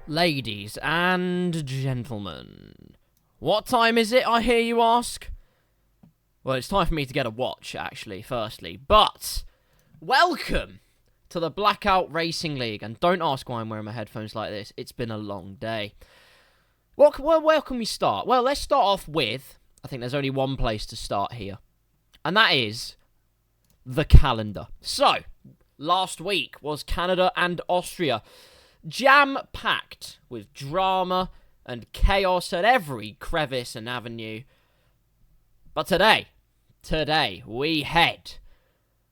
Ladies and gentlemen, what time is it, I hear you ask? Well, it's time for me to get a watch, actually, firstly. But, welcome to the Blackout Racing League. And don't ask why I'm wearing my headphones like this. It's been a long day. Where can we start? Well, let's start off with, I think there's only one place to start here. And that is the calendar. So, last week was Canada and Austria. Jam-packed with drama and chaos at every crevice and avenue. But today, we head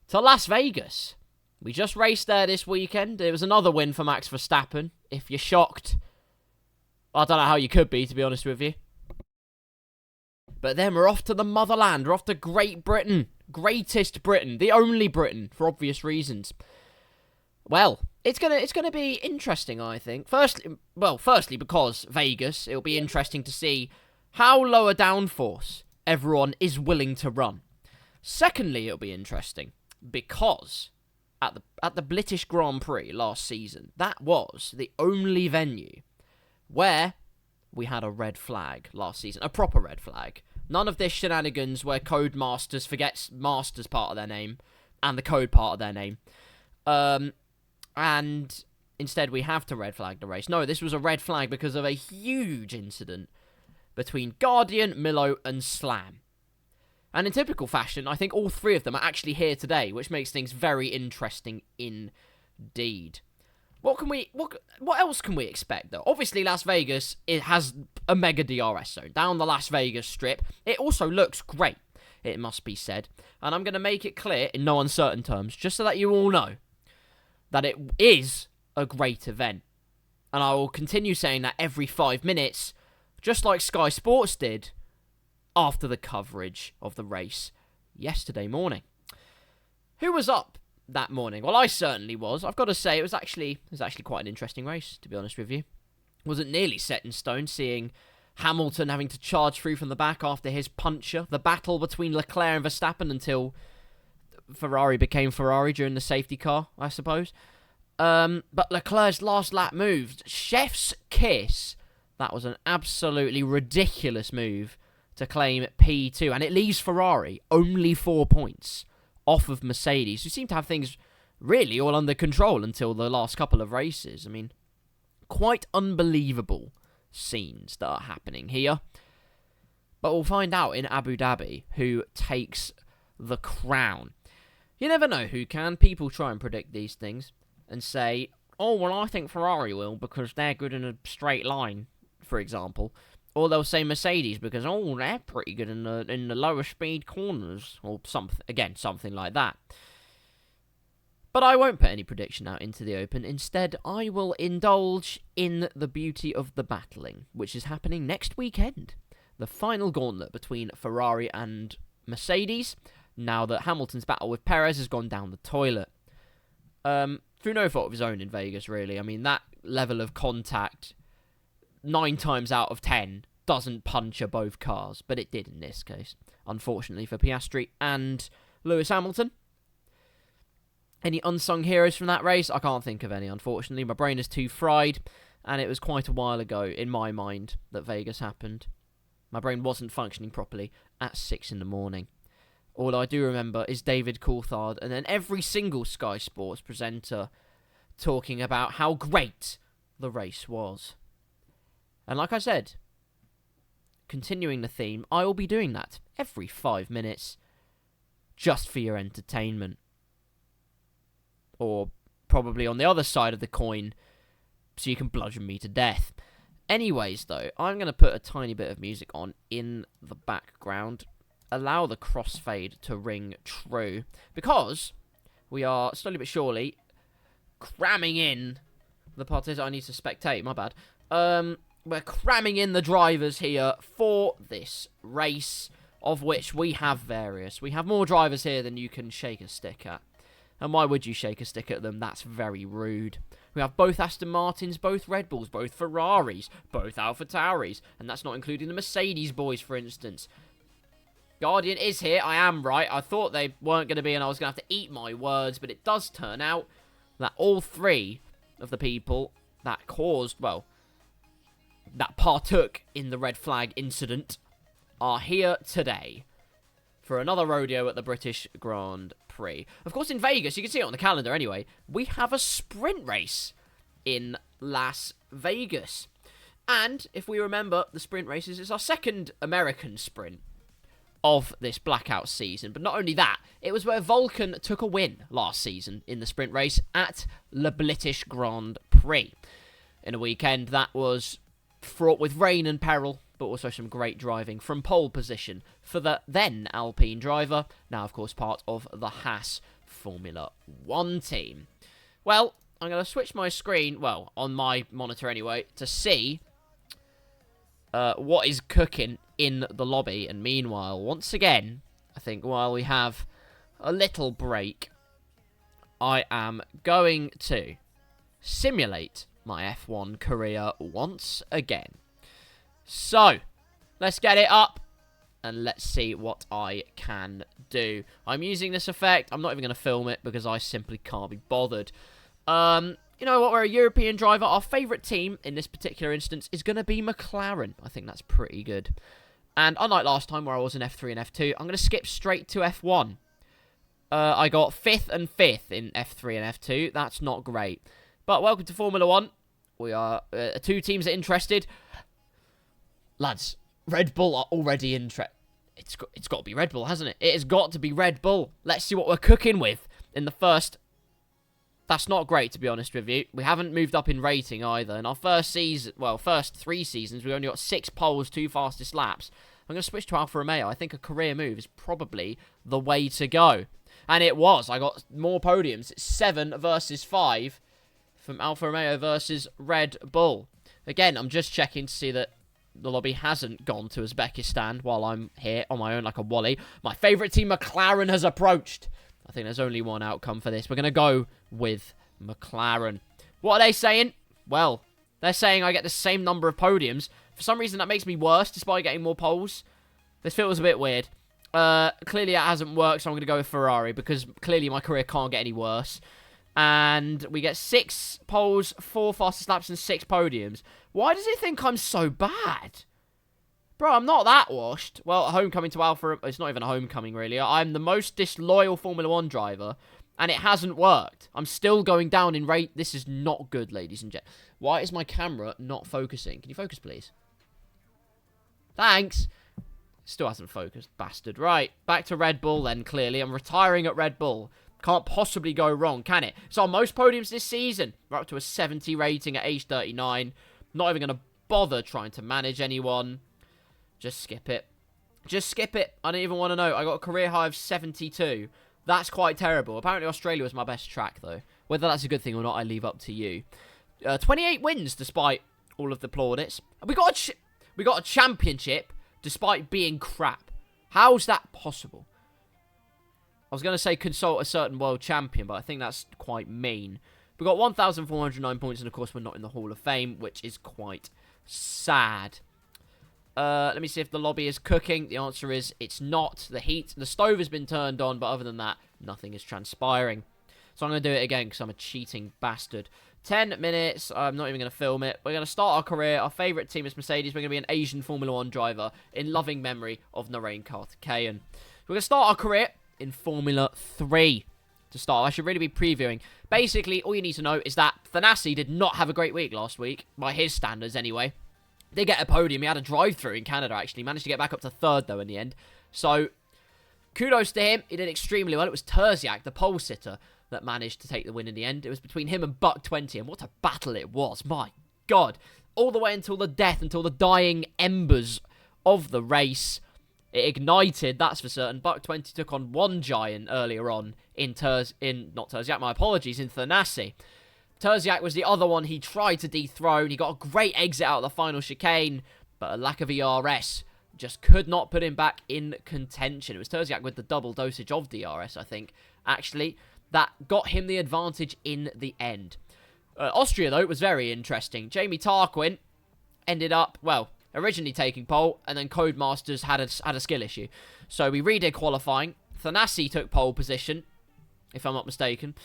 to Las Vegas. We just raced there this weekend. It was another win for Max Verstappen. If you're shocked, I don't know how you could be, to be honest with you. But then we're off to the motherland. We're off to Great Britain. Greatest Britain. The only Britain, for obvious reasons. Well, it's gonna be interesting, I think. Firstly, because Vegas, it'll be interesting to see how low a downforce everyone is willing to run. Secondly, it'll be interesting because at the British Grand Prix last season, that was the only venue where we had a red flag last season, a proper red flag. None of this shenanigans where Codemasters forgets Masters part of their name and the code part of their name. And instead we have to red flag the race. No, this was a red flag because of a huge incident between Guardian, Milo, and Slam. And in typical fashion, I think all three of them are actually here today, which makes things very interesting indeed. What else can we expect, though? Obviously, Las Vegas, it has a mega DRS zone. Down the Las Vegas Strip, it also looks great, it must be said. And I'm going to make it clear, in no uncertain terms, just so that you all know, that it is a great event. And I will continue saying that every 5 minutes, just like Sky Sports did after the coverage of the race yesterday morning. Who was up that morning? Well, I certainly was. I've got to say, it was actually quite an interesting race, to be honest with you. Wasn't nearly set in stone, seeing Hamilton having to charge through from the back after his puncher. The battle between Leclerc and Verstappen until Ferrari became Ferrari during the safety car, I suppose. But Leclerc's last lap move, chef's kiss. That was an absolutely ridiculous move to claim P2. And it leaves Ferrari only 4 points off of Mercedes, who seem to have things really all under control until the last couple of races. I mean, quite unbelievable scenes that are happening here. But we'll find out in Abu Dhabi who takes the crown. You never know who can. People try and predict these things and say, oh, well, I think Ferrari will because they're good in a straight line, for example. Or they'll say Mercedes because, oh, they're pretty good in the lower speed corners. Or something like that. But I won't put any prediction out into the open. Instead, I will indulge in the beauty of the battling, which is happening next weekend. The final gauntlet between Ferrari and Mercedes, now that Hamilton's battle with Perez has gone down the toilet. Through no fault of his own in Vegas, really. I mean, that level of contact, 9 times out of 10, doesn't puncture both cars, but it did in this case, unfortunately for Piastri and Lewis Hamilton. Any unsung heroes from that race? I can't think of any, unfortunately. My brain is too fried, and it was quite a while ago, in my mind, that Vegas happened. My brain wasn't functioning properly at 6 in the morning. All I do remember is David Coulthard, and then every single Sky Sports presenter talking about how great the race was. And like I said, continuing the theme, I will be doing that every 5 minutes, just for your entertainment. Or probably on the other side of the coin, so you can bludgeon me to death. Anyways, though, I'm going to put a tiny bit of music on in the background. Allow the crossfade to ring true. Because we are, slowly but surely, cramming in the parties. I need to spectate, my bad. We're cramming in the drivers here for this race, of which we have various. We have more drivers here than you can shake a stick at. And why would you shake a stick at them? That's very rude. We have both Aston Martins, both Red Bulls, both Ferraris, both AlphaTauris. And that's not including the Mercedes boys, for instance. Guardian is here. I am right. I thought they weren't going to be and I was going to have to eat my words. But it does turn out that all 3 of the people that caused, well, that partook in the red flag incident are here today for another rodeo at the British Grand Prix. Of course, in Vegas, you can see it on the calendar anyway, we have a sprint race in Las Vegas. And if we remember the sprint races, it's our second American sprint of this Blackout season. But not only that, it was where Vulcan took a win last season in the sprint race at Le British Grand Prix. In a weekend that was fraught with rain and peril, but also some great driving from pole position for the then Alpine driver, now of course part of the Haas Formula 1 team. Well, I'm going to switch my screen, well, on my monitor anyway, to see what is cooking in the lobby. And meanwhile, once again, I think while we have a little break, I am going to simulate my F1 career once again. So, let's get it up, and let's see what I can do. I'm using this effect. I'm not even going to film it, because I simply can't be bothered. You know what? We're a European driver. Our favourite team, in this particular instance, is going to be McLaren. I think that's pretty good. And unlike last time, where I was in F3 and F2, I'm going to skip straight to F1. I got 5th and 5th in F3 and F2. That's not great. But welcome to Formula 1. We are 2 teams that are interested. Lads, Red Bull are already interested. It's got to be Red Bull, hasn't it? It has got to be Red Bull. Let's see what we're cooking with in the first. That's not great, to be honest with you. We haven't moved up in rating either. In our first season, well, first 3 seasons, we only got 6 poles, 2 fastest laps. I'm going to switch to Alfa Romeo. I think a career move is probably the way to go. And it was. I got more podiums. It's 7 versus 5 from Alfa Romeo versus Red Bull. Again, I'm just checking to see that the lobby hasn't gone to Uzbekistan while I'm here on my own like a wally. My favourite team, McLaren, has approached. I think there's only one outcome for this. We're going to go with McLaren. What are they saying? Well, they're saying I get the same number of podiums. For some reason, that makes me worse despite getting more poles. This feels a bit weird. Clearly, it hasn't worked, so I'm going to go with Ferrari because clearly my career can't get any worse. And we get 6 poles, 4 fastest laps, and 6 podiums. Why does he think I'm so bad? Bro, I'm not that washed. Well, a homecoming to Alfa... It's not even a homecoming, really. I'm the most disloyal Formula 1 driver, and it hasn't worked. I'm still going down in rate. This is not good, ladies and gentlemen. Why is my camera not focusing? Can you focus, please? Thanks. Still hasn't focused, bastard. Right, back to Red Bull then, clearly. I'm retiring at Red Bull. Can't possibly go wrong, can it? So most podiums this season. We're up to a 70 rating at age 39. Not even going to bother trying to manage anyone. Just skip it. Just skip it. I don't even want to know. I got a career high of 72. That's quite terrible. Apparently Australia was my best track, though. Whether that's a good thing or not, I leave up to you. 28 wins, despite all of the plaudits. We got a championship, despite being crap. How's that possible? I was going to say consult a certain world champion, but I think that's quite mean. We got 1,409 points, and of course we're not in the Hall of Fame, which is quite sad. Let me see if the lobby is cooking. The answer is it's not. The stove has been turned on, but other than that, nothing is transpiring. So I'm going to do it again because I'm a cheating bastard. 10 minutes. I'm not even going to film it. We're going to start our career. Our favourite team is Mercedes. We're going to be an Asian Formula 1 driver in loving memory of Narain Karthikeyan. We're going to start our career in Formula 3. To start, I should really be previewing. Basically, all you need to know is that Thanassi did not have a great week last week, by his standards anyway. Did get a podium. He had a drive-through in Canada, actually. Managed to get back up to third, though, in the end. So, kudos to him. He did extremely well. It was Terziak, the pole sitter, that managed to take the win in the end. It was between him and Buck 20, and what a battle it was. My God. All the way until the death, until the dying embers of the race. It ignited, that's for certain. Buck 20 took on one giant earlier on in Thanassi. Terziak was the other one he tried to dethrone. He got a great exit out of the final chicane, but a lack of ERS just could not put him back in contention. It was Terziak with the double dosage of DRS, I think, actually, that got him the advantage in the end. Austria, though, was very interesting. Jamie Tarquin ended up, well, originally taking pole, and then Codemasters had a skill issue. So we redid qualifying. Thanassi took pole position, if I'm not mistaken.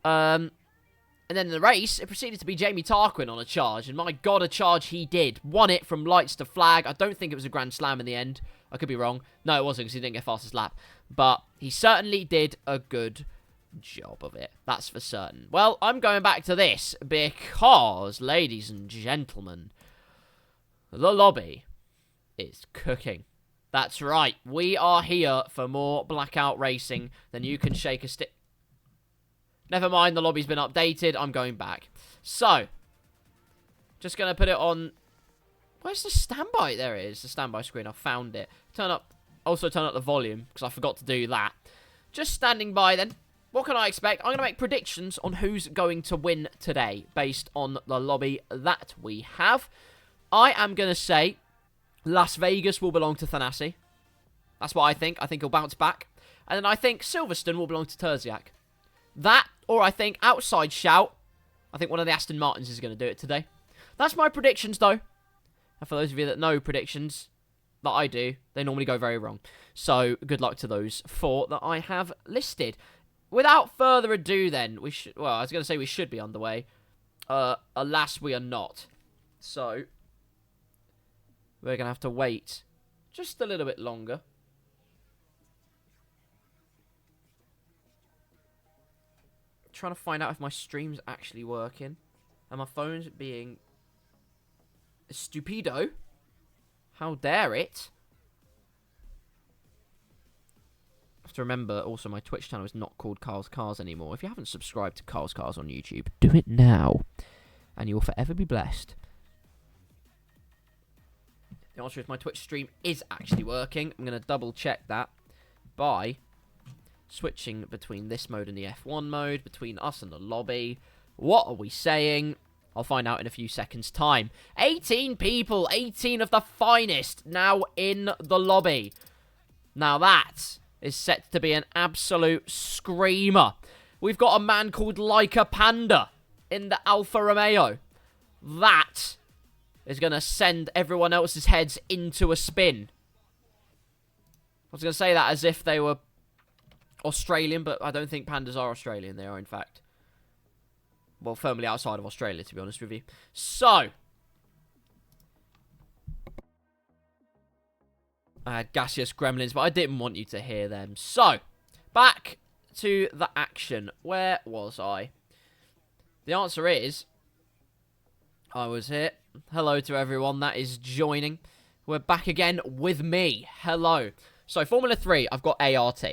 And then in the race, it proceeded to be Jamie Tarquin on a charge. And my God, a charge he did. Won it from lights to flag. I don't think it was a Grand Slam in the end. I could be wrong. No, it wasn't because he didn't get fastest lap. But he certainly did a good job of it. That's for certain. Well, I'm going back to this because, ladies and gentlemen, the lobby is cooking. That's right. We are here for more Blackout racing than you can shake a stick. Never mind, the lobby's been updated. I'm going back. So, just going to put it on... Where's the standby? There it is, the standby screen. I found it. Also turn up the volume, because I forgot to do that. Just standing by then. What can I expect? I'm going to make predictions on who's going to win today, based on the lobby that we have. I am going to say Las Vegas will belong to Thanassi. That's what I think. I think he'll bounce back. And then I think Silverstone will belong to Terziak. That, or I think outside shout, I think one of the Aston Martins is going to do it today. That's my predictions, though. And for those of you that know predictions, that I do, they normally go very wrong. So, good luck to those four that I have listed. Without further ado, then, I was going to say we should be underway. Alas, we are not. So, we're going to have to wait just a little bit longer. Trying to find out if my stream's actually working. And my phone's being stupido. How dare it? I have to remember also my Twitch channel is not called KarlsCars anymore. If you haven't subscribed to KarlsCars on YouTube, do it now. And you will forever be blessed. The answer is my Twitch stream is actually working. I'm going to double check that by switching between this mode and the F1 mode, between us and the lobby. What are we saying? I'll find out in a few seconds' time. 18 people, 18 of the finest, now in the lobby. Now that is set to be an absolute screamer. We've got a man called Leica Panda in the Alfa Romeo. That is going to send everyone else's heads into a spin. I was going to say that as if they were Australian, but I don't think pandas are Australian. They are, in fact, well, firmly outside of Australia, to be honest with you. So, I had gaseous gremlins, but I didn't want you to hear them. So, back to the action. Where was I? The answer is, I was here. Hello to everyone that is joining. We're back again with me. Hello. So, Formula 3, I've got ART.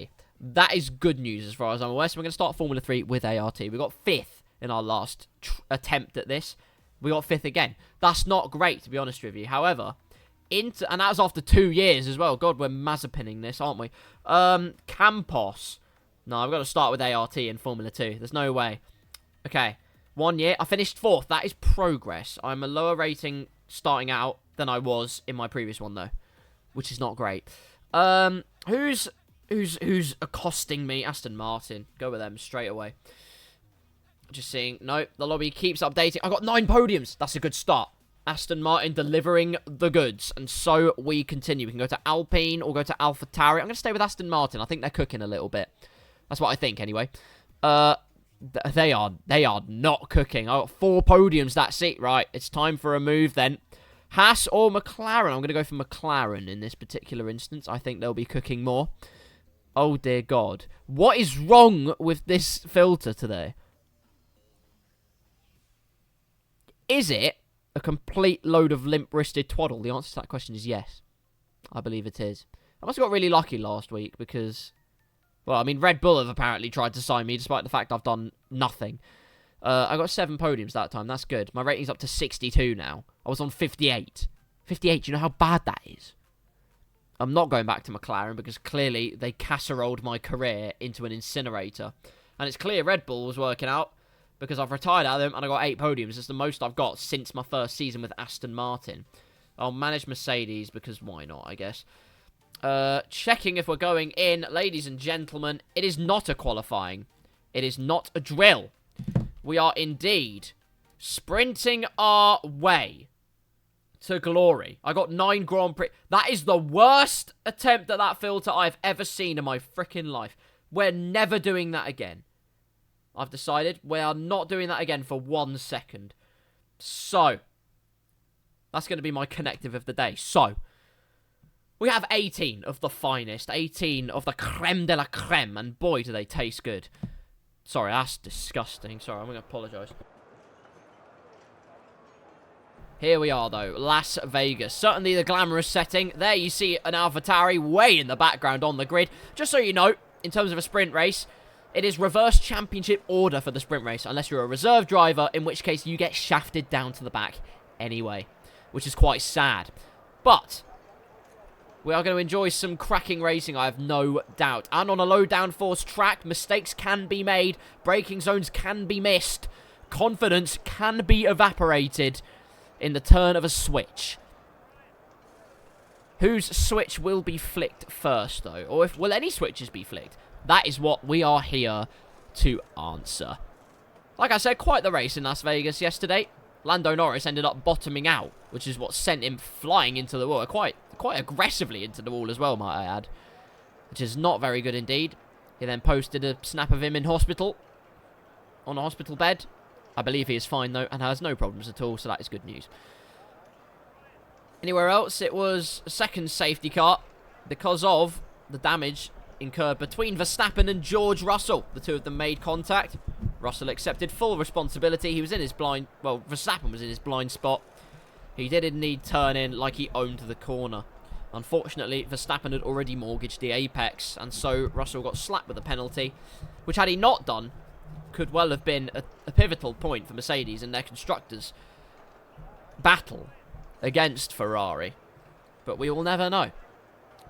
That is good news as far as I'm aware. So we're going to start Formula 3 with ART. We got 5th in our last attempt at this. We got 5th again. That's not great, to be honest with you. However, and that was after 2 years as well. God, we're Mazepinning this, aren't we? Campos. No, I've got to start with ART in Formula 2. There's no way. Okay. 1 year. I finished 4th. That is progress. I'm a lower rating starting out than I was in my previous one, though. Which is not great. Who's accosting me? Aston Martin. Go with them straight away. Just seeing. No, the lobby keeps updating. I got 9 podiums. That's a good start. Aston Martin delivering the goods. And so we continue. We can go to Alpine or go to AlphaTauri. I'm going to stay with Aston Martin. I think they're cooking a little bit. That's what I think, anyway. They are not cooking. I got 4 podiums. That's it. Right. It's time for a move then. Haas or McLaren? I'm going to go for McLaren in this particular instance. I think they'll be cooking more. Oh, dear God. What is wrong with this filter today? Is it a complete load of limp-wristed twaddle? The answer to that question is yes. I believe it is. I must have got really lucky last week because... Well, I mean, Red Bull have apparently tried to sign me despite the fact I've done nothing. I got 7 podiums that time. That's good. My rating's up to 62 now. I was on 58. 58, do you know how bad that is? I'm not going back to McLaren because clearly they casseroled my career into an incinerator. And it's clear Red Bull was working out because I've retired out of them and I got 8 podiums. It's the most I've got since my first season with Aston Martin. I'll manage Mercedes because why not, I guess. Checking if we're going in. Ladies and gentlemen, it is not a qualifying. It is not a drill. We are indeed sprinting our way to glory. I got 9 Grand Prix. That is the worst attempt at that filter I've ever seen in my freaking life. We're never doing that again. I've decided we are not doing that again for 1 second. So, that's going to be my connective of the day. So, we have 18 of the finest. 18 of the creme de la creme. And boy, do they taste good. Sorry, that's disgusting. Sorry, I'm going to apologise. Here we are, though. Las Vegas. Certainly the glamorous setting. There you see an AlphaTauri way in the background on the grid. Just so you know, in terms of a sprint race, it is reverse championship order for the sprint race. Unless you're a reserve driver, in which case you get shafted down to the back anyway. Which is quite sad. But we are going to enjoy some cracking racing, I have no doubt. And on a low downforce track, mistakes can be made. Braking zones can be missed. Confidence can be evaporated in the turn of a switch. Whose switch will be flicked first, though? Or will any switches be flicked? That is what we are here to answer. Like I said, quite the race in Las Vegas yesterday. Lando Norris ended up bottoming out, which is what sent him flying into the wall. Quite aggressively into the wall as well, might I add. Which is not very good indeed. He then posted a snap of him in hospital. On a hospital bed. I believe he is fine, though, and has no problems at all, so that is good news. Anywhere else, it was a second safety car because of the damage incurred between Verstappen and George Russell. The two of them made contact. Russell accepted full responsibility. He was in his blind... Well, Verstappen was in his blind spot. He did indeed turn in like he owned the corner. Unfortunately, Verstappen had already mortgaged the apex, and so Russell got slapped with a penalty, which had he not done, could well have been a pivotal point for Mercedes and their constructors' battle against Ferrari. But we will never know,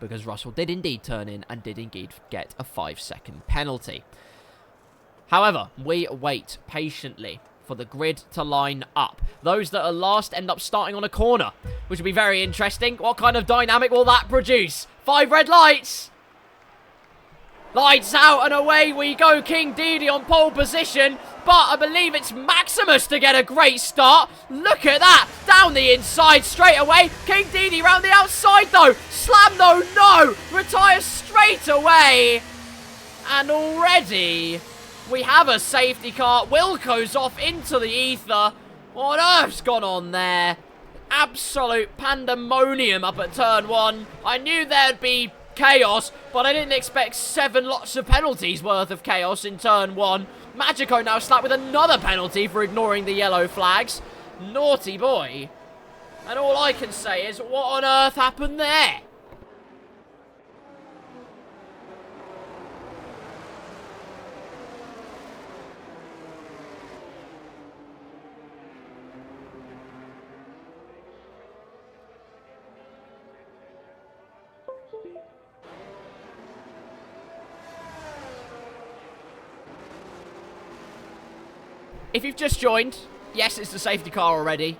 because Russell did indeed turn in and did indeed get a 5-second penalty. However, we wait patiently for the grid to line up. Those that are last end up starting on a corner, which will be very interesting. What kind of dynamic will that produce? 5 red lights! Lights out and away we go. King Didi on pole position, but I believe it's Maximus to get a great start. Look at that, down the inside straight away. King Didi round the outside though. Slam though, no! Retires straight away. And already we have a safety car. Wilco's off into the ether. What on earth's gone on there? Absolute pandemonium up at turn 1. I knew there'd be chaos, but I didn't expect 7 lots of penalties worth of chaos in turn 1. Magico now slapped with another penalty for ignoring the yellow flags. Naughty boy. And all I can say is, what on earth happened there? If you've just joined, yes, it's the safety car already.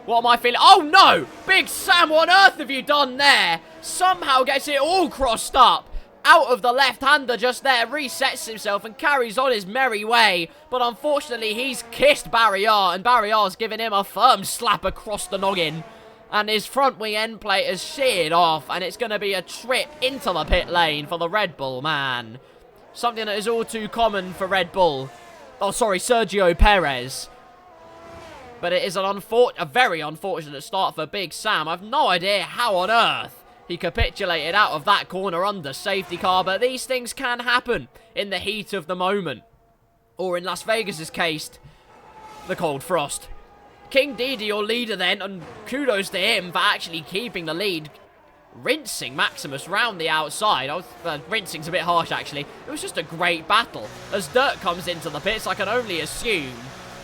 What am I feeling? Oh, no! Big Sam, what on earth have you done there? Somehow gets it all crossed up. Out of the left-hander just there, resets himself and carries on his merry way. But unfortunately, he's kissed Barrier, and Barrier's giving him a firm slap across the noggin. And his front wing end plate has sheared off, and it's going to be a trip into the pit lane for the Red Bull man. Something that is all too common for Red Bull. Oh, sorry, Sergio Perez. But it is a very unfortunate start for Big Sam. I've no idea how on earth he capitulated out of that corner under safety car. But these things can happen in the heat of the moment. Or in Las Vegas' case, the cold frost. King Didi, your leader then, and kudos to him for actually keeping the lead. Rinsing Maximus round the outside. Rinsing's a bit harsh, actually. It was just a great battle. As Dirt comes into the pits, I can only assume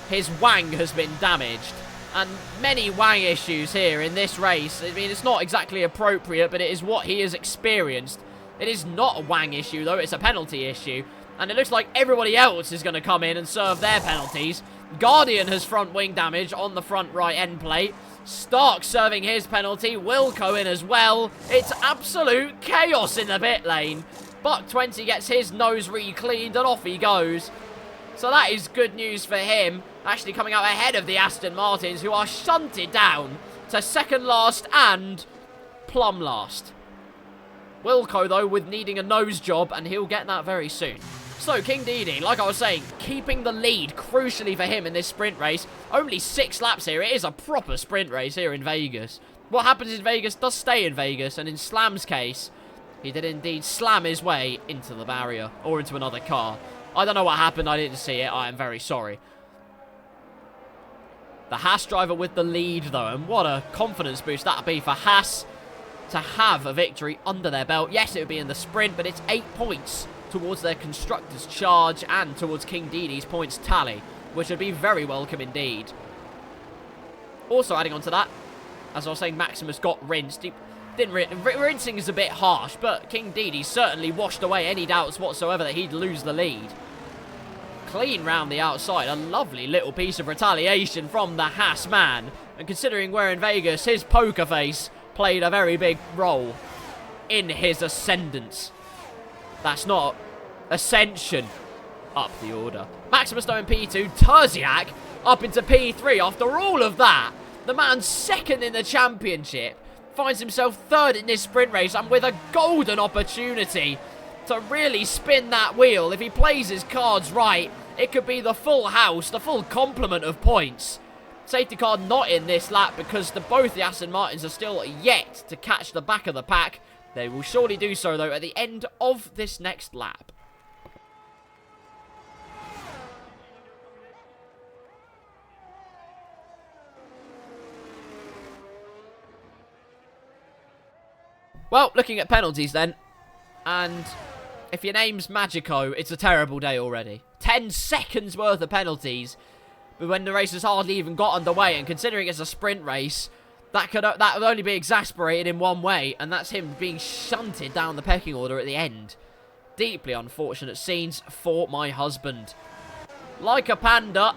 his wang has been damaged. And many wang issues here in this race. I mean, it's not exactly appropriate, but it is what he has experienced. It is not a wang issue, though. It's a penalty issue. And it looks like everybody else is going to come in and serve their penalties. Guardian has front wing damage on the front right end plate. Stark serving his penalty. Wilco in as well. It's absolute chaos in the pit lane. Buck 20 gets his nose re-cleaned and off he goes. So that is good news for him. Actually coming out ahead of the Aston Martins, who are shunted down to second last and plumb last. Wilco, though, with needing a nose job, and he'll get that very soon. So, King Didi, like I was saying, keeping the lead crucially for him in this sprint race. Only 6 laps here. It is a proper sprint race here in Vegas. What happens in Vegas does stay in Vegas, and in Slam's case, he did indeed slam his way into the barrier, or into another car. I don't know what happened. I didn't see it. I am very sorry. The Haas driver with the lead, though, and what a confidence boost that would be for Haas to have a victory under their belt. Yes, it would be in the sprint, but it's 8 points towards their constructors' charge and towards King Didi's points tally, which would be very welcome indeed. Also adding on to that, as I was saying, Maximus got rinsed. He didn't rinsing is a bit harsh, but King Didi certainly washed away any doubts whatsoever that he'd lose the lead. Clean round the outside. A lovely little piece of retaliation from the Haas man. And considering we're in Vegas, his poker face played a very big role in his ascendance. That's not ascension. Up the order. Maximus though in P2. Terziak up into P3. After all of that, the man's second in the championship. Finds himself third in this sprint race and with a golden opportunity to really spin that wheel. If he plays his cards right, it could be the full house, the full complement of points. Safety car not in this lap because both the Aston Martins are still yet to catch the back of the pack. They will surely do so, though, at the end of this next lap. Well, looking at penalties then, and if your name's Magico, it's a terrible day already. 10 seconds worth of penalties, but when the race has hardly even got underway, and considering it's a sprint race, that would only be exasperated in one way, and that's him being shunted down the pecking order at the end. Deeply unfortunate scenes for my husband. Like a panda,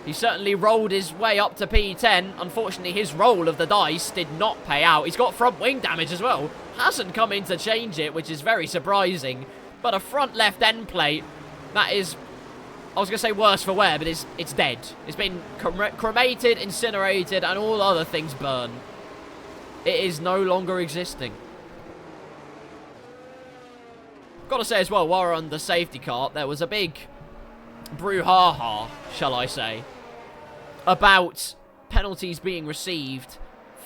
he certainly rolled his way up to P10. Unfortunately, his roll of the dice did not pay out. He's got front wing damage as well. Hasn't come in to change it, which is very surprising. But a front left end plate, that is, I was going to say worse for wear, but it's dead. It's been cremated, incinerated, and all other things burned. It is no longer existing. Got to say as well, while we're on the safety car, there was a big brouhaha, shall I say, about penalties being received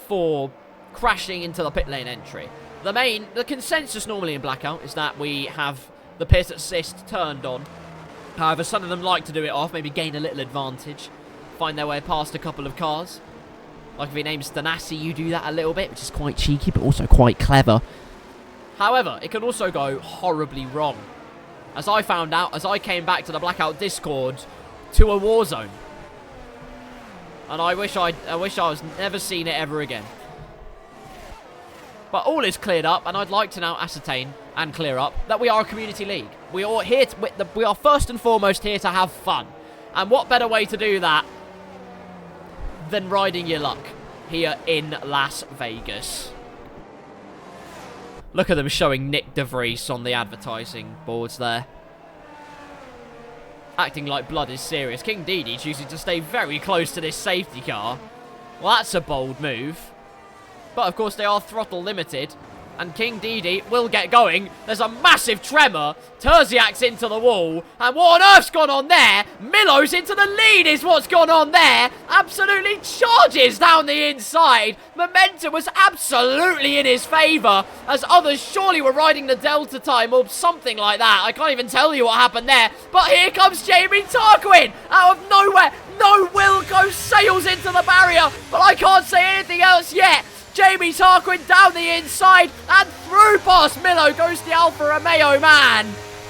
for crashing into the pit lane entry. The consensus normally in Blackout is that we have the pit assist turned on. However, some of them like to do it off, maybe gain a little advantage, find their way past a couple of cars. Like if your name's Thanassi, you do that a little bit, which is quite cheeky, but also quite clever. However, it can also go horribly wrong. As I found out, as I came back to the Blackout Discord, to a war zone. And I wish I was never seen it ever again. But all is cleared up, and I'd like to now ascertain and clear up that we are a community league. We are first and foremost here to have fun. And what better way to do that than riding your luck here in Las Vegas. Look at them showing Nick de Vries on the advertising boards there. Acting like blood is serious. King Didi choosing to stay very close to this safety car. Well, that's a bold move. But, of course, they are throttle limited. And King Didi will get going. There's a massive tremor. Terziak's into the wall. And what on earth's gone on there? Milo's into the lead is what's gone on there. Absolutely charges down the inside. Momentum was absolutely in his favour, as others surely were riding the Delta time or something like that. I can't even tell you what happened there. But here comes Jamie Tarquin out of nowhere. No Wilco sails into the barrier. But I can't say anything else yet. Jamie Tarquin down the inside and through past Milo goes the Alfa Romeo man.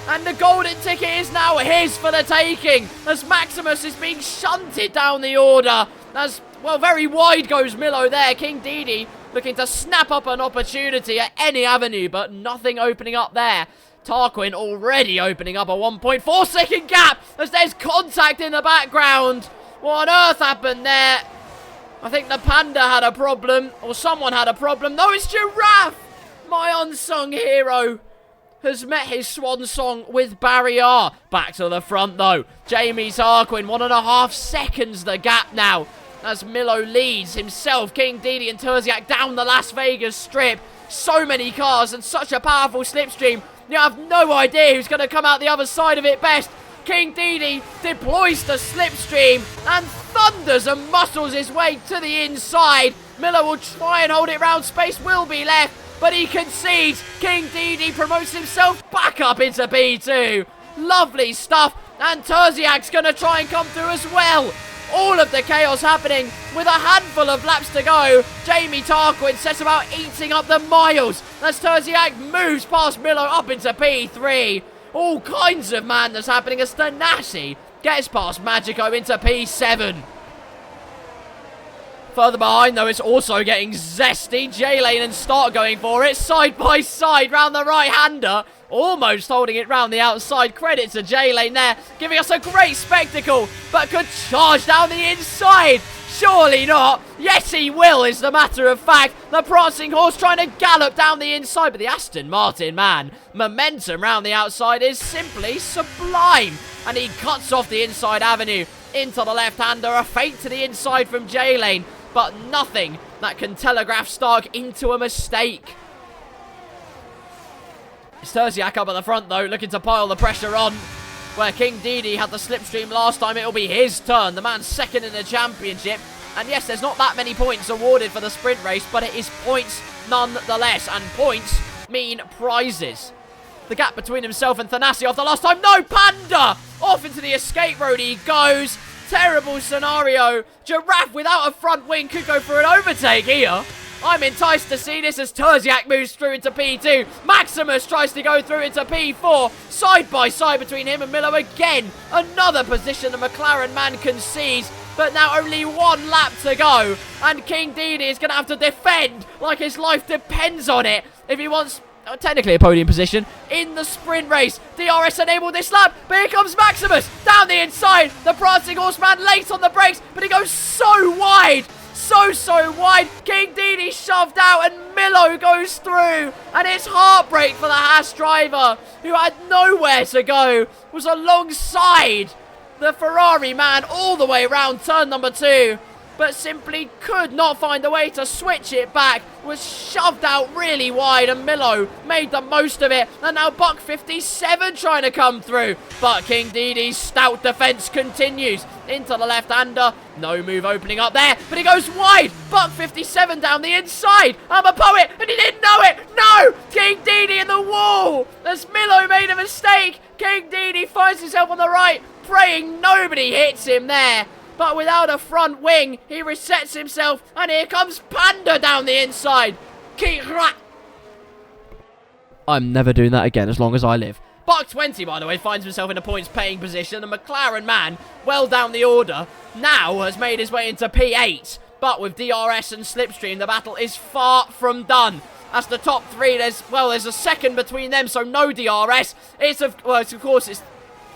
And the golden ticket is now his for the taking as Maximus is being shunted down the order. As, well, very wide goes Milo there. King Didi looking to snap up an opportunity at any avenue, but nothing opening up there. Tarquin already opening up a 1.4 second gap as there's contact in the background. What on earth happened there? I think the Panda had a problem, or someone had a problem. No, it's Giraffe! My unsung hero has met his swan song with Barrier. Back to the front, though. Jamie Tarquin, 1.5 seconds the gap now. As Milo leads himself, King Didi and Terziak down the Las Vegas Strip. So many cars and such a powerful slipstream. You have no idea who's going to come out the other side of it best. King Didi deploys the slipstream and thunders and muscles his way to the inside. Miller will try and hold it round. Space will be left, but he concedes. King Didi promotes himself back up into P2. Lovely stuff. And Terziak's going to try and come through as well. All of the chaos happening with a handful of laps to go. Jamie Tarquin sets about eating up the miles as Terziak moves past Miller up into P3. All kinds of madness happening as Thanassi gets past Magico into P7. Further behind, though, it's also getting zesty. J-Lane and Start going for it, side by side, round the right-hander. Almost holding it round the outside. Credit to J-Lane there, giving us a great spectacle, but could charge down the inside. Surely not. Yes, he will, is the matter of fact. The prancing horse trying to gallop down the inside, but the Aston Martin man, momentum round the outside is simply sublime. And he cuts off the inside avenue into the left-hander. A feint to the inside from J-Lane, but nothing that can telegraph Stark into a mistake. It's Terziak up at the front, though, looking to pile the pressure on. Where King Didi had the slipstream last time, it'll be his turn. The man's second in the championship. And yes, there's not that many points awarded for the sprint race, but it is points nonetheless. And points mean prizes. The gap between himself and Thanassi off the last time. No, Panda! Off into the escape road he goes. Terrible scenario. Giraffe without a front wing could go for an overtake here. I'm enticed to see this as Terziak moves through into P2. Maximus tries to go through into P4. Side by side between him and Miller again. Another position the McLaren man concedes. But now only one lap to go. And King Didi is going to have to defend like his life depends on it if he wants technically a podium position in the sprint race. DRS enabled this lap, but here comes Maximus down the inside. The prancing horseman late on the brakes, but he goes so wide. So wide. King Didi shoved out and Milo goes through. And it's heartbreak for the Haas driver, who had nowhere to go. Was alongside the Ferrari man all the way around turn number 2. But simply could not find a way to switch it back. Was shoved out really wide and Milo made the most of it. And now Buck 57 trying to come through. But King Didi's stout defense continues into the left-hander. No move opening up there, but he goes wide. Buck 57 down the inside. I'm a poet, and he didn't know it. No! King Didi in the wall. As Milo made a mistake, King Didi finds himself on the right, praying nobody hits him there. But without a front wing, he resets himself, and here comes Panda down the inside. I'm never doing that again as long as I live. Buck 20, by the way, finds himself in a points-paying position. The McLaren man, well down the order, now has made his way into P8. But with DRS and slipstream, the battle is far from done. That's the top three. There's a second between them, so no DRS. Of course it's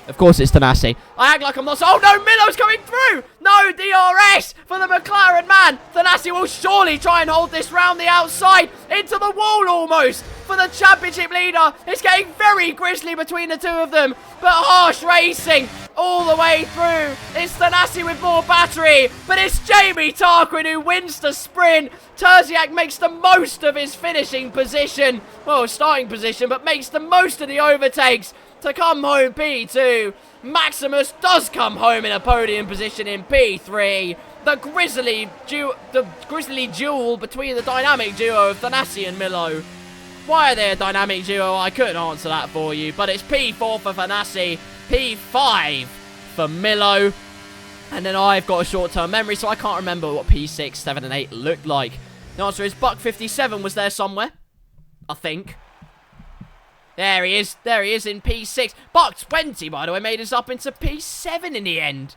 Thanassi. I act like I'm not... Oh, no, Milo's coming through. No DRS for the McLaren man. Thanassi will surely try and hold this round the outside. Into the wall almost for the championship leader. It's getting very grisly between the two of them. But harsh racing all the way through. It's Thanassi with more battery. But it's Jamie Tarquin who wins the sprint. Terziak makes the most of his finishing position. Well, starting position, but makes the most of the overtakes to come home P2. Maximus does come home in a podium position in P3. The grisly duel between the dynamic duo of Thanassi and Milo. Why are they a dynamic duo? I couldn't answer that for you. But it's P4 for Thanassi, P5 for Milo. And then I've got a short-term memory, so I can't remember what P6, 7, and 8 looked like. The answer is Buck 57 was there somewhere, I think. There he is in P6. Buck 20, by the way, made us up into P7 in the end.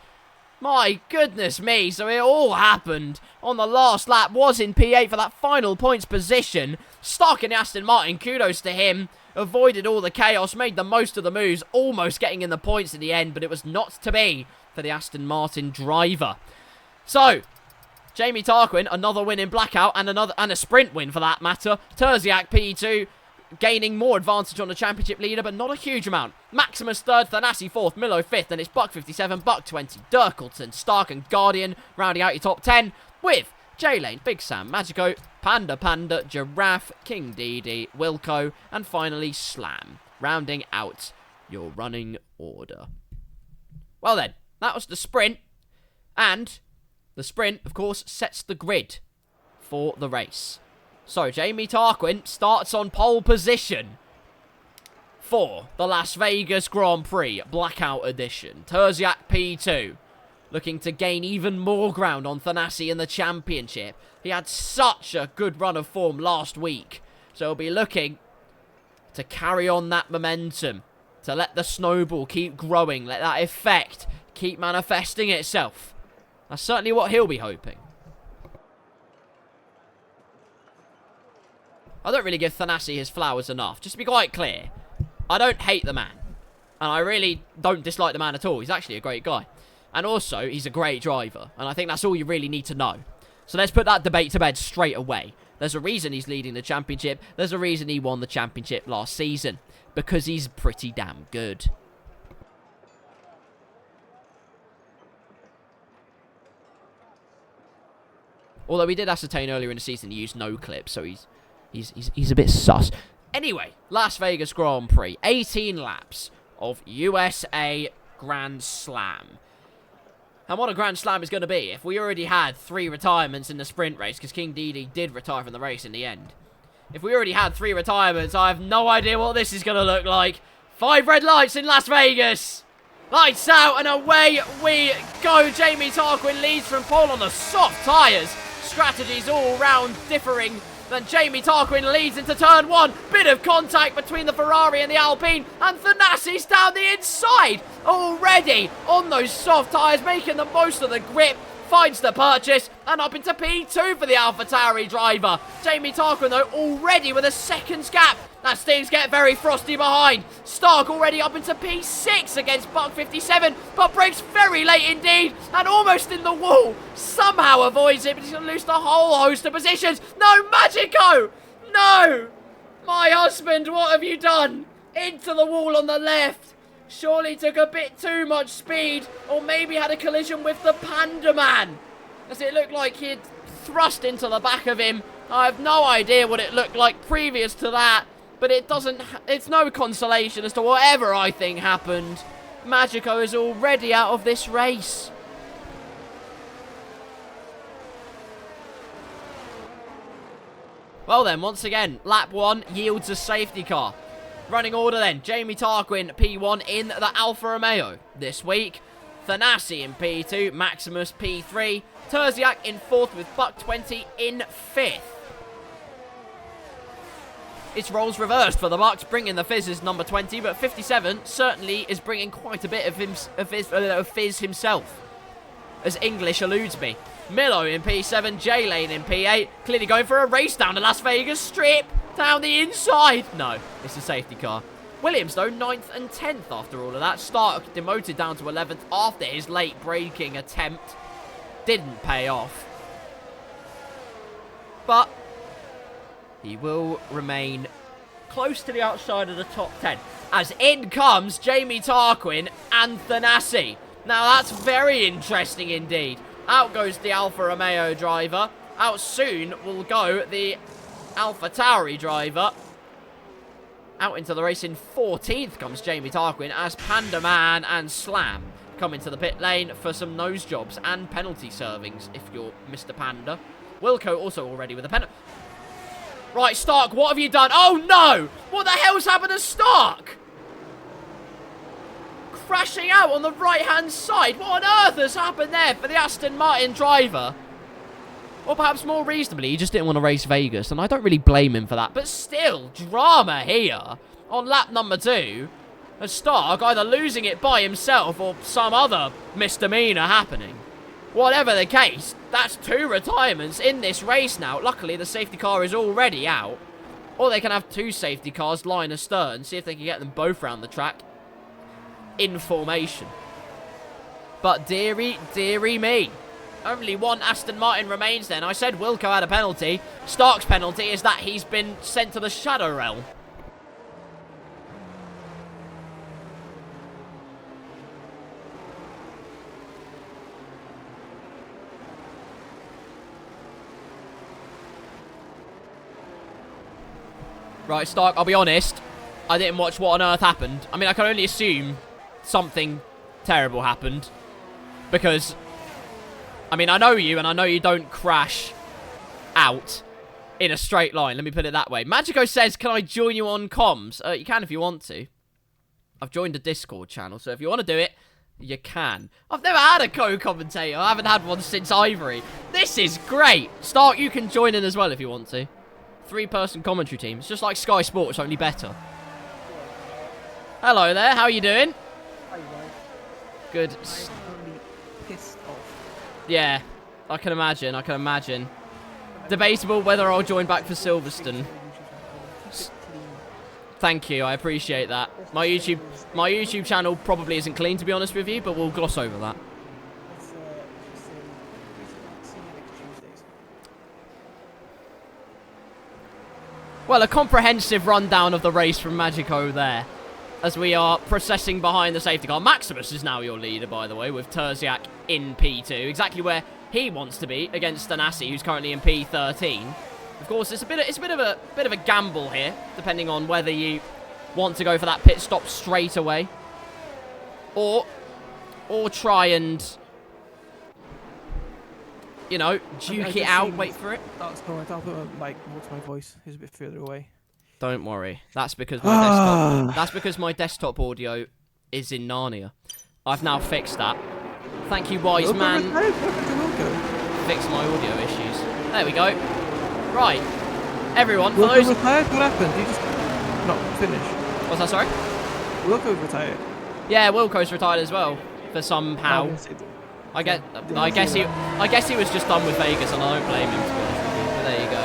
My goodness me, so it all happened on the last lap, was in P8 for that final points position. Stuck in Aston Martin, kudos to him. Avoided all the chaos, made the most of the moves, almost getting in the points in the end, but it was not to be for the Aston Martin driver. So, Jamie Tarquin, another win in Blackout, and a sprint win for that matter. Terziak P2, gaining more advantage on the championship leader, but not a huge amount. Maximus third, Thanassi fourth, Milo fifth, and it's Buck 57, Buck 20, Dirkleton, Stark, and Guardian rounding out your top 10 with J-Lane, Big Sam, Magico, Panda, Giraffe, King Didi, Wilco, and finally Slam, rounding out your running order. Well then, that was the sprint, and the sprint, of course, sets the grid for the race. So, Jamie Tarquin starts on pole position for the Las Vegas Grand Prix Blackout Edition. Terziak P2, looking to gain even more ground on Thanassi in the championship. He had such a good run of form last week, so he'll be looking to carry on that momentum, to let the snowball keep growing, let that effect keep manifesting itself. That's certainly what he'll be hoping. I don't really give Thanassi his flowers enough. Just to be quite clear, I don't hate the man. And I really don't dislike the man at all. He's actually a great guy. And also, he's a great driver. And I think that's all you really need to know. So let's put that debate to bed straight away. There's a reason he's leading the championship. There's a reason he won the championship last season. Because he's pretty damn good. Although we did ascertain earlier in the season he used no clip, so he's a bit sus. Anyway, Las Vegas Grand Prix. 18 laps of USA Grand Slam. And what a Grand Slam is going to be. If we already had 3 retirements in the sprint race, because King Didi did retire from the race in the end. If we already had 3 retirements, I have no idea what this is going to look like. 5 red lights in Las Vegas. Lights out and away we go. Jamie Tarquin leads from pole on the soft tyres. Strategies all round differing. Then Jamie Tarquin leads into turn 1. Bit of contact between the Ferrari and the Alpine. And Thanassi's down the inside. Already on those soft tyres, making the most of the grip. Finds the purchase. And up into P2 for the AlphaTauri driver. Jamie Tarquin, though, already with a seconds gap. As things get very frosty behind. Stark already up into P6 against Buck 57. But breaks very late indeed. And almost in the wall. Somehow avoids it, but he's going to lose the whole host of positions. No, Magico! No! My husband, what have you done? Into the wall on the left. Surely took a bit too much speed. Or maybe had a collision with the Panda Man. As it looked like he'd thrust into the back of him. I have no idea what it looked like previous to that. But it's no consolation as to whatever I think happened. Magico is already out of this race. Well then, once again, lap 1 yields a safety car. Running order then, Jamie Tarquin P1 in the Alfa Romeo this week. Thanassi in P2, Maximus P3. Terziak in 4th with Buck 20 in 5th. It's roles reversed for the Bucks, bringing the Fizz's number 20, but 57 certainly is bringing quite a bit of Fizz himself, as English eludes me. Milo in P7, J-Lane in P8, clearly going for a race down the Las Vegas Strip. Down the inside. No, it's a safety car. Williams, though, 9th and 10th after all of that. Stark demoted down to 11th after his late braking attempt. Didn't pay off. But he will remain close to the outside of the top 10. As in comes Jamie Tarquin and Thanassi. Now, that's very interesting indeed. Out goes the Alfa Romeo driver. Out soon will go the Alpha Tauri driver. Out into the race in 14th comes Jamie Tarquin as Panda Man and Slam come into the pit lane for some nose jobs and penalty servings if you're Mr. Panda. Wilco also already with a penalty. Right, Stark, what have you done? Oh, no! What the hell's happened to Stark? Crashing out on the right-hand side. What on earth has happened there for the Aston Martin driver? Or perhaps more reasonably, he just didn't want to race Vegas, and I don't really blame him for that. But still, drama here on lap number 2. As Stark either losing it by himself or some other misdemeanor happening. Whatever the case, that's 2 retirements in this race now. Luckily, the safety car is already out. Or they can have 2 safety cars line astern, see if they can get them both around the track in formation. But dearie, dearie me. Only 1 Aston Martin remains then. I said Wilco had a penalty. Stark's penalty is that he's been sent to the Shadow Realm. Right, Stark, I'll be honest. I didn't watch what on earth happened. I mean, I can only assume something terrible happened. Because, I mean, I know you, and I know you don't crash out in a straight line. Let me put it that way. Magico says, can I join you on comms? You can if you want to. I've joined a Discord channel, so if you want to do it, you can. I've never had a co-commentator. I haven't had one since Ivory. This is great. Stark, you can join in as well if you want to. 3-person commentary team. It's just like Sky Sports, only better. Hello there, how are you doing? Hi, Mike. Good. I'm totally pissed off. Yeah, I can imagine, I can imagine. Debatable whether I'll join back for Silverstone. Thank you, I appreciate that. My YouTube channel probably isn't clean, to be honest with you, but we'll gloss over that. Well, a comprehensive rundown of the race from Magico there, as we are processing behind the safety car. Maximus is now your leader, by the way, with Terziak in P2, exactly where he wants to be against Thanassi, who's currently in P13. Of course, it's a bit of a gamble here, depending on whether you want to go for that pit stop straight away, or try and, you know, duke it out, wait for it. That's correct. I'll put a mic more to my voice. It's a bit further away. Don't worry. That's because my desktop. That's because my desktop audio is in Narnia. I've now fixed that. Thank you, wise man. Fix my audio issues. There we go. Right, everyone. For those. Retired? What happened? You just not finish. What's that? Sorry. Wilco's retired. Yeah, Wilco's retired as well. For somehow. I guess he was just done with Vegas, and I don't blame him, to be honest with you. But there you go.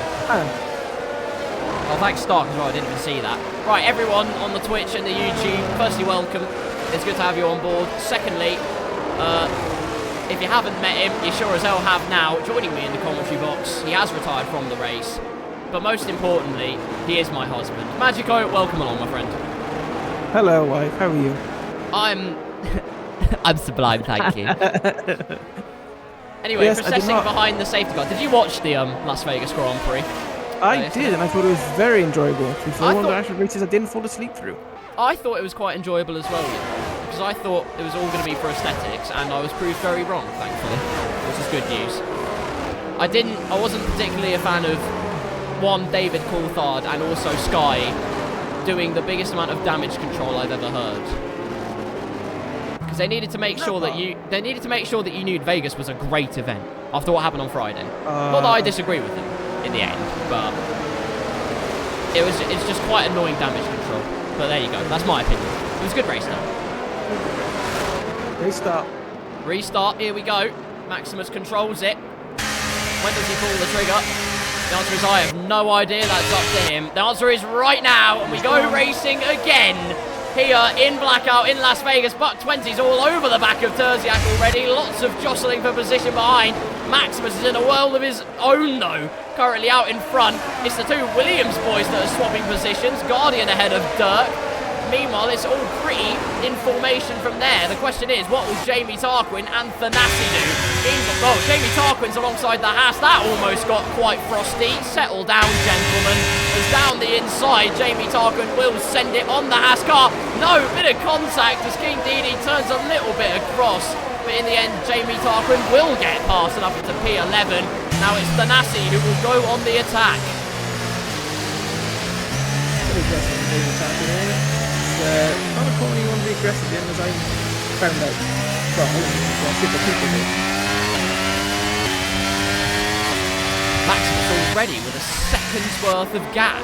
Oh, thanks Stark as well, I didn't even see that. Right, everyone on the Twitch and the YouTube, firstly, welcome. It's good to have you on board. Secondly, if you haven't met him, you sure as hell have now, joining me in the commentary box. He has retired from the race. But most importantly, he is my husband. Magico, welcome along, my friend. Hello, wife. How are you? I'm sublime, thank you. Anyway, yes, processing behind the safety car. Did you watch the Las Vegas Grand Prix? I did, and I thought it was very enjoyable. It's one of the actual races I didn't fall asleep through. I thought it was quite enjoyable as well, because I thought it was all going to be for aesthetics, and I was proved very wrong, thankfully, which is good news. I wasn't particularly a fan of David Coulthard and also Sky doing the biggest amount of damage control I've ever heard. Because they needed to make sure that you knew Vegas was a great event after what happened on Friday. Not that I disagree with them in the end, but it's just quite annoying damage control. But there you go. That's my opinion. It was a good race though. Restart. Here we go. Maximus controls it. When does he pull the trigger? The answer is I have no idea. That's up to him. The answer is right now, and we go racing again. Here in Blackout in Las Vegas. Buck 20's all over the back of Terziak already. Lots of jostling for position behind. Maximus is in a world of his own, though. Currently out in front. It's the two Williams boys that are swapping positions. Guardian ahead of Dirk. Meanwhile, it's all pretty in formation from there. The question is, what will Jamie Tarquin and Thanassi do? Well, Jamie Tarquin's alongside the Haas. That almost got quite frosty. Settle down, gentlemen. As down the inside, Jamie Tarquin will send it on the Haas car. No, bit of contact as King Didi turns a little bit across. But in the end, Jamie Tarquin will get past and up into P11. Now it's Thanassi who will go on the attack. Not a corner you want to be aggressive in, as I found out. Well, super people do. Maximus already with a second's worth of gap.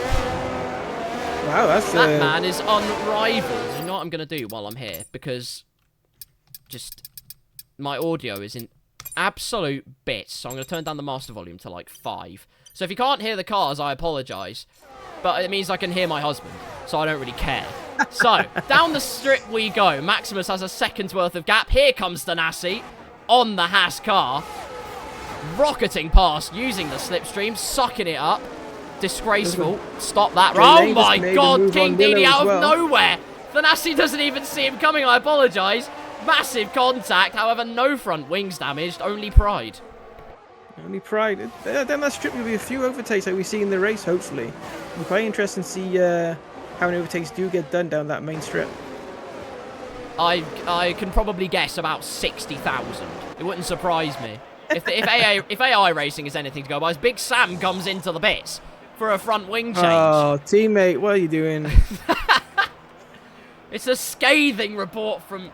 Wow, that man is unrivaled. You know what I'm going to do while I'm here? Because just my audio is in absolute bits. So I'm going to turn down the master volume to like 5. So if you can't hear the cars, I apologise. But it means I can hear my husband, so I don't really care. So, down the strip we go. Maximus has a second's worth of gap. Here comes Thanassi on the Haas car. Rocketing past, using the slipstream, sucking it up. Disgraceful. Stop that. Oh my god, King Didi out of nowhere. Thanassi doesn't even see him coming, I apologise. Massive contact, however, no front wings damaged, only pride. Only pride. Down that strip will be a few overtakes like we see in the race, hopefully. It'll be quite interesting to see how many overtakes do get done down that main strip. I can probably guess about 60,000. It wouldn't surprise me. If AI racing is anything to go by, as Big Sam comes into the bits for a front wing change. Oh, teammate, what are you doing? It's a scathing report from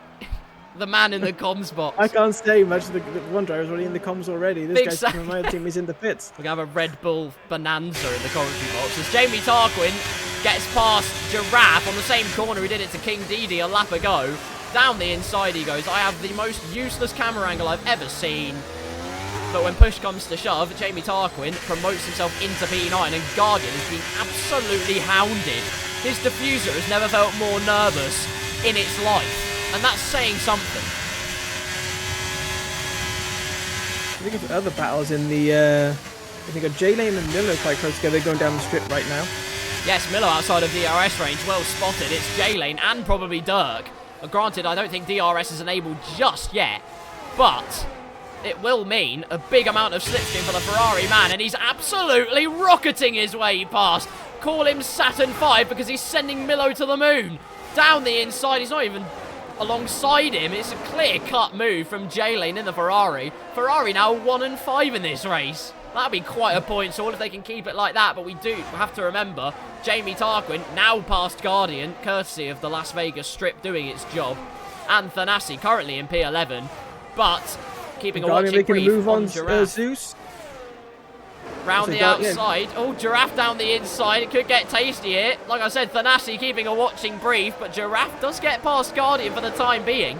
the man in the comms box. I can't say much. The one driver's already in the comms already. This guy from my team is in the pits. We're going to have a Red Bull bonanza in the commentary box as Jamie Tarquin gets past Giraffe on the same corner he did it to King Didi a lap ago. Down the inside he goes. I have the most useless camera angle I've ever seen. But when push comes to shove, Jamie Tarquin promotes himself into P9 and Guardian is being absolutely hounded. His diffuser has never felt more nervous in its life. And that's saying something. I think of other battles in the... I think of J-Lane and Miller quite close together going down the strip right now. Yes, Miller outside of DRS range, well spotted. It's J-Lane and probably Dirk. Granted, I don't think DRS is enabled just yet, but it will mean a big amount of slipstream for the Ferrari man, and he's absolutely rocketing his way past. Call him Saturn V because he's sending Milo to the moon. Down the inside, he's not even alongside him. It's a clear-cut move from J-Lane in the Ferrari. Ferrari now 1 and 5 in this race. That'd be quite a point all if they can keep it like that, but we do have to remember Jamie Tarquin now past Guardian, courtesy of the Las Vegas strip doing its job, and Thanassi currently in P11, but keeping a watching brief move on Giraffe. Zeus. Round the outside. Oh, Giraffe down the inside. It could get tasty here. Like I said, Thanassi keeping a watching brief, but Giraffe does get past Guardian for the time being.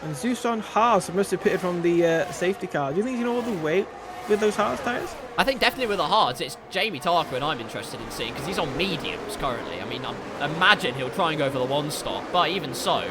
And Zeus on Haas must have pitted from the safety car. Do you think he's all the way with those Haas tyres? I think definitely with the hards. It's Jamie Tarquin I'm interested in seeing because he's on mediums currently. I mean, I imagine he'll try and go for the one stop, but even so,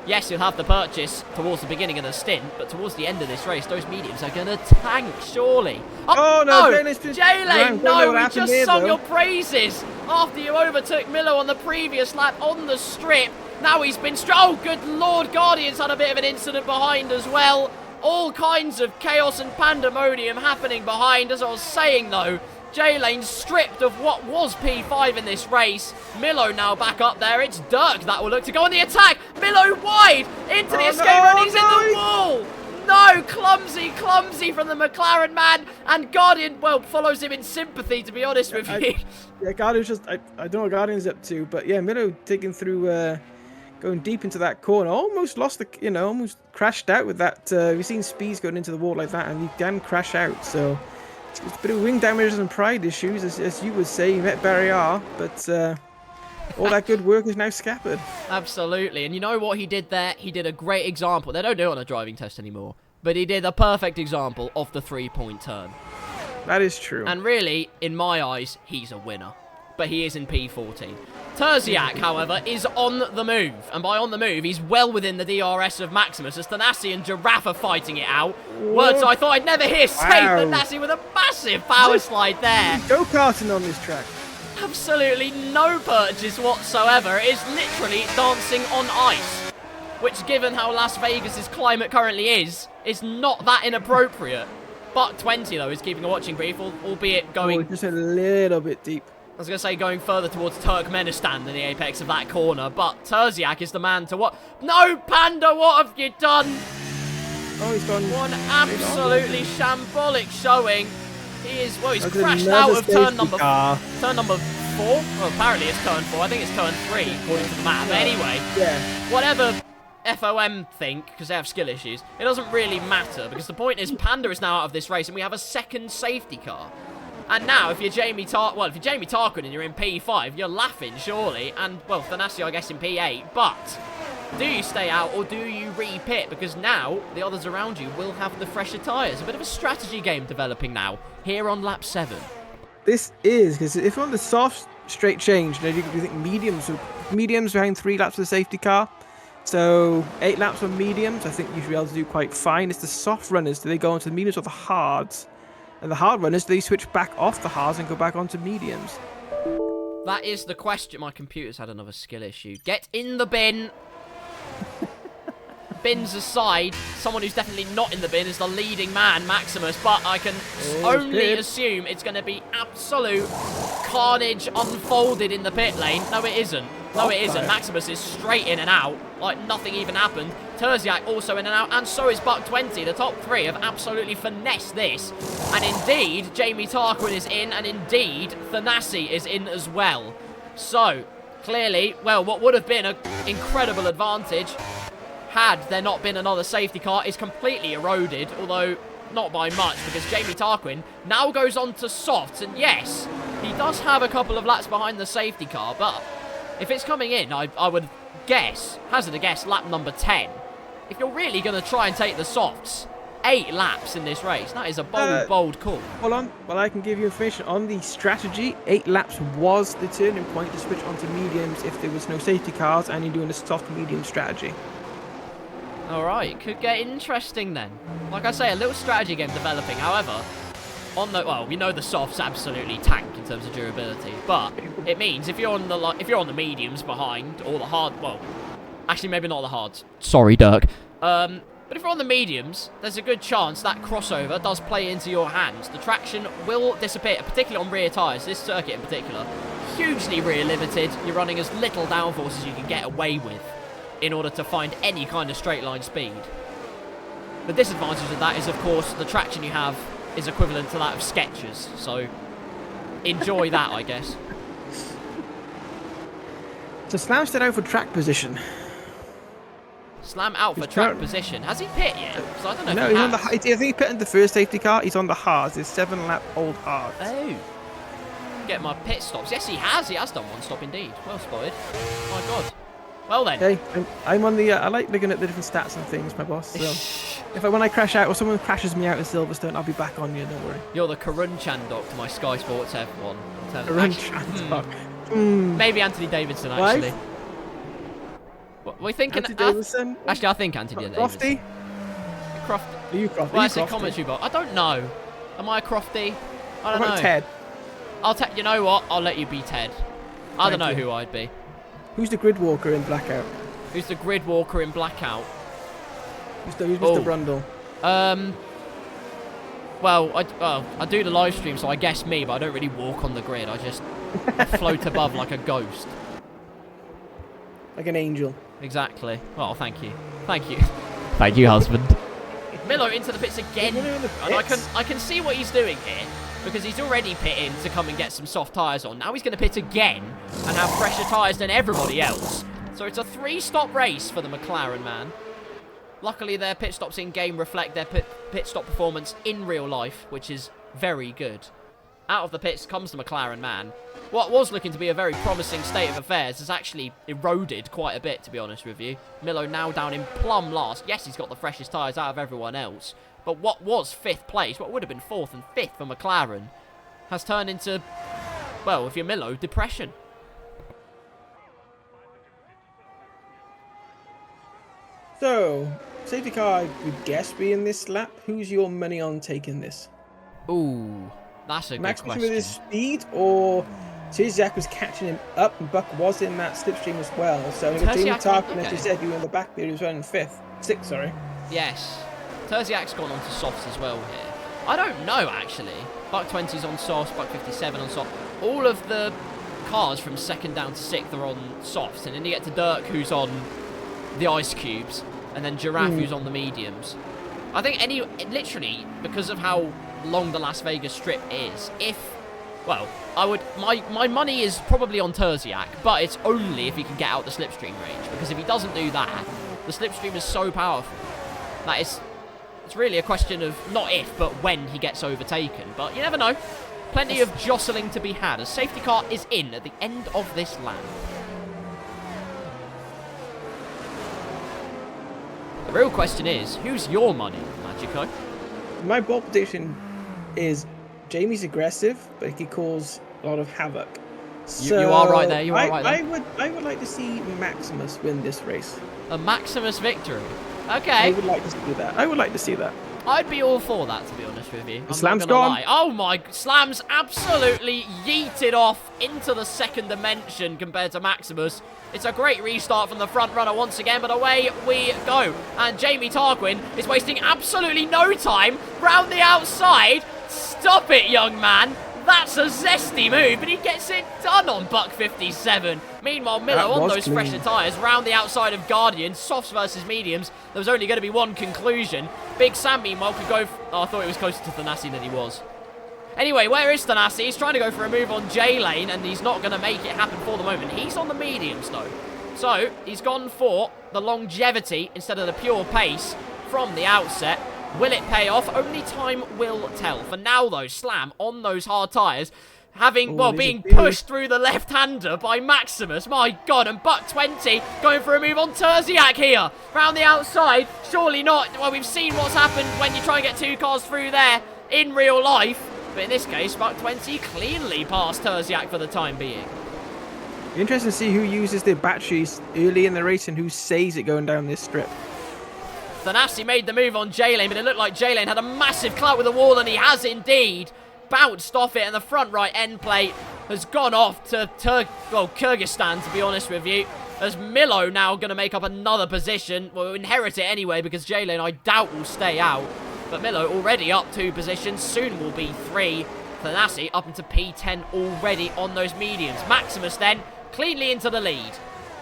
yes, he'll have the purchase towards the beginning of the stint, but towards the end of this race, those mediums are going to tank, surely. Oh no, J-Lane, no, we just sung your praises after you overtook Miller on the previous lap on the strip. Now he's been... Oh, good Lord, Guardian's had a bit of an incident behind as well. All kinds of chaos and pandemonium happening behind. As I was saying, though, J-Lane stripped of what was P5 in this race. Milo now back up there. It's Dirk that will look to go on the attack. Milo wide into the escape and he's in the wall. No, clumsy from the McLaren man. And Guardian, well, follows him in sympathy, to be honest with you. Yeah, Guardian's just... I don't know what Guardian's up to, but yeah, Milo taking through... going deep into that corner, almost lost the, almost crashed out with that. We've seen Speeds going into the wall like that, and he can crash out. So it's a bit of wing damage and pride issues, as you would say. He met Barrier, but all that good work is now scattered. Absolutely, and you know what he did there? He did a great example. They don't do it on a driving test anymore, but he did a perfect example of the 3-point turn. That is true. And really, in my eyes, he's a winner. But he is in P14. Terziak, however, is on the move. And by on the move, he's well within the DRS of Maximus as Thanassi and Giraffe are fighting it out. Words I thought I'd never hear say. Wow. Thanassi with a massive power slide there. Go-karting on this track. Absolutely no purchase whatsoever. It is literally dancing on ice. Which, given how Las Vegas' climate currently is not that inappropriate. But 20, though, is keeping a watching brief, albeit going... just a little bit deep. I was going to say going further towards Turkmenistan than the apex of that corner, but Terziak is the man to what? No, Panda, what have you done? Oh, he's gone. One absolutely shambolic showing. He is, well, he's crashed out of turn number 4. Well, apparently it's turn 4. I think it's turn 3, according to the map. But anyway, whatever FOM think, because they have skill issues, it doesn't really matter, because the point is Panda is now out of this race, and we have a second safety car. And now, if you're Jamie Tarquin and you're in P5, you're laughing, surely. And, well, Thanassi, I guess, in P8. But do you stay out or do you re-pit? Because now, the others around you will have the fresher tyres. A bit of a strategy game developing now, here on lap 7. This is, because if you're on the soft, straight change, you think mediums behind 3 laps of the safety car. So 8 laps on mediums, I think you should be able to do quite fine. It's the soft runners. Do they go onto the mediums or the hards? And the hard runners, do they switch back off the hards and go back onto mediums? That is the question. My computer's had another skill issue. Get in the bin. Bins aside, someone who's definitely not in the bin is the leading man, Maximus, but I can only assume it's going to be absolute carnage unfolded in the pit lane. No, it isn't. No, it isn't. Maximus is straight in and out, like nothing even happened. Terziak also in and out, and so is Buck 20. The top 3 have absolutely finessed this. And indeed, Jamie Tarquin is in, and indeed, Thanassi is in as well. So, clearly, well, what would have been an incredible advantage had there not been another safety car is completely eroded, although not by much, because Jamie Tarquin now goes on to softs, and yes, he does have a couple of laps behind the safety car, but if it's coming in, I would guess, hazard a guess, lap number 10. If you're really going to try and take the softs, 8 laps in this race, that is a bold call. Hold on, well, I can give you information on the strategy. 8 laps was the turning point to switch onto mediums if there was no safety cars and you're doing a soft medium strategy. Alright, could get interesting then. Like I say, a little strategy game developing. However, we know the softs absolutely tank in terms of durability, but it means if you're on the mediums behind, or the hard, well, actually maybe not the hards. Sorry, Dirk. But if you're on the mediums, there's a good chance that crossover does play into your hands. The traction will disappear, particularly on rear tyres, this circuit in particular. Hugely rear limited. You're running as little downforce as you can get away with in order to find any kind of straight line speed. The disadvantage of that is, of course, the traction you have is equivalent to that of Skechers, so enjoy that, I guess. So Slam's still out for track position. Slam out for track position. Has he pit yet? So I don't know. No, if he's he on the. I think he pit in the first safety car. He's on the hards. It's 7-lap old hards. Oh. Get my pit stops. Yes, he has. He has done one stop indeed. Well spotted. My God. Well then. Hey, I'm on the. I like looking at the different stats and things, my boss. So when I crash out or someone crashes me out in Silverstone, I'll be back on you. Don't worry. You're the Karun Chandok to my Sky Sports F1. Karun Chandok. Maybe Anthony Davidson actually. What we're thinking? Anthony Davidson. Actually, I think Anthony Davidson. Crofty. Are you Crofty? Well, that's a commentary box. I don't know. Am I a Crofty? I don't know. Ted. You know what? I'll let you be Ted. I don't know who I'd be. Who's the grid walker in Blackout? Who's the grid walker in Blackout? Who's Mr. Brundle? Well, I do the live stream, so I guess me, but I don't really walk on the grid. I just float above like a ghost. Like an angel. Exactly. Well, thank you. Thank you. Thank you, husband. Milo into the pits again. And I can see what he's doing here, because he's already pitting to come and get some soft tyres on. Now he's going to pit again and have fresher tyres than everybody else. So it's a 3-stop race for the McLaren man. Luckily, their pit stops in-game reflect their pit stop performance in real life, which is very good. Out of the pits comes the McLaren man. What was looking to be a very promising state of affairs has actually eroded quite a bit, to be honest with you. Milo now down in plumb last. Yes, he's got the freshest tyres out of everyone else. But what was 5th place, what would have been 4th and 5th for McLaren, has turned into, well, if you're Milo, depression. So, safety car, I would guess, be in this lap. Who's your money on taking this? Ooh, that's a good question. With his speed, or Terziak was catching him up, and Buck was in that slipstream as well. So, Jamie Tarkin, as you said, you were in the back there, he was running 6th, sorry. Yes. Terziak's gone on to softs as well here. I don't know, actually. Buck 20's on softs, Buck 57 on softs. All of the cars from 2nd down to 6th are on softs, and then you get to Dirk, who's on the ice cubes, and then Giraffe, who's on the mediums. I think literally, because of how long the Las Vegas strip is, well, my money is probably on Terziak, but it's only if he can get out the slipstream range, because if he doesn't do that, the slipstream is so powerful that it's really a question of not if, but when he gets overtaken. But you never know. Plenty of jostling to be had as safety car is in at the end of this lap. The real question is, who's your money, Magico? My bold prediction is Jamie's aggressive, but he cause a lot of havoc. So you are right there. You are right there. I would like to see Maximus win this race. A Maximus victory. Okay. I would like to see that. I would like to see that. I'd be all for that, to be honest with you. Slam's gone. Lie. Oh my, Slam's absolutely yeeted off into the 2nd dimension compared to Maximus. It's a great restart from the front runner once again, but away we go. And Jamie Tarquin is wasting absolutely no time round the outside. Stop it, young man. That's a zesty move, but he gets it done on Buck 57. Meanwhile, Miller on those fresher tyres, round the outside of Guardian, softs versus mediums. There was only going to be one conclusion. Big Sam, meanwhile, could go... Oh, I thought he was closer to Thanassi than he was. Anyway, where is Thanassi? He's trying to go for a move on J-Lane, and he's not going to make it happen for the moment. He's on the mediums, though. So, he's gone for the longevity instead of the pure pace from the outset. Will it pay off? Only time will tell. For now, though, Slam on those hard tyres, being pushed through the left-hander by Maximus. My God, and Buck 20 going for a move on Terziak here. Round the outside, surely not. Well, we've seen what's happened when you try and get 2 cars through there in real life. But in this case, Buck 20 cleanly past Terziak for the time being. Interesting to see who uses their batteries early in the race and who saves it going down this strip. Thanassi made the move on J-Lane, but it looked like J-Lane had a massive clout with the wall, and he has indeed bounced off it, and the front right end plate has gone off to Kyrgyzstan, to be honest with you, as Milo now going to make up another position. Well, inherit it anyway, because J-Lane I doubt will stay out, but Milo already up 2 positions, soon will be 3. Thanassi up into P10 already on those mediums. Maximus then cleanly into the lead,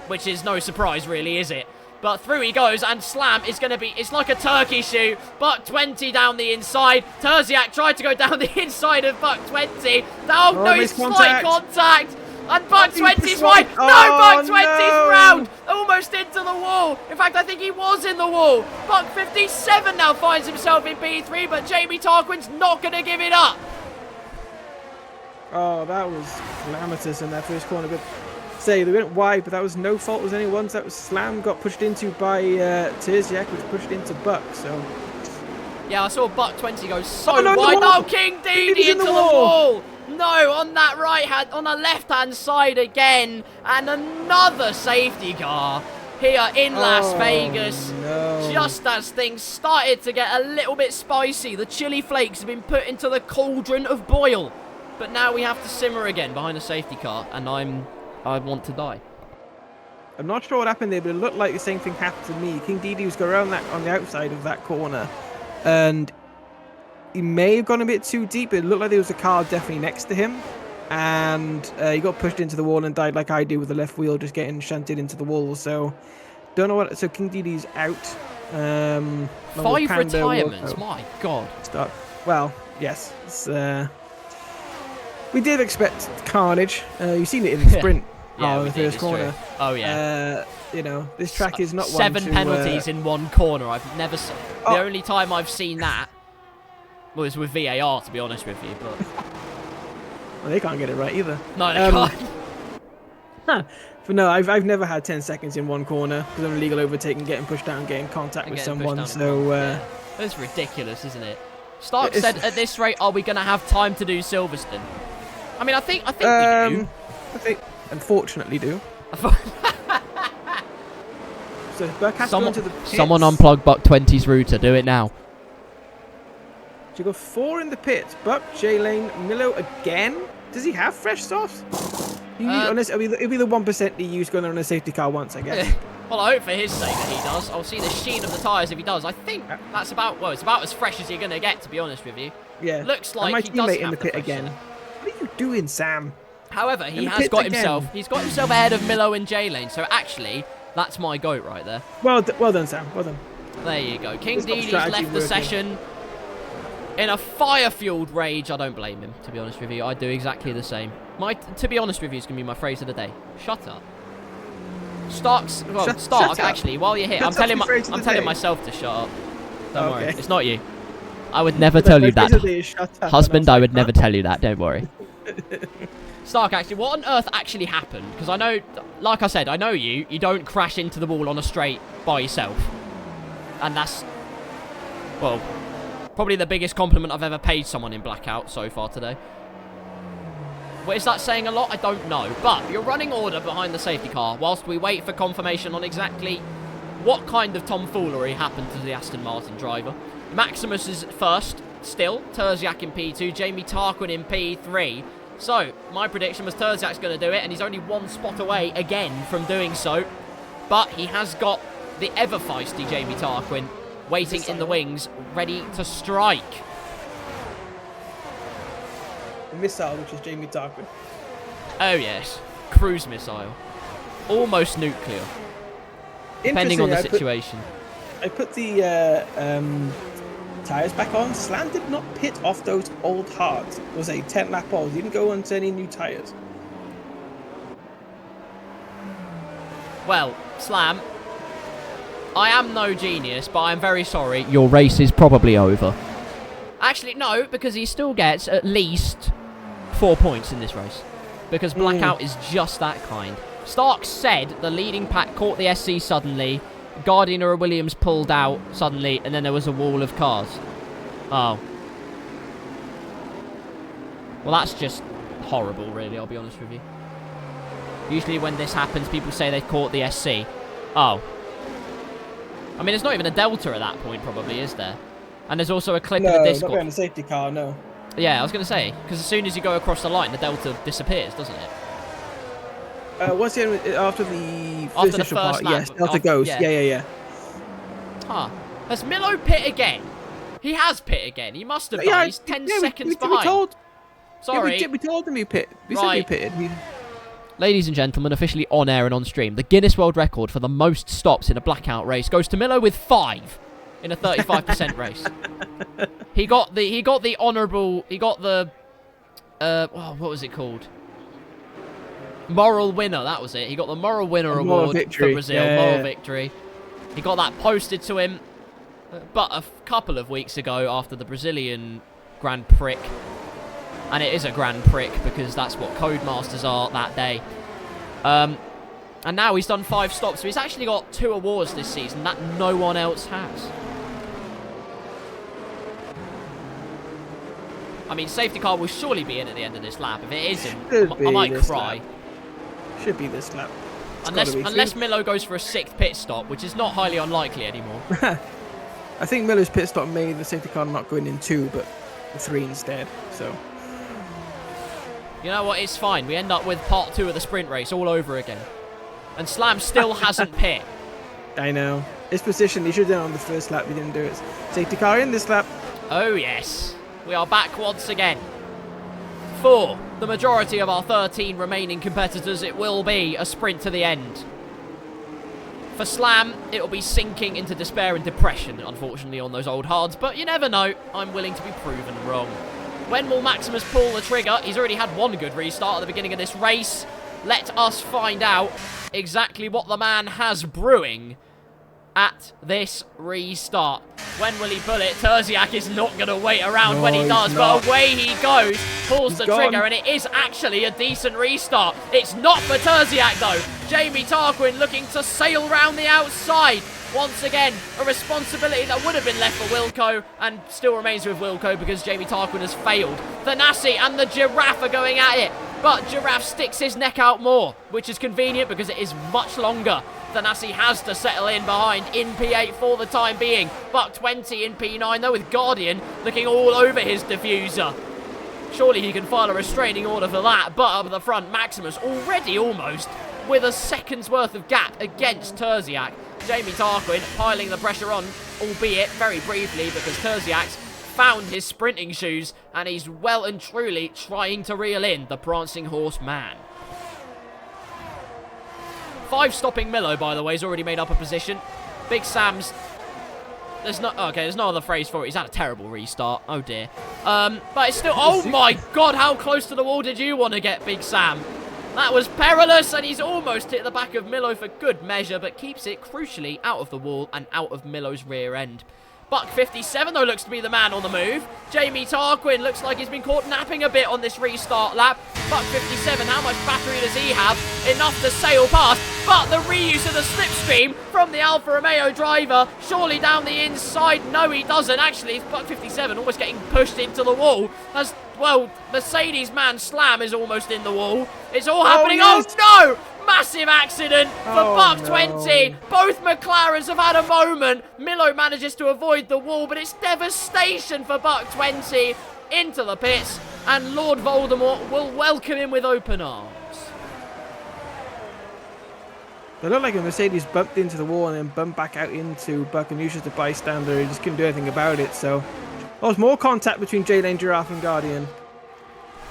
which is no surprise really, is it? But through he goes, and Slam is going to be... It's like a turkey shoot. Buck 20 down the inside. Terziak tried to go down the inside of Buck 20. Oh, no, he's slight contact. And Buck 20's wide. No, Buck 20's round. Almost into the wall. In fact, I think he was in the wall. Buck 57 now finds himself in P3, but Jamie Tarquin's not going to give it up. Oh, that was calamitous in that first corner. But they went wide, but that was no fault of anyone's. That was Slam got pushed into by Terziak, which pushed into Buck. So yeah, I saw Buck 20 go so wide. Oh, King Didi into the wall. No, on that right hand, on the left hand side again, and another safety car here in Las Vegas. No. Just as things started to get a little bit spicy, the chili flakes have been put into the cauldron of boil. But now we have to simmer again behind a safety car, and I want to die. I'm not sure what happened there, but it looked like the same thing happened to me. King Didi was going around that on the outside of that corner, and he may have gone a bit too deep. It looked like there was a car definitely next to him, and he got pushed into the wall and died like I do with the left wheel, just getting shunted into the wall. So don't know what. So King Didi's out. 5 retirements. My God. Well, yes. It's, we did expect carnage. You've seen it in the sprint. Yeah, in the first corner. True. Oh yeah. This track is not 7 penalties in one corner. I've never seen. The only time I've seen that was with VAR, to be honest with you. But Well, they can't get it right either. No, they can't. But no, I've never had 10 seconds in one corner because I'm illegal overtaking, getting pushed down, getting contact with someone. So that's ridiculous, isn't it? Stark said, "At this rate, are we going to have time to do Silverstone?" I mean, I think we do. I think, unfortunately, do. So Buck has to go into the pits. Someone unplug Buck 20's router. Do it now. So you go 4 in the pits. Buck, J-Lane, Milo again. Does he have fresh softs? It'll be the 1% he used going on a safety car once, I guess. Well, I hope for his sake that he does. I'll see the sheen of the tyres if he does. I think that's about, well, it's about as fresh as you're going to get, to be honest with you. Yeah. Looks like my he does teammate have in the pit again. What are you doing, Sam? However, he's got himself ahead of Milo and J-Lane. So actually, that's my goat right there. Well done, Sam. Well done. There you go. King Dede's left the session in a fire-fueled rage. I don't blame him, to be honest with you. I'd do exactly the same. To be honest with you, is going to be my phrase of the day. Shut up. Stark, actually, while you're here, I'm telling myself to shut up. Don't worry. It's not you. I would never tell you that. Husband, I would never tell you that. Don't worry. Stark, actually, what on earth actually happened? Because I know, like I said, I know you don't crash into the wall on a straight by yourself. And that's, well, probably the biggest compliment I've ever paid someone in Blackout so far today. What is that saying a lot? I don't know. But you're running order behind the safety car whilst we wait for confirmation on exactly what kind of tomfoolery happened to the Aston Martin driver. Maximus is first, still. Terziak in P2. Jamie Tarquin in P3. So, my prediction was Terziak's going to do it, and he's only one spot away again from doing so. But he has got the ever-feisty Jamie Tarquin waiting in the wings, ready to strike. The missile, which is Jamie Tarquin. Oh, yes. Cruise missile. Almost nuclear. Depending on the situation. I put the tyres back on. Slam did not pit off those old hards. It was a 10-lap old. He didn't go onto any new tyres. Well, Slam, I am no genius, but I'm very sorry. Your race is probably over. Actually, no, because he still gets at least 4 points in this race. Because Blackout is just that kind. Stark said the leading pack caught the SC suddenly. Gardiner or Williams pulled out suddenly, and then there was a wall of cars. Oh. Well, that's just horrible, really, I'll be honest with you. Usually when this happens, people say they caught the SC. Oh. I mean, there's not even a Delta at that point, probably, is there? And there's also a clip of the Discord. No, not on a safety car, no. Yeah, I was going to say, because as soon as you go across the line, the Delta disappears, doesn't it? What's the after the first part? lap? Yes, Delta goes. Yeah. Huh. Has Milo pit again? He has pit again. He must have done. He's 10 seconds behind. Sorry. We told him he pit. We said he pitted. Ladies and gentlemen, officially on air and on stream, the Guinness World Record for the most stops in a Blackout race goes to Milo with 5 in a 35% race. He got the honourable. He got the what was it called? Moral winner. That was it. He got the moral winner award for Brazil. Moral victory. He got that posted to him, but a couple of weeks ago after the Brazilian Grand Prix. And it is a Grand Prix because that's what Codemasters are that day. And now he's done 5 stops. So he's actually got 2 awards this season that no one else has. I mean, safety car will surely be in at the end of this lap. If it isn't, I might cry. Should be this lap. Unless Milo goes for a 6th pit stop, which is not highly unlikely anymore. I think Miller's pit stop made the safety car not going in 2, but 3 instead. So. You know what? It's fine. We end up with part 2 of the sprint race all over again. And Slam still hasn't pit. I know. His position, he should have done it on the first lap. He didn't do it. Safety car in this lap. Oh, yes. We are back once again. For the majority of our 13 remaining competitors, it will be a sprint to the end. For Slam, it will be sinking into despair and depression, unfortunately, on those old hards. But you never know. I'm willing to be proven wrong. When will Maximus pull the trigger? He's already had 1 good restart at the beginning of this race. Let us find out exactly what the man has brewing at this restart. When will he pull it? Terziak is not going to wait around when he does, but away he goes, pulls the trigger, and it is actually a decent restart. It's not for Terziak, though. Jamie Tarquin looking to sail round the outside. Once again, a responsibility that would have been left for Wilco, and still remains with Wilco because Jamie Tarquin has failed. Thanassi and the Giraffe are going at it, but Giraffe sticks his neck out more, which is convenient because it is much longer. Thanassi has to settle in behind in P8 for the time being. Buck 20 in P9, though, with Guardian looking all over his diffuser. Surely he can file a restraining order for that, but up the front, Maximus already almost with a second's worth of gap against Terziak. Jamie Tarquin piling the pressure on, albeit very briefly, because Terziak's found his sprinting shoes and he's well and truly trying to reel in the prancing horse man. 5 stopping Milo, by the way, has already made up a position. Big Sam's... there's no other phrase for it. He's had a terrible restart. Oh, dear. But it's still... oh, my God, how close to the wall did you want to get, Big Sam? That was perilous, and he's almost hit the back of Milo for good measure, but keeps it, crucially, out of the wall and out of Milo's rear end. Buck 57, though, looks to be the man on the move. Jamie Tarquin looks like he's been caught napping a bit on this restart lap. Buck 57, how much battery does he have? Enough to sail past, but the reuse of the slipstream from the Alfa Romeo driver, surely down the inside. No, he doesn't. Actually, it's Buck 57 almost getting pushed into the wall. As well, Mercedes man Slam is almost in the wall. It's all happening. Yes. Oh, no! Massive accident for Buck 20. Both McLarens have had a moment. Milo manages to avoid the wall, but it's devastation for Buck 20 into the pits, and Lord Voldemort will welcome him with open arms. It looked like a Mercedes bumped into the wall and then bumped back out into Buck, and Yusha's the bystander. He just couldn't do anything about it. So there was more contact between J-Lane, Giraffe and Guardian.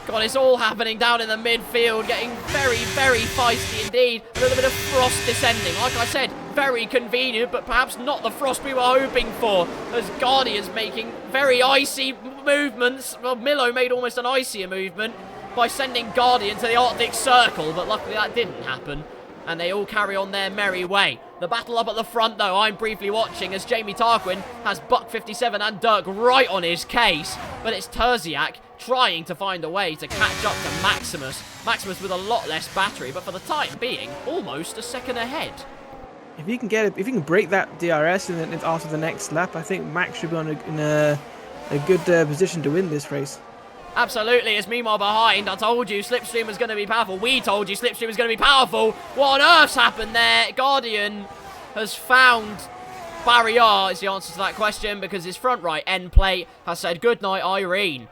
God, it's all happening down in the midfield, getting very, very feisty indeed. A little bit of frost descending. Like I said, very convenient, but perhaps not the frost we were hoping for, as Guardian's making very icy movements. Well, Milo made almost an icier movement by sending Guardian to the Arctic Circle, but luckily that didn't happen, and they all carry on their merry way. The battle up at the front, though, I'm briefly watching as Jamie Tarquin has Buck 57 and Dirk right on his case, but it's Terziak trying to find a way to catch up to Maximus. Maximus with a lot less battery, but for the time being, almost a second ahead. If you can break that DRS and then after the next lap, I think Max should be in a good position to win this race. Absolutely, as meanwhile behind, I told you Slipstream was going to be powerful. We told you Slipstream was going to be powerful. What on earth's happened there? Guardian has found Barrier is the answer to that question, because his front right end plate has said goodnight, Irene.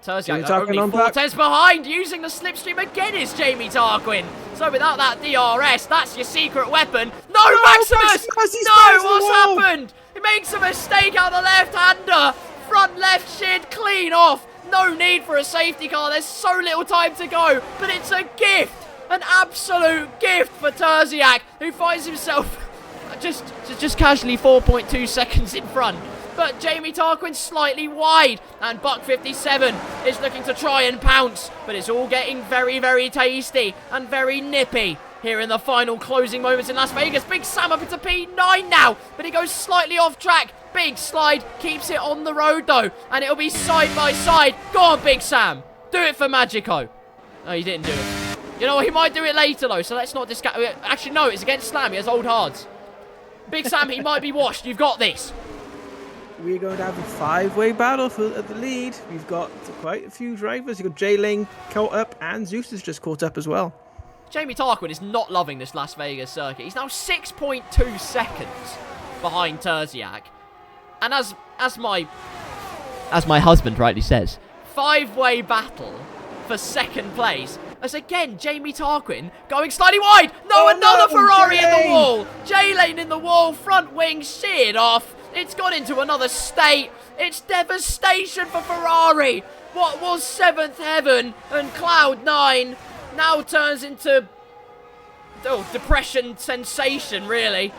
Terziak only 4 tenths behind, using the slipstream again is Jamie Tarquin. So without that DRS, that's your secret weapon. No, Maximus! No, what's happened? He makes a mistake out the left-hander. Front left shin clean off. No need for a safety car. There's so little time to go, but it's a gift. An absolute gift for Terziak, who finds himself just casually 4.2 seconds in front. But Jamie Tarquin slightly wide, and Buck 57 is looking to try and pounce, but it's all getting very, very tasty and very nippy here in the final closing moments in Las Vegas. Big Sam up into P9 now, but he goes slightly off track. Big slide, keeps it on the road though, and it'll be side by side. Go on, Big Sam, do it for Magico. No, he didn't do it. You know what, he might do it later though, so let's not discount. Actually, no, it's against Slam, he has old hards. Big Sam, he might be washed, you've got this. We're going to have a 5-way battle at the lead. We've got quite a few drivers. You've got J-Lane caught up, and Zeus is just caught up as well. Jamie Tarquin is not loving this Las Vegas circuit. He's now 6.2 seconds behind Terziak. And as my husband rightly says, 5-way battle for second place. As again, Jamie Tarquin going slightly wide. No, another Ferrari in the wall. J-Lane in the wall, front wing sheared off. It's gone into another state. It's devastation for Ferrari. What was 7th heaven and Cloud 9 now turns into depression sensation, really.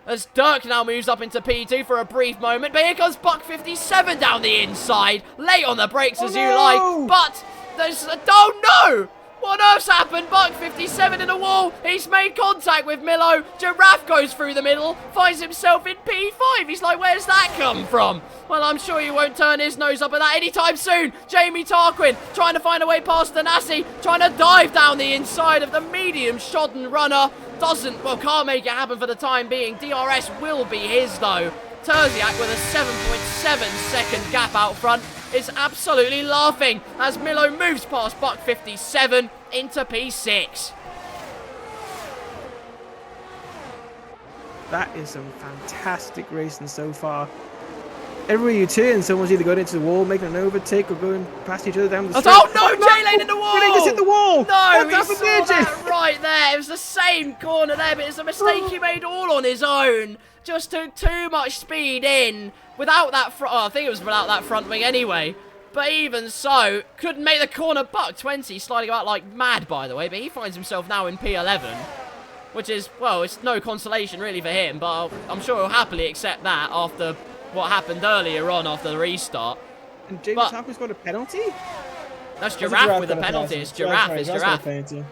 As Dirk now moves up into P2 for a brief moment. But here comes Buck 57 down the inside. Late on the brakes as you like. But there's... oh no! What on earth's happened? Buck 57 in the wall. He's made contact with Milo. Giraffe goes through the middle, finds himself in P5. He's like, where's that come from? Well, I'm sure he won't turn his nose up at that anytime soon. Jamie Tarquin trying to find a way past Thanassi, trying to dive down the inside of the medium shodden runner. Can't make it happen for the time being. DRS will be his, though. Terziak with a 7.7 second gap out front is absolutely laughing as Milo moves past Buck 57 into P6. That is some fantastic racing so far. Everywhere you turn, someone's either going into the wall, making an overtake, or going past each other down the street. Oh no, J-Lane in the wall! J-Lane just hit the wall! No, What's he happened saw there, that right there. It was the same corner there, but it's a mistake he made all on his own. Just took too much speed in without that front. Oh, I think it was without that front wing anyway. But even so, couldn't make the corner. Buck 20 sliding about like mad, by the way. But he finds himself now in P11, which is, well, it's no consolation really for him. But I'm sure he'll happily accept that after what happened earlier on after the restart. And Jamie Tarquin's got a penalty? That's Giraffe with a penalty. It's Giraffe. It's Giraffe.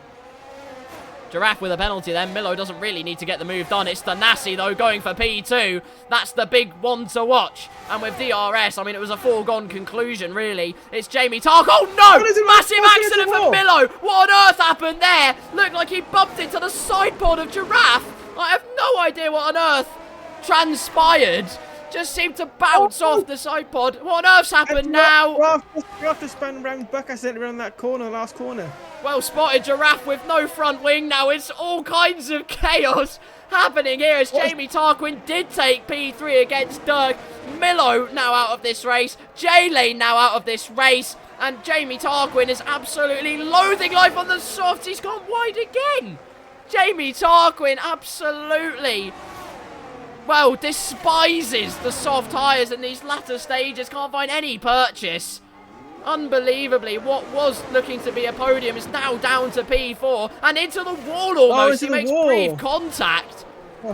Giraffe with a penalty then. Milo doesn't really need to get the move done. It's Thanassi, though, going for P2. That's the big one to watch. And with DRS, I mean, it was a foregone conclusion, really. It's Jamie Tark. Oh, no! Massive accident for Milo. What on earth happened there? Looked like he bumped into the side pod of Giraffe. I have no idea what on earth transpired. Just seemed to bounce off the side pod. What on earth's happened now? Giraffe just spun round Buck. I sent around that corner, last corner. Well spotted, Giraffe with no front wing now. It's all kinds of chaos happening here as Jamie Tarquin did take P3 against Dirk. Milo now out of this race. J-Lane now out of this race. And Jamie Tarquin is absolutely loathing life on the softs. He's gone wide again. Jamie Tarquin absolutely, well, despises the soft tyres in these latter stages. Can't find any purchase. Unbelievably, what was looking to be a podium is now down to P4 and into the wall almost. He makes brief contact.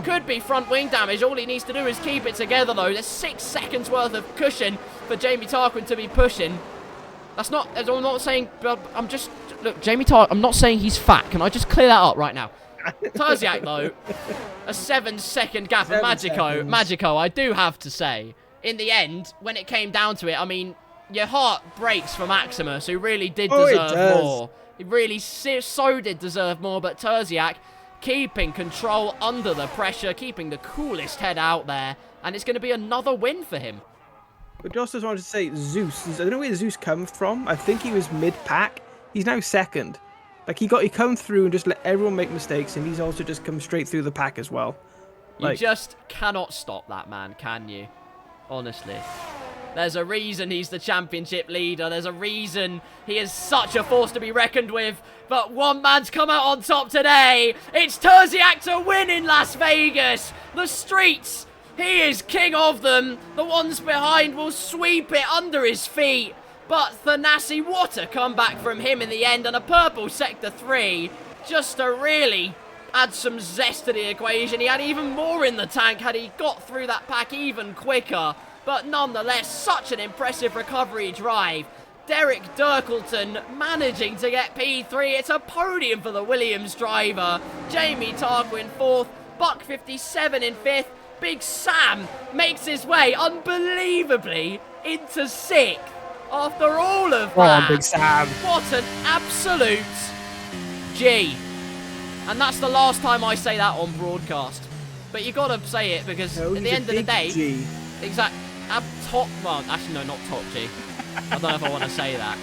Could be front wing damage. All he needs to do is keep it together, though. There's 6 seconds worth of cushion for Jamie Tarquin to be pushing. That's not, I'm not saying, I'm just, look, Jamie Tarquin, I'm not saying he's fat. Can I just clear that up right now? Terziak, though, a 7-second gap. And Magico, I do have to say, in the end, when it came down to it, I mean, your heart breaks for Maximus, who really did deserve more. He really so did deserve more, but Terziak keeping control under the pressure, keeping the coolest head out there, and it's going to be another win for him. But just wanted to say, Zeus, I don't know where Zeus comes from. I think he was mid-pack. He's now second. Like, he come through and just let everyone make mistakes, and he's also just come straight through the pack as well. You just cannot stop that man, can you? Honestly. There's a reason he's the championship leader. There's a reason he is such a force to be reckoned with. But one man's come out on top today. It's Terziak to win in Las Vegas. The streets, he is king of them. The ones behind will sweep it under his feet. But Thanassi, what a comeback from him in the end. And a purple Sector 3 just to really add some zest to the equation. He had even more in the tank had he got through that pack even quicker. But nonetheless, such an impressive recovery drive. Derek Dirkleton managing to get P3. It's a podium for the Williams driver. Jamie Tarquin 4th. Buck 57 in 5th. Big Sam makes his way, unbelievably, into 6th. After all of that. Big Sam. What an absolute G. And that's the last time I say that on broadcast. But you got to say it because at the end of the day... G. Exactly. Well, actually, no, not top G. I don't know if I want to say that.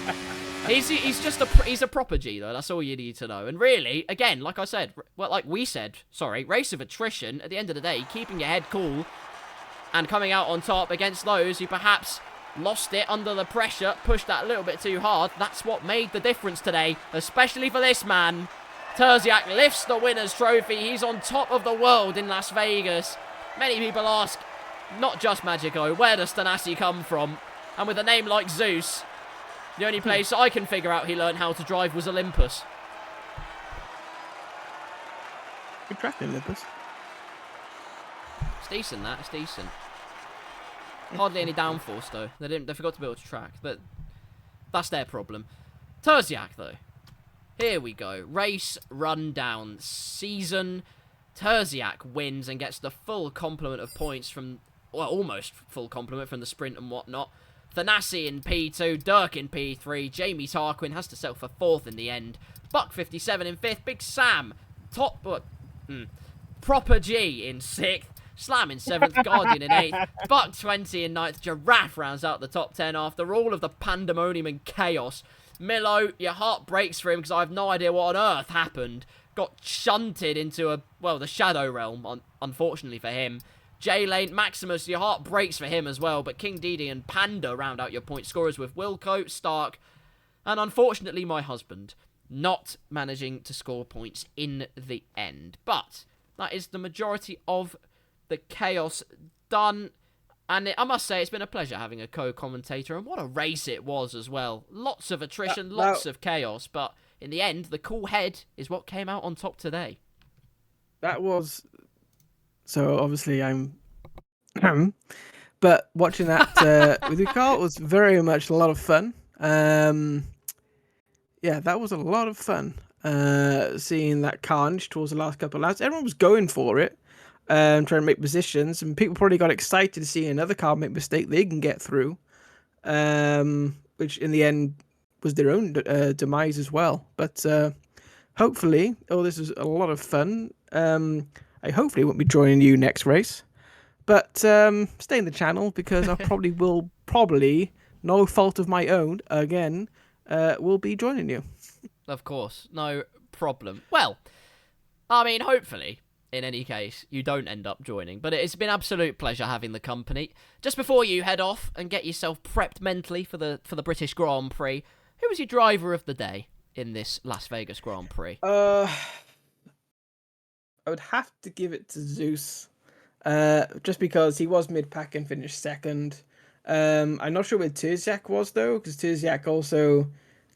He's a proper G, though. That's all you need to know. And really, again, like I said, race of attrition. At the end of the day, keeping your head cool and coming out on top against those who perhaps lost it under the pressure, pushed that a little bit too hard. That's what made the difference today, especially for this man. Terziak lifts the winner's trophy. He's on top of the world in Las Vegas. Many people ask, not just Magico, where does Thanassi come from? And with a name like Zeus, the only place I can figure out he learned how to drive was Olympus. Good track, Olympus. It's decent, that. It's decent. Hardly any downforce, though. They forgot to build a track, but that's their problem. Terziak, though. Here we go. Race rundown season. Terziak wins and gets the full complement of points from, well, almost full complement from the sprint and whatnot. Thanassi in P2, Dirk in P3, Jamie Tarquin has to settle for 4th in the end. Buck 57 in 5th, Big Sam, Proper G in 6th, Slam in 7th, Guardian in 8th, Buck 20 in 9th, Giraffe rounds out the top 10 after all of the pandemonium and chaos. Milo, your heart breaks for him because I have no idea what on earth happened. Got shunted into the Shadow Realm, unfortunately for him. J-Lane, Maximus, your heart breaks for him as well, but King Didi and Panda round out your point scorers with Wilco, Stark, and unfortunately my husband, not managing to score points in the end. But that is the majority of the chaos done, and I must say it's been a pleasure having a co-commentator, and what a race it was as well. Lots of attrition, lots of chaos, but in the end, the cool head is what came out on top today. That was... So, obviously, I'm... but watching that with you, Carl, was very much a lot of fun. Yeah, that was a lot of fun. Seeing that carnage towards the last couple of laps. Everyone was going for it, trying to make positions, and people probably got excited to see another car make a mistake they can get through, which in the end was their own demise as well. But hopefully, this was a lot of fun. I hopefully won't be joining you next race, but stay in the channel because I probably, no fault of my own, again, will be joining you. Of course, no problem. Well, I mean, hopefully, in any case, you don't end up joining, but it's been absolute pleasure having the company. Just before you head off and get yourself prepped mentally for the British Grand Prix, who was your driver of the day in this Las Vegas Grand Prix? I would have to give it to Zeus, just because he was mid-pack and finished second. I'm not sure where Terziak was, though, because Terziak also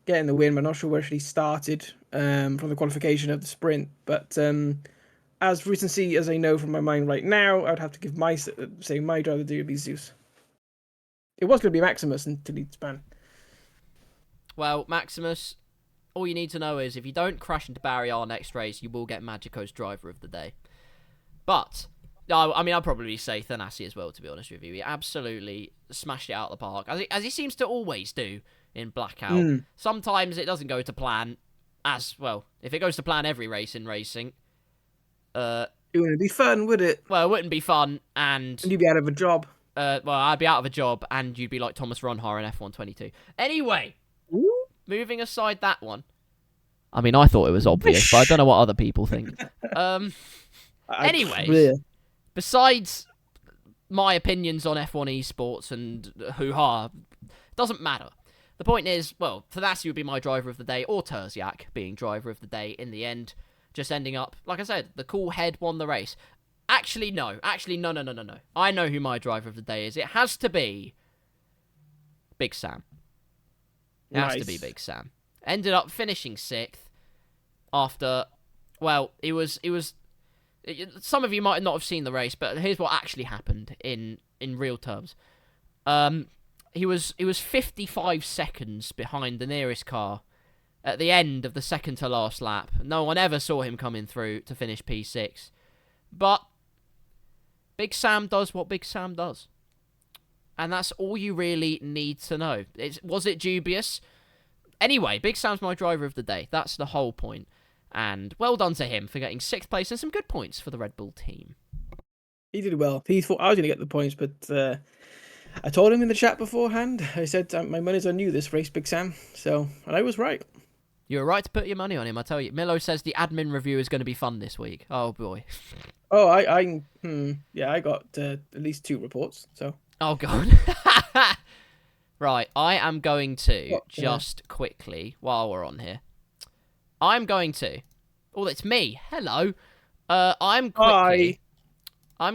getting the win, but I'm not sure where he started from the qualification of the sprint. But as recency as I know from my mind right now, I would have to give my driver to be Zeus. It was going to be Maximus until he span. Well, Maximus, all you need to know is if you don't crash into Barry R next race, you will get Magico's driver of the day. But, I mean, I'll probably say Thanassi as well, to be honest with you. He absolutely smashed it out of the park, as he seems to always do in Blackout. Sometimes it doesn't go to plan as well. If it goes to plan every race in racing, it wouldn't be fun, would it? Well, it wouldn't be fun, and you'd be out of a job. Well, I'd be out of a job, and you'd be like Thomas Ronhar in F122. Anyway, moving aside that one. I mean, I thought it was obvious, but I don't know what other people think. Anyways, besides my opinions on F1 esports and hoo-ha, doesn't matter. The point is, well, Thanassi would be my driver of the day, or Terziak being driver of the day in the end, just ending up, like I said, the cool head won the race. Actually, no. I know who my driver of the day is. It has to be Big Sam. It has to be Big Sam. Ended up finishing 6th after, well, it was some of you might not have seen the race, but here's what actually happened in real terms. He was 55 seconds behind the nearest car at the end of the second to last lap. No one ever saw him coming through to finish P6. But Big Sam does what Big Sam does. And that's all you really need to know. Was it dubious? Anyway, Big Sam's my driver of the day. That's the whole point. And well done to him for getting 6th place and some good points for the Red Bull team. He did well. He thought I was going to get the points, but I told him in the chat beforehand. I said, my money's on you this race, Big Sam. And I was right. You were right to put your money on him, I tell you. Milo says the admin review is going to be fun this week. Oh, boy. Oh, I got at least 2 reports, so. Oh, God. Right, I am going to, quickly, while we're on here, I'm going to, oh, it's me, hello, I'm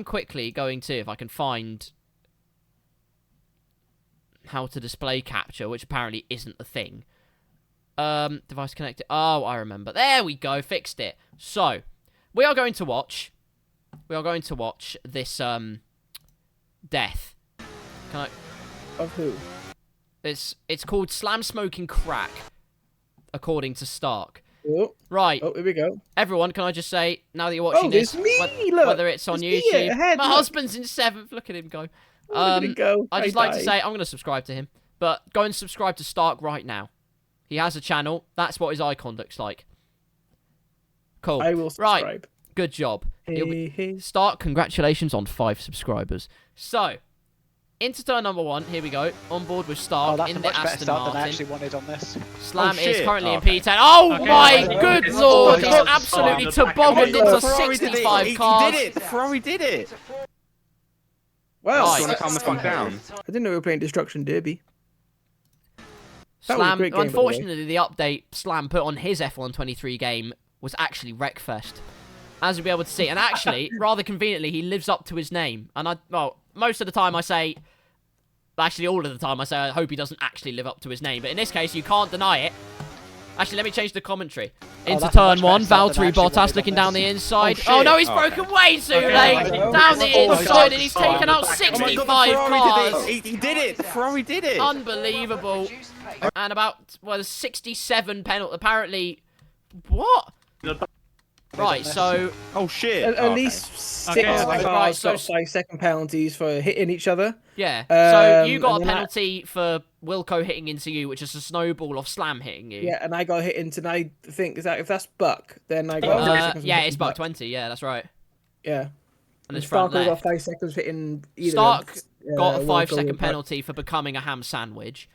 quickly going to, if I can find how to display capture, which apparently isn't a thing. Device connected, oh, I remember, there we go, fixed it. So, we are going to watch this, death. Can I? Of who? It's called Slam Smoking Crack, according to Stark. Oh, Right. oh, here we go. Everyone, can I just say, now that you're watching there's this, me, look. whether it's on There's me YouTube, ahead, my look. husband's in 7th. Look at him go. Look at it go. I'd just like to say I'm going to subscribe to him, but go and subscribe to Stark right now. He has a channel. That's what his icon looks like. Cool. I will subscribe. Right. Good job. Hey. Stark, congratulations on 5 subscribers. So, into turn number 1. Here we go. On board with Stark that's in a the much better Aston start than I Martin. actually wanted on this. Slam Oh, is shit. currently in Okay. P10. Oh Okay. my Okay. good Okay. lord! Okay. He's Okay. absolutely Okay. tobogganed Okay. into Ferrari did it. 65 cars. He did it. Ferrari did it. Well, Right. Do you want to calm the fuck down? I didn't know we were playing Destruction Derby. That was a Slam, great game, by the way. unfortunately, the update Slam put on his F123 game was actually Wreckfest, as you'll be able to see. And actually, rather conveniently, he lives up to his name. And most of the time I say, actually all of the time I say, I hope he doesn't actually live up to his name. But in this case, you can't deny it. Actually, let me change the commentary. Into that's a turn much 1, better start than I Valtteri actually Bottas wanted looking on down this. the inside. Oh, Oh no, shit. he's broken way too Okay. late. Oh, Down the oh, inside, and he's oh, taken out oh my 65 God, cars. Ferrari did it. He did it. Ferrari did it. Unbelievable. And about, well, 67 penalty. Apparently, what? Right, so Oh shit. At least 6 Okay. cars Right, so- got 5-second penalties for hitting each other. yeah. So you and got a then penalty for Wilco hitting into you, which is a snowball of Slam hitting you. Yeah, and I got hit into. And I think if that's Buck, then I got 5 seconds. for Yeah, hitting it's Buck 20. Yeah, that's right. Yeah. And it's Stark front got left. 5 seconds for hitting either. Stark of, got a Wilco 5-second or Buck. penalty for becoming a ham sandwich.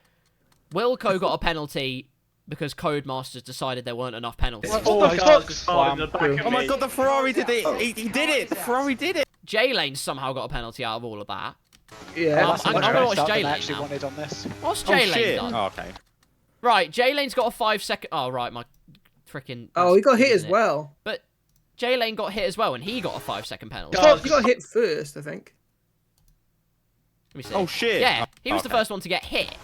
Wilco got a penalty because Codemasters decided there weren't enough penalties. Oh my God. Oh my God, the Ferrari did it. He did it. Ferrari did it. J-Lane somehow got a penalty out of all of that. Yeah. That's a I'm much gonna better watch start than I J-Lane actually now. wanted on this. What's Oh J-Lane shit. done? Oh, okay. Right, J-Lane's got a 5-second... Oh, right, my freaking... Oh, he got hit isn't as it? well. But J-Lane got hit as well, and he got a 5-second penalty. He got hit first, I think. Let me see. Oh shit. Yeah, he was the Okay. first one to get hit.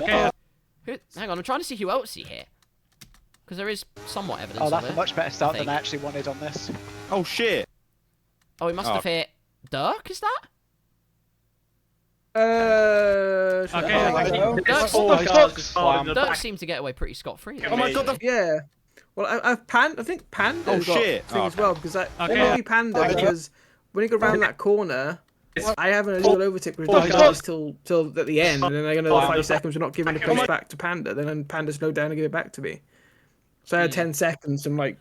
Okay. Hang on, I'm trying to see who else he hit. Because there is somewhat evidence Oh, that's of a it. much better start think. than I actually wanted on this. Oh shit. Oh, he must have hit Dirk, is that? Dirk seemed to get away pretty scot-free. Oh my God. The Yeah. Well, I think Panda Oh, got shit. thing as Okay. well because only Panda because when you go around that corner, I have an illegal overtake which doesn't last till at the end, and then I got another 5 seconds. We're not giving the place back to Panda. Then Panda slowed down and gave it back to me. So I had 10 seconds and like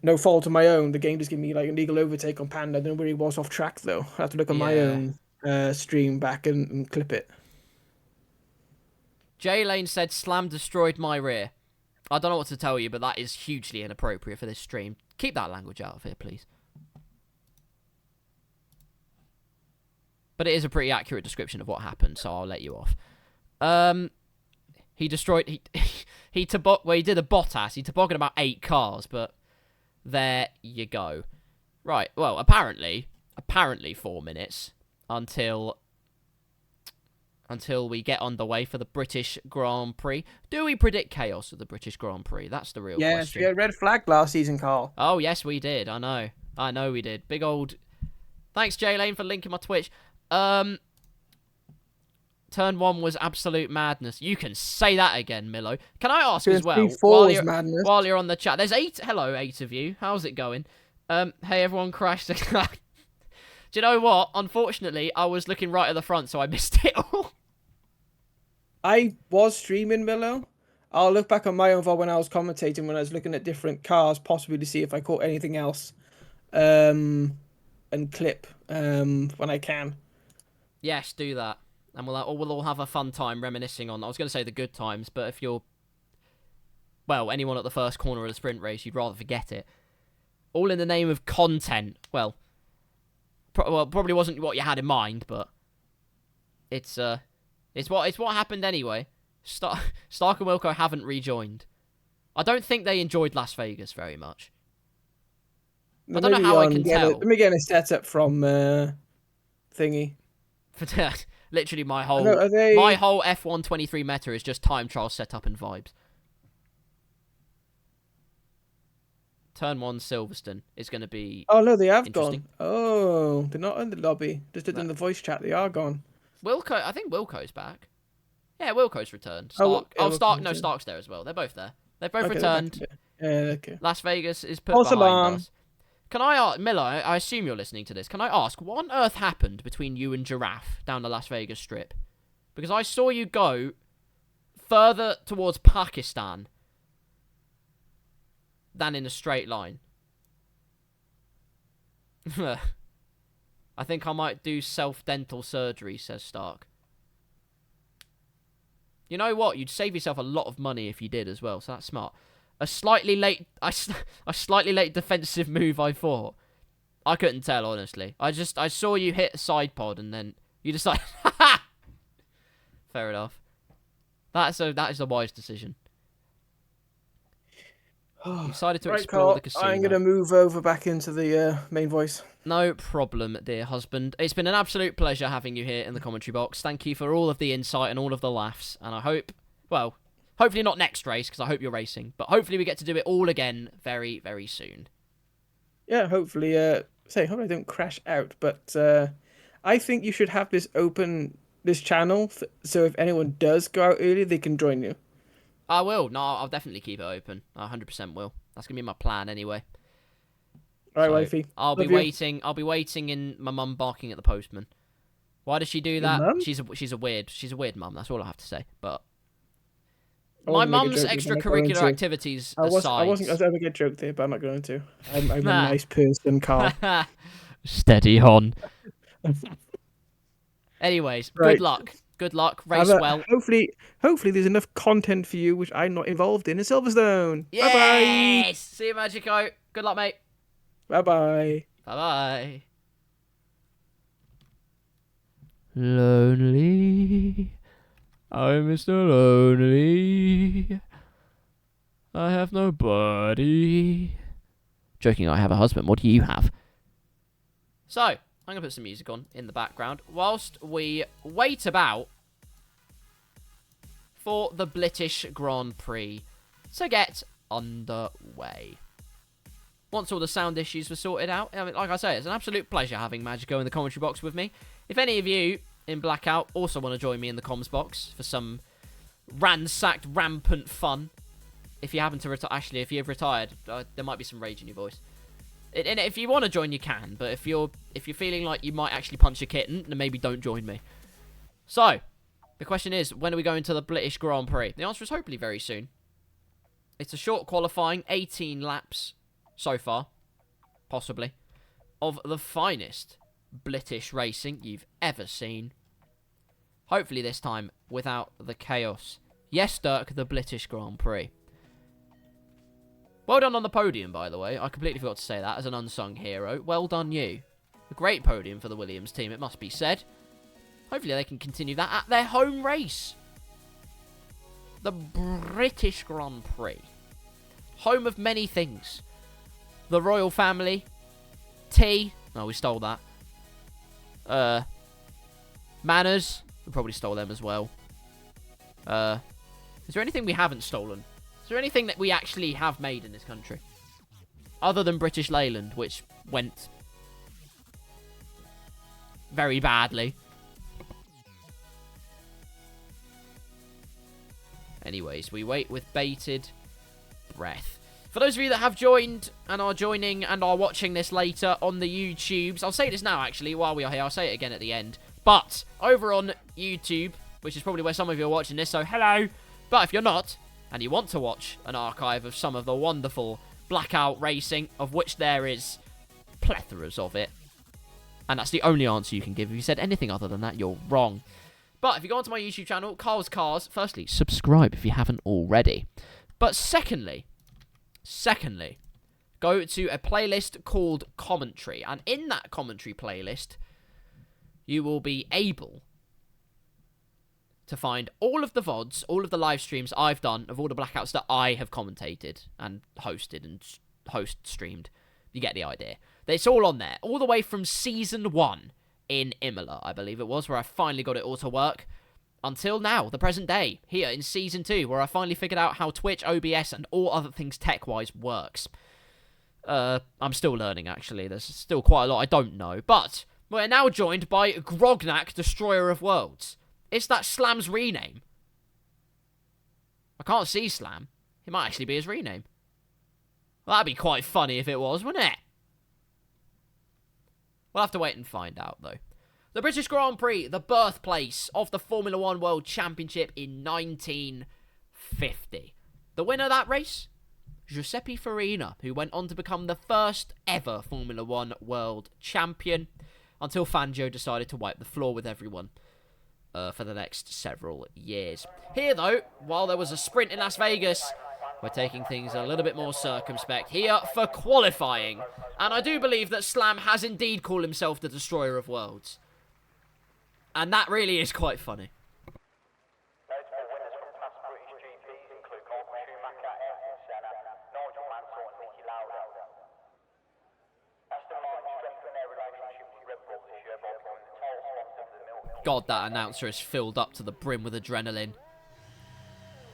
no fault of my own. The game just gave me like an illegal overtake on Panda. I don't know where he was off track though. I have to look on my Yeah. own stream back and clip it. J-Lane said, Slam destroyed my rear. I don't know what to tell you, but that is hugely inappropriate for this stream. Keep that language out of here, please. But it is a pretty accurate description of what happened, so I'll let you off. He destroyed... He he did a Bottas. He tobogganed about 8 cars, but there you go. Right, well, apparently 4 minutes until we get underway for the British Grand Prix. Do we predict chaos at the British Grand Prix? That's the real Yes, question. we had red flag last season, Carl. Oh, yes, we did. I know we did. Big old... Thanks, J-Lane, for linking my Twitch. Turn 1 was absolute madness. You can say that again, Milo. Can I ask as well, while you're on the chat, there's 8... Hello, 8 of you. How's it going? Hey, everyone crashed. Do you know what? Unfortunately, I was looking right at the front, so I missed it all. I was streaming, Milo. I'll look back on my own VOD when I was commentating, when I was looking at different cars, possibly to see if I caught anything else, and clip when I can. Yes, do that. And we'll all have a fun time reminiscing on... I was going to say the good times, but if you're... Well, anyone at the first corner of the sprint race, you'd rather forget it. All in the name of content. Well, probably wasn't what you had in mind, but... It's what happened anyway. Stark and Wilco haven't rejoined. I don't think they enjoyed Las Vegas very much. I don't know how I can tell. Let me get a setup from thingy. Literally, my whole F123 meta is just time trial setup and vibes. Turn 1 Silverstone is going to be... Oh, no, they have gone. Oh, they're not in the lobby. Just in the voice chat, they are gone. I think Wilco's back. Yeah, Wilco's returned. Stark's Stark's there as well. They're both there. They've both Okay, returned. Okay. Las Vegas is put False behind alarm. us. Can I ask, Miller, I assume you're listening to this. Can I ask, what on earth happened between you and Giraffe down the Las Vegas Strip? Because I saw you go further towards Pakistan than in a straight line. I think I might do self-dental surgery, says Stark. You know what? You'd save yourself a lot of money if you did as well, so that's smart. A slightly late defensive move, I thought. I couldn't tell, honestly. I saw you hit a side pod and then you decided, haha! Fair enough. That is a wise decision. You decided to explore the casino. I'm going to move over back into the main voice. No problem, dear husband. It's been an absolute pleasure having you here in the commentary box. Thank you for all of the insight and all of the laughs. And I hope, well, hopefully not next race, because I hope you're racing. But hopefully we get to do it all again very, very soon. Yeah, hopefully. Hopefully I don't crash out. But I think you should have this open, this channel, so if anyone does go out early, they can join you. I will. No, I'll definitely keep it open. I 100% will. That's going to be my plan anyway. All right, wifey. I'll be waiting in my mum barking at the postman. Why does she do that? Mum? She's a weird mum. That's all I have to say. But my mum's extracurricular activities aside, I was going to get a joke there, but I'm not going to. I'm a nice person, Karl. Steady on. Anyways, Right. Good luck. Good luck. Race well. Hopefully there's enough content for you, which I'm not involved in Silverstone. Yes! Bye-bye. See you, Magico. Good luck, mate. Bye-bye. Bye-bye. Lonely. I'm Mr. Lonely. I have nobody. Joking, I have a husband. What do you have? So, I'm going to put some music on in the background whilst we wait about for the British Grand Prix to get underway. Once all the sound issues were sorted out, I mean, like I say, it's an absolute pleasure having Magico in the commentary box with me. If any of you in Blackout also want to join me in the comms box for some ransacked, rampant fun, if you happen to retire, actually, if you've retired, there might be some rage in your voice. And if you want to join, you can. But if you're feeling like you might actually punch a kitten, then maybe don't join me. So, the question is, when are we going to the British Grand Prix? The answer is hopefully very soon. It's a short qualifying, 18 laps so far, possibly, of the finest British racing you've ever seen. Hopefully this time without the chaos. Yes, Dirk, the British Grand Prix. Well done on the podium, by the way. I completely forgot to say that as an unsung hero. Well done, you. A great podium for the Williams team, it must be said. Hopefully they can continue that at their home race. The British Grand Prix. Home of many things. The royal family. Tea. No, we stole that. Manners. We probably stole them as well. Is there anything we haven't stolen? Is there anything that we actually have made in this country? Other than British Leyland, which went very badly. Anyways, we wait with bated breath. For those of you that have joined and are joining and are watching this later on the YouTubes, I'll say this now actually while we are here, I'll say it again at the end. But over on YouTube, which is probably where some of you are watching this, so hello. But if you're not, and you want to watch an archive of some of the wonderful Blackout racing, of which there is plethoras of it, and that's the only answer you can give. If you said anything other than that, you're wrong. But if you go onto my YouTube channel, KarlsCars, firstly, subscribe if you haven't already. But secondly, go to a playlist called Commentary, and in that commentary playlist, you will be able to find all of the VODs, all of the live streams I've done of all the Blackouts that I have commentated and hosted and streamed. You get the idea. It's all on there. All the way from Season 1 in Imola, I believe it was, where I finally got it all to work, until now, the present day, here in Season 2, where I finally figured out how Twitch, OBS, and all other things tech-wise works. I'm still learning, actually. There's still quite a lot I don't know. But we're now joined by Grognak, Destroyer of Worlds. Is that Slam's rename? I can't see Slam. It might actually be his rename. Well, that'd be quite funny if it was, wouldn't it? We'll have to wait and find out, though. The British Grand Prix, the birthplace of the Formula 1 World Championship in 1950. The winner of that race? Giuseppe Farina, who went on to become the first ever Formula 1 World Champion, until Fangio decided to wipe the floor with everyone for the next several years. Here, though, while there was a sprint in Las Vegas, we're taking things a little bit more circumspect here for qualifying. And I do believe that Slam has indeed called himself the Destroyer of Worlds. And that really is quite funny. Notable winners from past British GPs include Michael Schumacher, Ayrton Senna, Nigel Mansell and Niki Lauda. Aston Martin strengthened their relationship with Red Bull this year by becoming the title sponsor of the Milk. God, that announcer is filled up to the brim with adrenaline.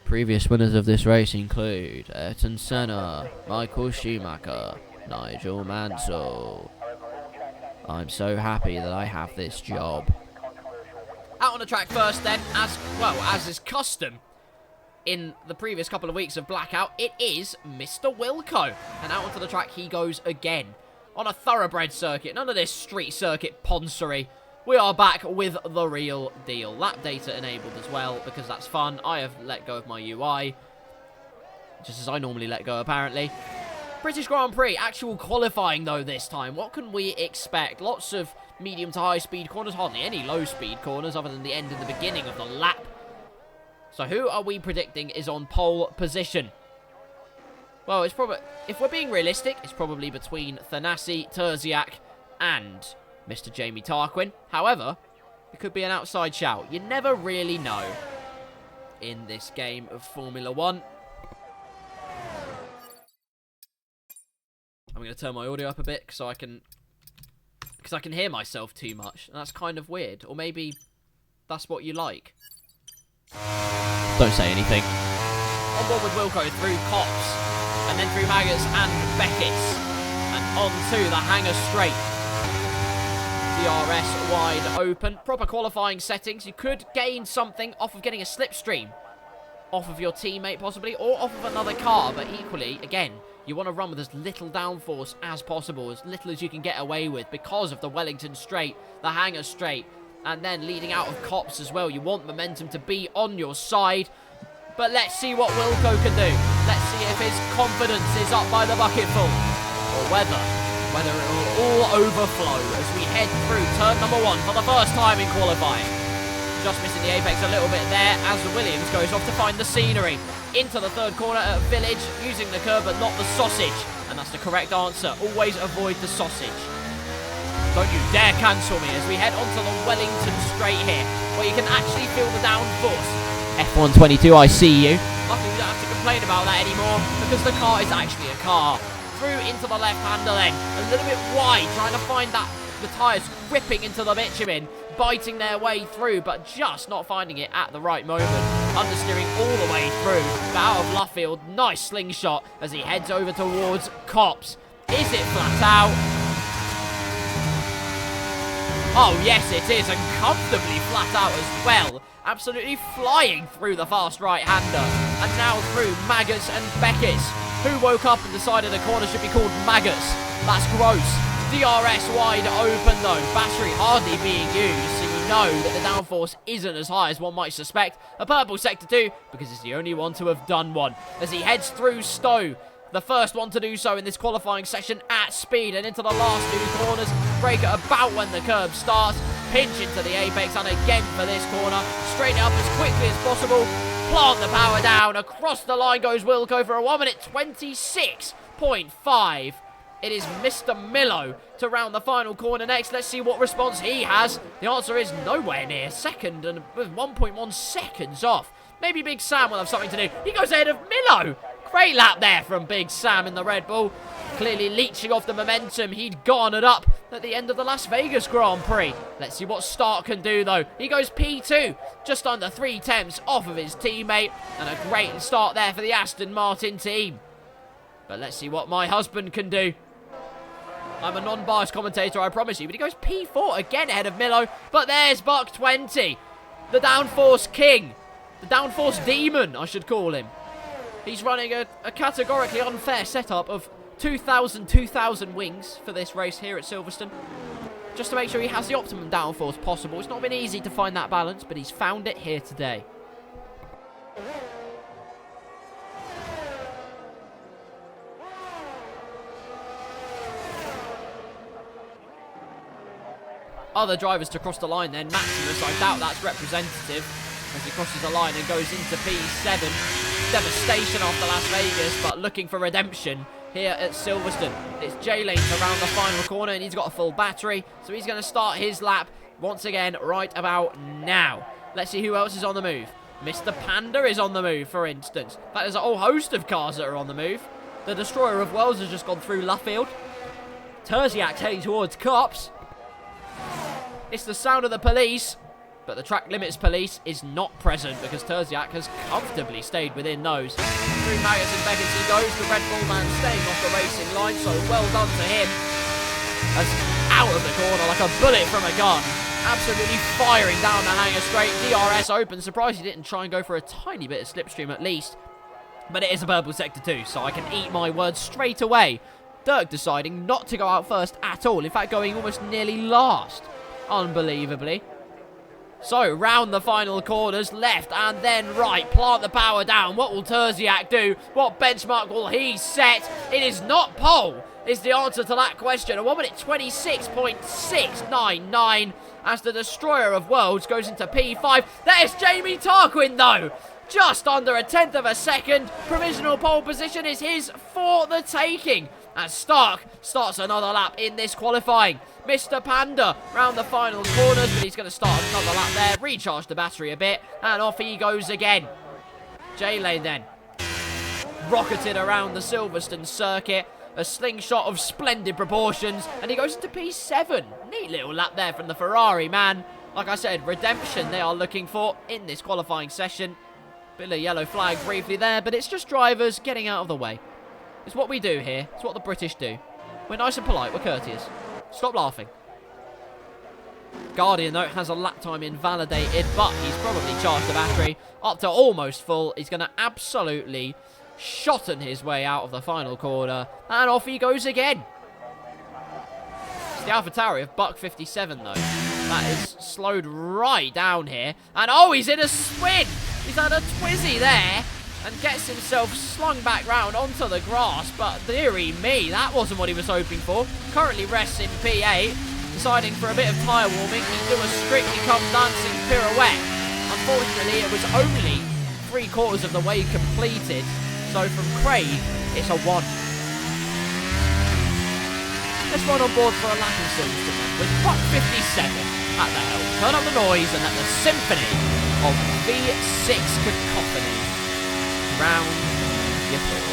Previous winners of this race include Ayrton Senna, Michael Schumacher, Nigel Mansell. I'm so happy that I have this job. Out on the track first then, as is custom in the previous couple of weeks of Blackout, it is Mr. Wilco. And out onto the track he goes again. On a thoroughbred circuit, none of this street circuit poncery. We are back with the real deal. Lap data enabled as well, because that's fun. I have let go of my UI, just as I normally let go, apparently. British Grand Prix, actual qualifying, though, this time. What can we expect? Lots of medium to high speed corners, hardly any low speed corners, other than the end and the beginning of the lap. So who are we predicting is on pole position? Well, it's probably, if we're being realistic, it's probably between Thanassi, Terziak, and Mr. Jamie Tarquin. However, it could be an outside shout. You never really know in this game of Formula 1. I'm going to turn my audio up a bit so I can hear myself too much. And that's kind of weird. Or maybe that's what you like. Don't say anything. On board with Wilco through Cops. And then through Maggots and Beckett's. And on to the Hangar Straight. DRS wide open. Proper qualifying settings. You could gain something off of getting a slipstream off of your teammate possibly, or off of another car, but equally, again, you want to run with as little downforce as possible, as little as you can get away with, because of the Wellington Straight, the Hangar Straight, and then leading out of Cops as well. You want momentum to be on your side, but let's see what Wilco can do. Let's see if his confidence is up by the bucketful, or whether it will all overflow as we head through turn number 1 for the first time in qualifying. Just missing the apex a little bit there as Williams goes off to find the scenery. Into the third corner at Village, using the curb but not the sausage. And that's the correct answer. Always avoid the sausage. Don't you dare cancel me as we head onto the Wellington Straight here, where you can actually feel the downforce. F122, I see you. Luckily we don't have to complain about that anymore, because the car is actually a car. Through into the left-hander then, a little bit wide, trying to find that, the tyres ripping into the bitumen, biting their way through, but just not finding it at the right moment. Understeering all the way through, but out of Luffield, nice slingshot as he heads over towards Cops. Is it flat out? Oh yes it is, and comfortably flat out as well. Absolutely flying through the fast right-hander. And now through Maggots and Beckett's, who woke up and decided a corner should be called Maggots. That's gross. DRS wide open though, battery hardly being used, so you know that the downforce isn't as high as one might suspect. A purple sector 2, because it's the only one to have done one, as he heads through Stowe, the first one to do so in this qualifying session at speed, and into the last 2 corners. Brake at about when the curb starts, pinch into the apex, and again for this corner, straighten it up as quickly as possible, plant the power down, across the line goes Wilco for a 1:26.5. It is Mr. Millo to round the final corner next. Let's see what response he has. The answer is nowhere near second and with 1.1 seconds off. Maybe Big Sam will have something to do. He goes ahead of Millo. Great lap there from Big Sam in the Red Bull. Clearly leeching off the momentum he'd garnered up at the end of the Las Vegas Grand Prix. Let's see what Stark can do though. He goes P2, just under 3/10 off of his teammate. And a great start there for the Aston Martin team. But let's see what my husband can do. I'm a non-biased commentator, I promise you. But he goes P4 again ahead of Millo. But there's Buck 20. The downforce king. The downforce demon, I should call him. He's running a categorically unfair setup of 2,000 wings for this race here at Silverstone. Just to make sure he has the optimum downforce possible. It's not been easy to find that balance, but he's found it here today. Other drivers to cross the line then. Maximus, I doubt that's representative as he crosses the line and goes into P7. Devastation after Las Vegas, but looking for redemption here at Silverstone. It's J-Lane around the final corner, and he's got a full battery, so he's going to start his lap once again right about now. Let's see who else is on the move. Mr. Panda is on the move, for instance. In fact, there's a whole host of cars that are on the move. The Destroyer of Worlds has just gone through Luffield. Terziak heading towards Cops. It's the sound of the police, but the track limits police is not present because Terziak has comfortably stayed within those. Through Maggotts and Beckett he goes, the Red Bull man staying off the racing line, so well done to him. As out of the corner like a bullet from a gun, absolutely firing down the hanger straight. DRS open, surprised he didn't try and go for a tiny bit of slipstream at least. But it is a purple sector too, so I can eat my words straight away. Dirk deciding not to go out first at all, in fact going almost nearly last. Unbelievably. So, round the final corners, left and then right. Plant the power down. What will Terziak do? What benchmark will he set? It is not pole, is the answer to that question. A 1 minute 26.699 as the Destroyer of Worlds goes into P5. There's Jamie Tarquin, though. Just under a tenth of a second. Provisional pole position is his for the taking. As Stark starts another lap in this qualifying. Mr. Panda round the final corners, but he's going to start another lap there. Recharge the battery a bit, and off he goes again. J-Lane then. Rocketed around the Silverstone circuit. A slingshot of splendid proportions, and he goes into P7. Neat little lap there from the Ferrari man. Like I said, redemption they are looking for in this qualifying session. Bit of a yellow flag briefly there, but it's just drivers getting out of the way. It's what we do here. It's what the British do. We're nice and polite. We're courteous. Stop laughing. Guardian, though, has a lap time invalidated, but he's probably charged the battery up to almost full. He's going to absolutely shotten his way out of the final corner, and off he goes again. It's the AlphaTauri of Buck 57, though. That is slowed right down here, and oh, he's in a spin. He's had a twizzy there. And gets himself slung back round onto the grass, but dearie me, that wasn't what he was hoping for. Currently rests in P8, deciding for a bit of tyre warming, he'd do a Strictly Come Dancing pirouette. Unfortunately, it was only 3/4 of the way completed, so from Craig, it's a 1. Let's run on board for a lap in Silverstone with Buck 57 at the helm. Turn up the noise and let the symphony of V6 cacophony round your thoughts.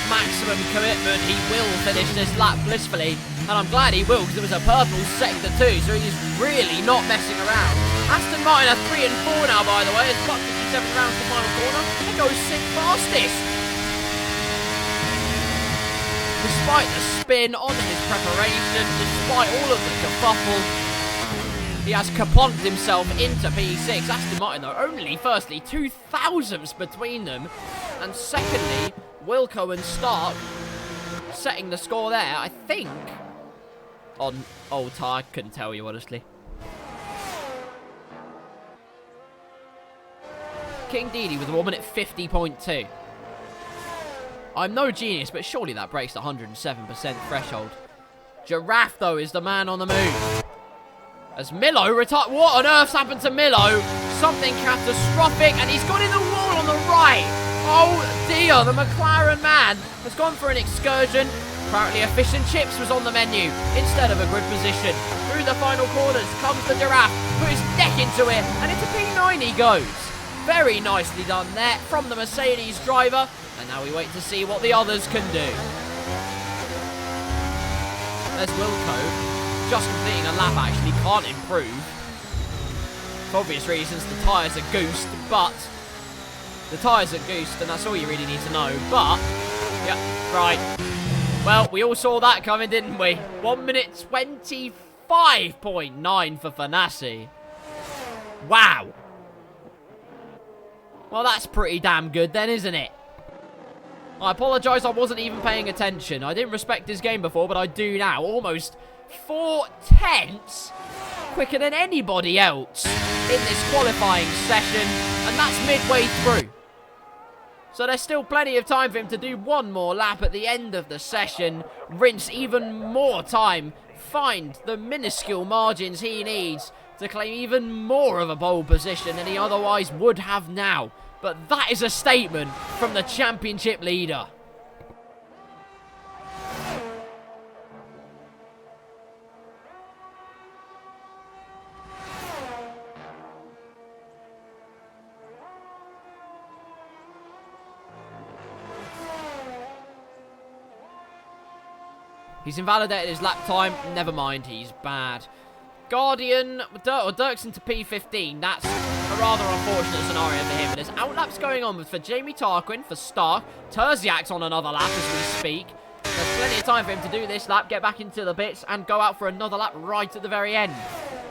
Maximum commitment, he will finish this lap blissfully, and I'm glad he will because it was a purple sector too, so he's really not messing around. Aston Martin are 3 and 4 now, by the way, as Buck 57 rounds the final corner and goes 6th fastest. Despite the spin on his preparation, despite all of the kerfuffle, he has kaplonked himself into P6. Aston Martin though, only firstly 2 thousandths between them, and secondly Wilco and Stark setting the score there, I think, on old tyre. Couldn't tell you, honestly. King Didi with a 1 minute 50.2. I'm no genius, but surely that breaks the 107% threshold. Giraffe, though, is the man on the move. As Milo retires... What on earth's happened to Milo? Something catastrophic, and he's gone in the wall on the right. Oh, dear. The McLaren man has gone for an excursion. Apparently, a fish and chips was on the menu instead of a good position. Through the final corners comes the Giraffe, put his neck into it, and into P9 he goes. Very nicely done there from the Mercedes driver, and now we wait to see what the others can do. There's Wilco. Just completing a lap actually can't improve. For obvious reasons, the tyres are goosed, but... The tyres are goosed, and that's all you really need to know, but... Yep, right. Well, we all saw that coming, didn't we? 1 minute 25.9 for Thanassi. Wow. Well, that's pretty damn good then, isn't it? I apologise, I wasn't even paying attention. I didn't respect his game before, but I do now. Almost 4/10 quicker than anybody else in this qualifying session, and that's midway through. So there's still plenty of time for him to do one more lap at the end of the session, rinse even more time, find the minuscule margins he needs to claim even more of a pole position than he otherwise would have now. But that is a statement from the championship leader. He's invalidated his lap time. Never mind, he's bad. Guardian, or Dirksen to P15. That's a rather unfortunate scenario for him. But there's outlaps going on for Jamie Tarquin, for Stark. Terziak's on another lap as we speak. There's plenty of time for him to do this lap, get back into the pits, and go out for another lap right at the very end.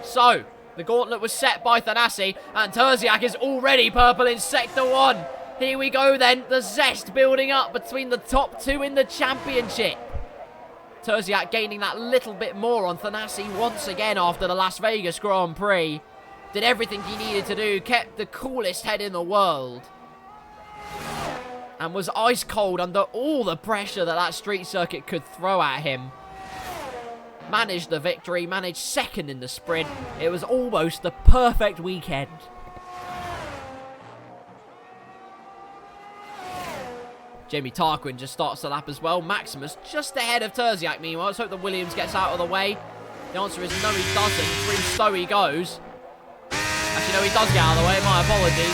So, the gauntlet was set by Thanassi, and Terziak is already purple in Sector 1. Here we go then, the zest building up between the top two in the championship. Terziak gaining that little bit more on Thanassi once again after the Las Vegas Grand Prix. Did everything he needed to do, kept the coolest head in the world. And was ice cold under all the pressure that street circuit could throw at him. Managed the victory, managed second in the sprint. It was almost the perfect weekend. Jamie Tarquin just starts the lap as well. Maximus just ahead of Terziak, meanwhile. Let's hope that Williams gets out of the way. The answer is no, he doesn't. Through Stowe he goes. Actually, no, he does get out of the way. My apologies.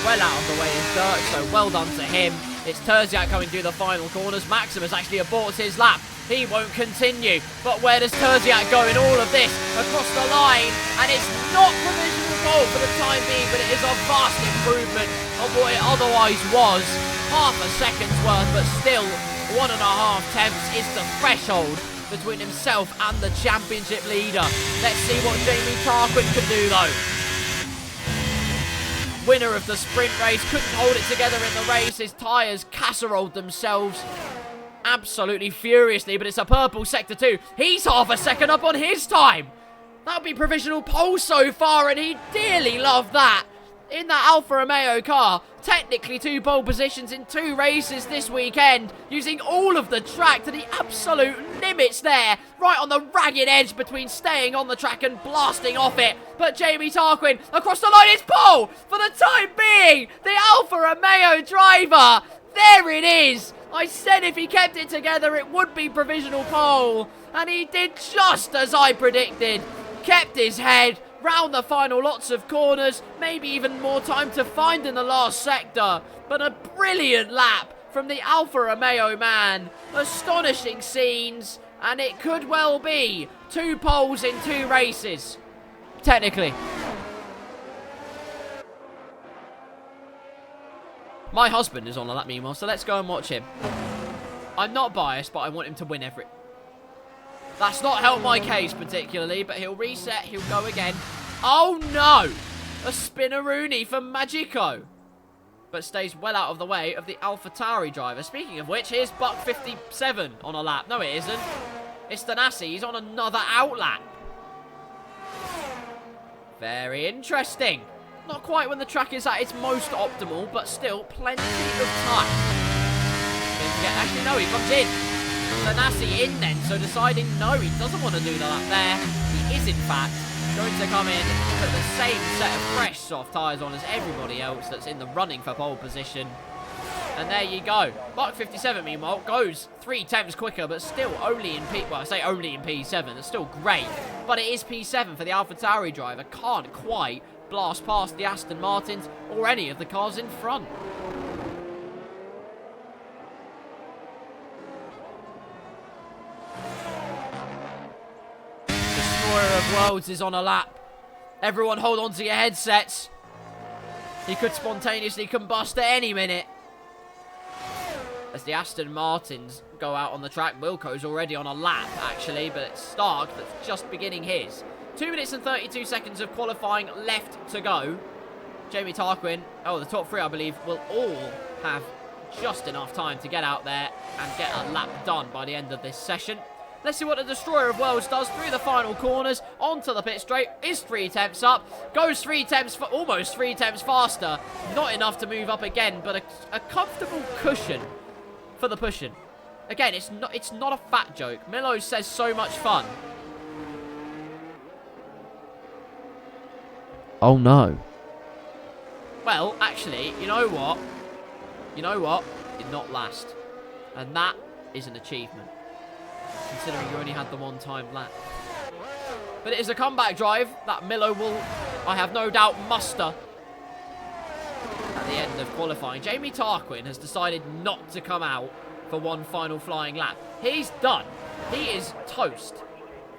Well out of the way is Dirk, so well done to him. It's Terziak coming through the final corners. Maximus actually aborts his lap. He won't continue. But where does Terziak go in all of this? Across the line. And it's not provisional pole for the time being, but it is a vast improvement of what it otherwise was. Half a second's worth, but still 1.5 tenths is the threshold between himself and the championship leader. Let's see what Jamie Tarquin can do, though. Winner of the sprint race, couldn't hold it together in the race. His tyres casseroled themselves absolutely furiously, but it's a purple Sector 2. He's half a second up on his time. That would be provisional pole so far, and he'd dearly love that. In that Alfa Romeo car, technically 2 pole positions in 2 races this weekend, using all of the track to the absolute limits there, right on the ragged edge between staying on the track and blasting off it. But Jamie Tarquin across the line is pole for the time being. The Alfa Romeo driver, there it is. I said if he kept it together, it would be provisional pole, and he did just as I predicted. Kept his head. Round the final lots of corners, maybe even more time to find in the last sector. But a brilliant lap from the Alfa Romeo man. Astonishing scenes, and it could well be 2 poles in 2 races. Technically. My husband is on a lap meanwhile, so let's go and watch him. I'm not biased, but I want him to win every... That's not helped my case particularly, but he'll reset, he'll go again. Oh no! A spinneroonie for Magico. But stays well out of the way of the AlphaTauri driver. Speaking of which, here's Buck 57 on a lap. No, it isn't. It's Thanassi. He's on another outlap. Very interesting. Not quite when the track is at its most optimal, but still plenty of time. Actually, no, he comes in. Thanassi in then, so deciding no, he doesn't want to do the lap there. He is, in fact, going to come in, put the same set of fresh soft tyres on as everybody else that's in the running for pole position. And there you go. Mark 57, meanwhile, goes 3/10 quicker, but still only in P... Well, I say only in P7. It's still great, but it is P7 for the AlphaTauri driver. Can't quite blast past the Aston Martins or any of the cars in front. Destroyer of Worlds is on a lap. Everyone hold on to your headsets. He could spontaneously combust at any minute. As the Aston Martins go out on the track, Wilco's already on a lap, actually, but it's Stark that's just beginning his. 2 minutes and 32 seconds of qualifying left to go. Jamie Tarquin, the top three, I believe, will all have just enough time to get out there and get a lap done by the end of this session. Let's see what the Destroyer of Worlds does through the final corners, onto the pit straight, is 3/10 up, goes 3/10, almost 3/10 faster. Not enough to move up again, but a comfortable cushion for the pushing. Again, it's not a fat joke. Milo says so much fun. Oh no. Well, actually, you know what? You know what? You're not last. And that is an achievement, considering you only had the one-time lap. But it is a comeback drive that Milo will, I have no doubt, muster at the end of qualifying. Jamie Tarquin has decided not to come out for one final flying lap. He's done. He is toast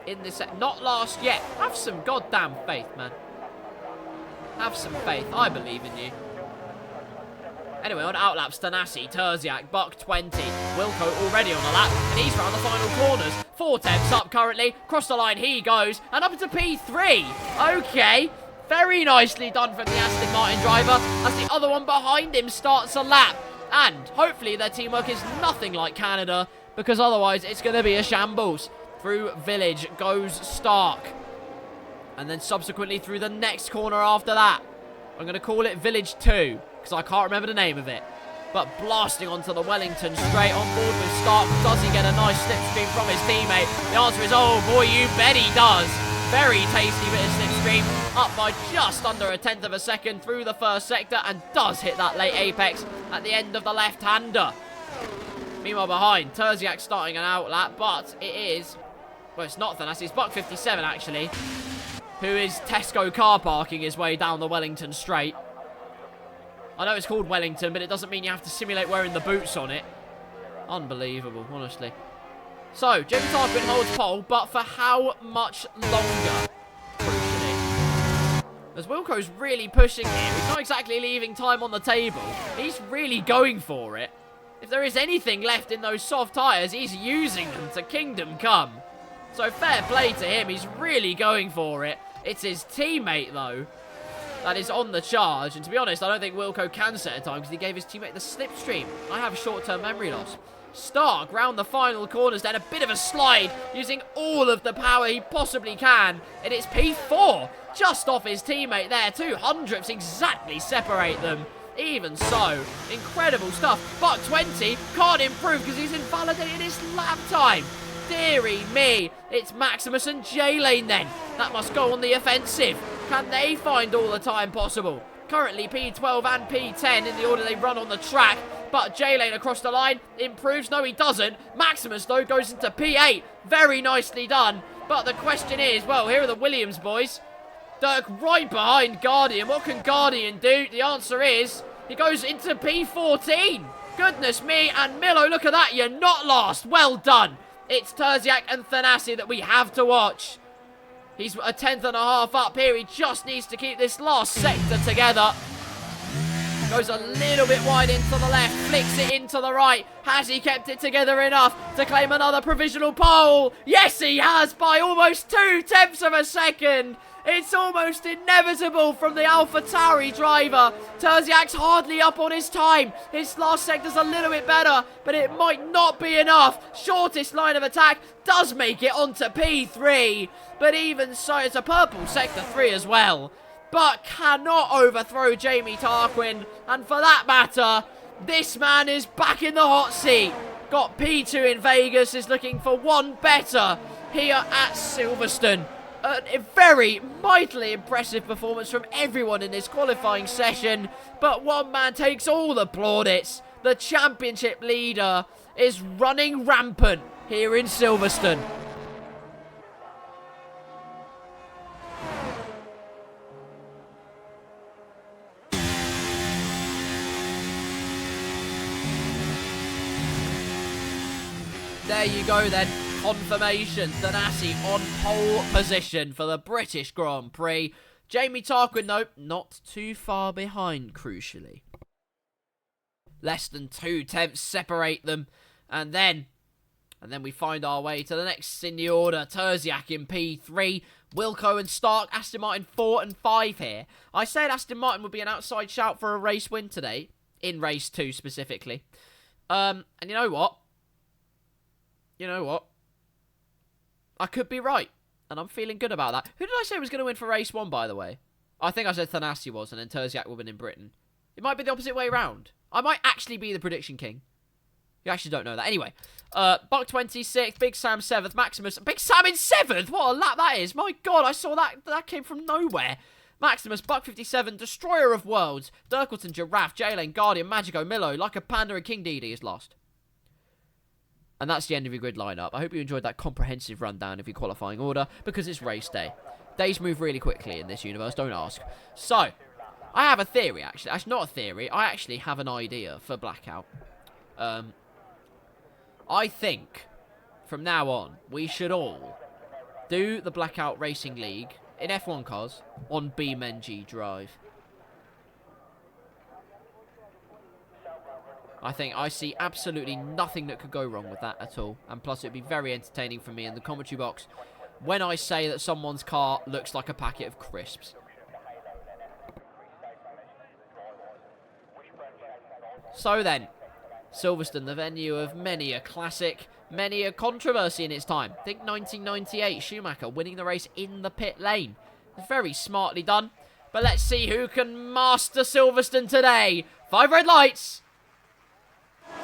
in this. Not last yet. Have some goddamn faith, man. Have some faith. I believe in you. Anyway, on outlaps, Thanassi, Terziak, Buck 20. Wilco already on a lap, and he's round the final corners. 4/10 up currently. Across the line he goes, and up into P3. Okay. Very nicely done from the Aston Martin driver, as the other one behind him starts a lap. And hopefully their teamwork is nothing like Canada, because otherwise it's going to be a shambles. Through Village goes Stark. And then subsequently through the next corner after that. I'm going to call it Village 2, because I can't remember the name of it. But blasting onto the Wellington straight on board with Stark. Does he get a nice slipstream from his teammate? The answer is, oh boy, you bet he does. Very tasty bit of slipstream. Up by just under 1/10 of a second through the first sector, and does hit that late apex at the end of the left-hander. Meanwhile behind, Terziak starting an outlap, but it is... Well, it's not Thanassi, it's Buck 57 actually, who is Tesco car parking his way down the Wellington straight. I know it's called Wellington, but it doesn't mean you have to simulate wearing the boots on it. Unbelievable, honestly. So, Jamie Tarquin holds pole, but for how much longer? Crucially. As Wilco's really pushing here, he's not exactly leaving time on the table. He's really going for it. If there is anything left in those soft tyres, he's using them to kingdom come. So fair play to him, he's really going for it. It's his teammate, though, that is on the charge. And to be honest, I don't think Wilco can set a time because he gave his teammate the slipstream. I have short-term memory loss. Stark round the final corners, then a bit of a slide, using all of the power he possibly can. And it's P4, just off his teammate there. 200ths exactly separate them. Even so, incredible stuff. Buck 20 can't improve because he's invalidated his lap time. Deary me, it's Maximus and J-Lane then. That must go on the offensive. Can they find all the time possible? Currently P12 and P10 in the order they run on the track. But J-Lane across the line improves. No, he doesn't. Maximus, though, goes into P8. Very nicely done. But the question is, well, here are the Williams boys. Dirk right behind Guardian. What can Guardian do? The answer is, he goes into P14. Goodness me. And Milo, look at that. You're not lost. Well done. It's Terziak and Thanassi that we have to watch. He's a 10th and a half up here. He just needs to keep this last sector together. Goes a little bit wide into the left, flicks it into the right. Has he kept it together enough to claim another provisional pole? Yes, he has, by almost 0.2 of a second. It's almost inevitable from the AlphaTauri driver. Terziak's hardly up on his time. His last sector's a little bit better, but it might not be enough. Shortest line of attack does make it onto P3. But even so, it's a purple sector 3 as well. but cannot overthrow Jamie Tarquin. And for that matter, this man is back in the hot seat. Got P2 in Vegas, is looking for one better here at Silverstone. A very mightily impressive performance from everyone in this qualifying session, but one man takes all the plaudits. The championship leader is running rampant here in Silverstone. There you go then. Confirmation. Thanassi on pole position for the British Grand Prix. Jamie Tarquin, though, not too far behind, crucially. Less than 2 tenths separate them. And then we find our way to the next in the order. Terziak in P3. Wilco and Stark, Aston Martin 4 and 5 here. I said Aston Martin would be an outside shout for a race win today. In race 2 specifically. And you know what? I could be right. And I'm feeling good about that. Who did I say was going to win for race 1, by the way? I think I said Thanassi was, and then Terziak will win in Britain. It might be the opposite way around. I might actually be the prediction king. You actually don't know that. Anyway, Buck 26th, Big Sam 7th, Maximus. Big Sam in 7th? What a lap that is. My God, I saw that. That came from nowhere. Maximus, Buck 57, Destroyer of Worlds, Dirkleton, Giraffe, J-Lane, Guardian, Magico, Milo, Like a Panda, and King Didi is lost. And that's the end of your grid lineup. I hope you enjoyed that comprehensive rundown of your qualifying order, because it's race day. Days move really quickly in this universe, don't ask. So, I have a theory, actually. Actually, not a theory. I actually have an idea for Blackout. I think, from now on, we should all do the Blackout Racing League in F1 cars on BeamNG Drive. I think I see absolutely nothing that could go wrong with that at all. And plus, it'd be very entertaining for me in the commentary box when I say that someone's car looks like a packet of crisps. So then, Silverstone, the venue of many a classic, many a controversy in its time. Think 1998, Schumacher winning the race in the pit lane. Very smartly done. But let's see who can master Silverstone today. 5 red lights.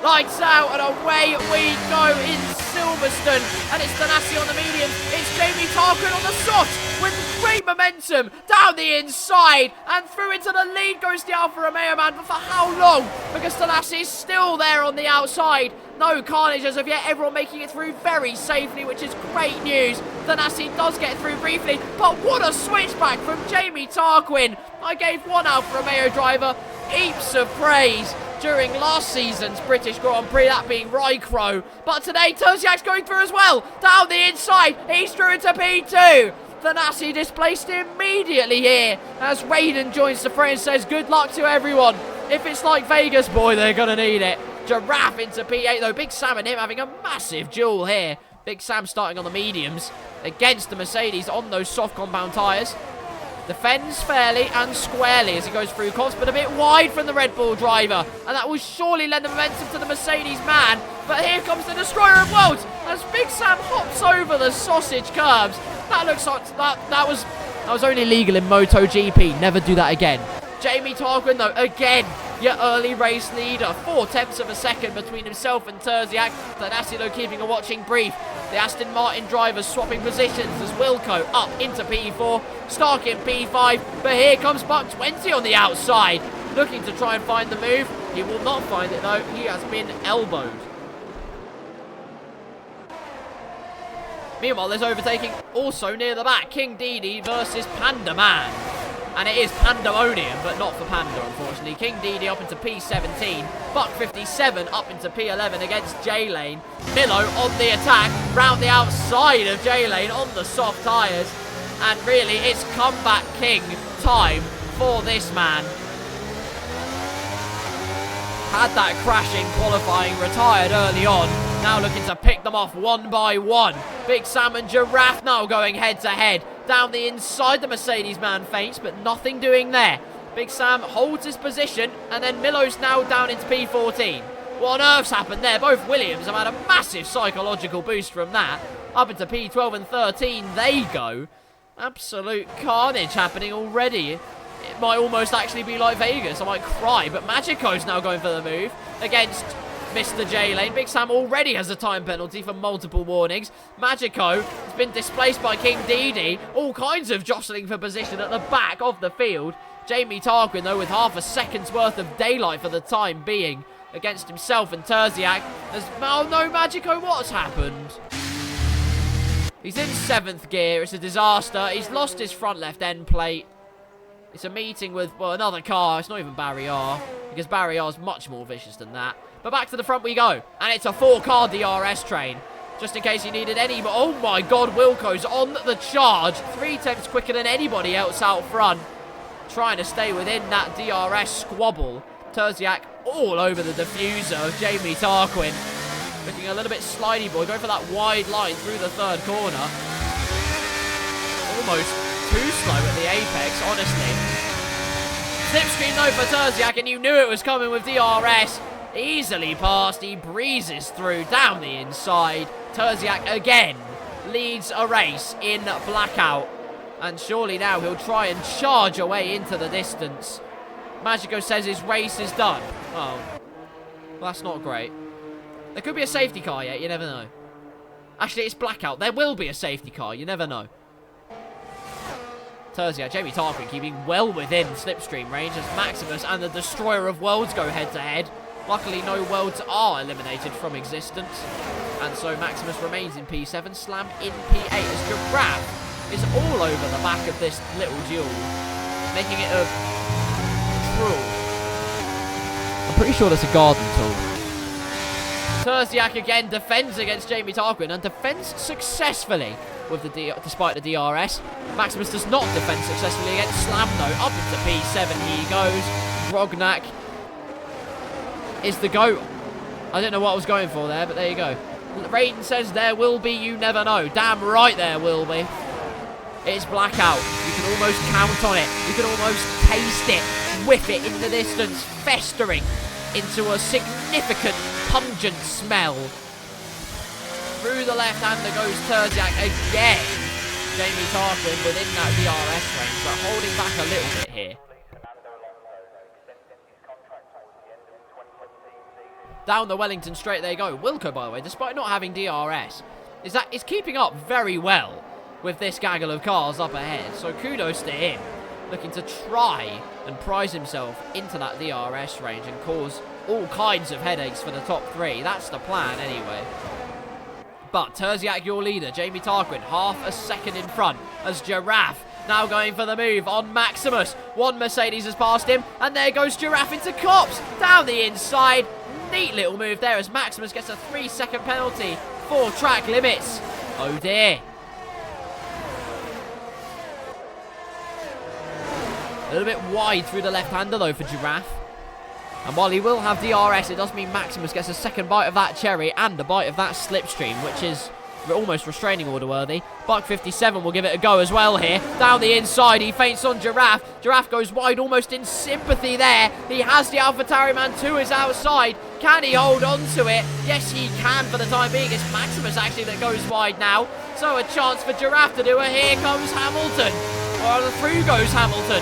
Lights out and away we go in Silverstone. And it's Thanassi on the medium. It's Jamie Tarquin on the soft with great momentum down the inside. And through into the lead goes the Alfa Romeo man. But for how long? Because Thanassi is still there on the outside. No carnage as of yet. Everyone making it through very safely, which is great news. Thanassi does get through briefly. But what a switchback from Jamie Tarquin. I gave one Alfa Romeo driver heaps of praise during last season's British Grand Prix, that being Rycrow. But today, Terziak's going through as well. Down the inside, he's through into P2. Thanassi displaced immediately here as Raiden joins the fray and says good luck to everyone. If it's like Vegas, boy, they're going to need it. Giraffe into P8, though. Big Sam and him having a massive duel here. Big Sam starting on the mediums against the Mercedes on those soft compound tyres. Defends fairly and squarely as he goes through Cops, but a bit wide from the Red Bull driver. And that will surely lend the momentum to the Mercedes man. But here comes the Destroyer of Worlds as Big Sam hops over the sausage curbs. That looks like that was only legal in MotoGP. Never do that again. Jamie Tarquin, though, again, your early race leader. 4 tenths of a second between himself and Terziak. Thanassi, though, keeping a watching brief. The Aston Martin drivers swapping positions as Wilco up into P4, Stark in P5, but here comes Buck 20 on the outside, looking to try and find the move. He will not find it, though. He has been elbowed. Meanwhile, there's overtaking also near the back. King Didi versus Panda Man. And it is pandemonium, but not for Panda, unfortunately. King Didi up into P17. Buck 57 up into P11 against J-Lane. Milo on the attack, round the outside of J-Lane on the soft tyres. And really, it's comeback king time for this man. Had that crash in qualifying, retired early on. Now looking to pick them off one by one. Big Sam and Giraffe now going head to head. Down the inside, the Mercedes man feints, but nothing doing there. Big Sam holds his position, and then Milo's now down into P14. What on earth's happened there? Both Williams have had a massive psychological boost from that. Up into P12 and 13 they go. Absolute carnage happening already. It might almost actually be like Vegas. I might cry, but Magico's now going for the move against Mr. J-Lane. Big Sam already has a time penalty for multiple warnings. Magico has been displaced by King Didi. All kinds of jostling for position at the back of the field. Jamie Tarquin, though, with half a second's worth of daylight for the time being against himself and Terziak. Oh no, Magico, what's happened? He's in 7th gear. It's a disaster. He's lost his front left end plate. It's a meeting with, well, another car. It's not even Barry R, because Barry R is much more vicious than that. But back to the front we go. And it's a 4-car DRS train. Just in case you needed any. Oh my God, Wilco's on the charge. 3 tenths quicker than anybody else out front. Trying to stay within that DRS squabble. Terziak all over the diffuser of Jamie Tarquin. Looking a little bit slidey boy. Going for that wide line through the 3rd corner. Almost too slow at the apex, honestly. Slipstream though for Terziak, and you knew it was coming with DRS. Easily past, he breezes through down the inside. Terziak again leads a race in Blackout. And surely now he'll try and charge away into the distance. Magico says his race is done. Oh, well, that's not great. There could be a safety car yet, you never know. Actually, it's Blackout. There will be a safety car, you never know. Terziak, Jamie Tarquin keeping well within slipstream range as Maximus and the Destroyer of Worlds go head-to-head. Luckily, no worlds are eliminated from existence. And so Maximus remains in P7, Slam in P8 as Giraffe is all over the back of this little duel, making it a cruel. I'm pretty sure that's a garden tool. Terziak again defends against Jamie Tarquin and defends successfully with despite the DRS. Maximus does not defend successfully against Slam though. Up into P7 he goes. Rognak is the GOAT. I don't know what I was going for there, but there you go. Raiden says there will be, you never know. Damn right there will be. It's Blackout. You can almost count on it. You can almost taste it, whiff it in the distance, festering into a significant, pungent smell. Through the left-hander goes Terziak again. Jamie Tarquin within that DRS range, but holding back a little bit here. Down the Wellington straight they go. Wilco, by the way, despite not having DRS, is keeping up very well with this gaggle of cars up ahead. So kudos to him, looking to try and prize himself into that DRS range and cause all kinds of headaches for the top 3. That's the plan anyway. But Terziak, your leader, Jamie Tarquin, half a second in front as Giraffe now going for the move on Maximus. One Mercedes has passed him, and there goes Giraffe into Cops. Down the inside. Neat little move there as Maximus gets a 3-second penalty for track limits. Oh dear. A little bit wide through the left-hander though for Giraffe. And while he will have DRS, it does mean Maximus gets a second bite of that cherry and a bite of that slipstream, which is almost restraining order worthy. Buck 57 will give it a go as well here. Down the inside, he feints on Giraffe. Giraffe goes wide, almost in sympathy there. He has the AlphaTauri man to his outside. Can he hold on to it? Yes, he can for the time being. It's Maximus actually that goes wide now. So a chance for Giraffe to do a here comes Hamilton. Or through goes Hamilton.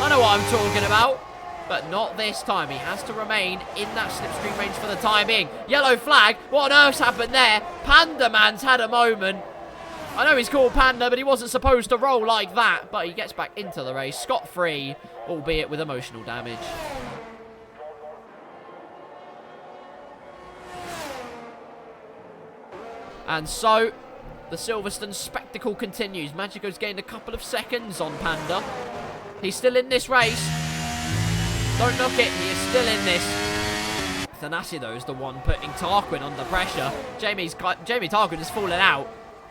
I know what I'm talking about. But not this time. He has to remain in that slipstream range for the time being. Yellow flag. What on earth's happened there? Panda Man's had a moment. I know he's called Panda, but he wasn't supposed to roll like that. But he gets back into the race scot-free, albeit with emotional damage. And so, the Silverstone spectacle continues. Magico's gained a couple of seconds on Panda. He's still in this race. Don't knock it, he is still in this. Thanassi, though, is the one putting Tarquin under pressure. Jamie Tarquin has fallen out.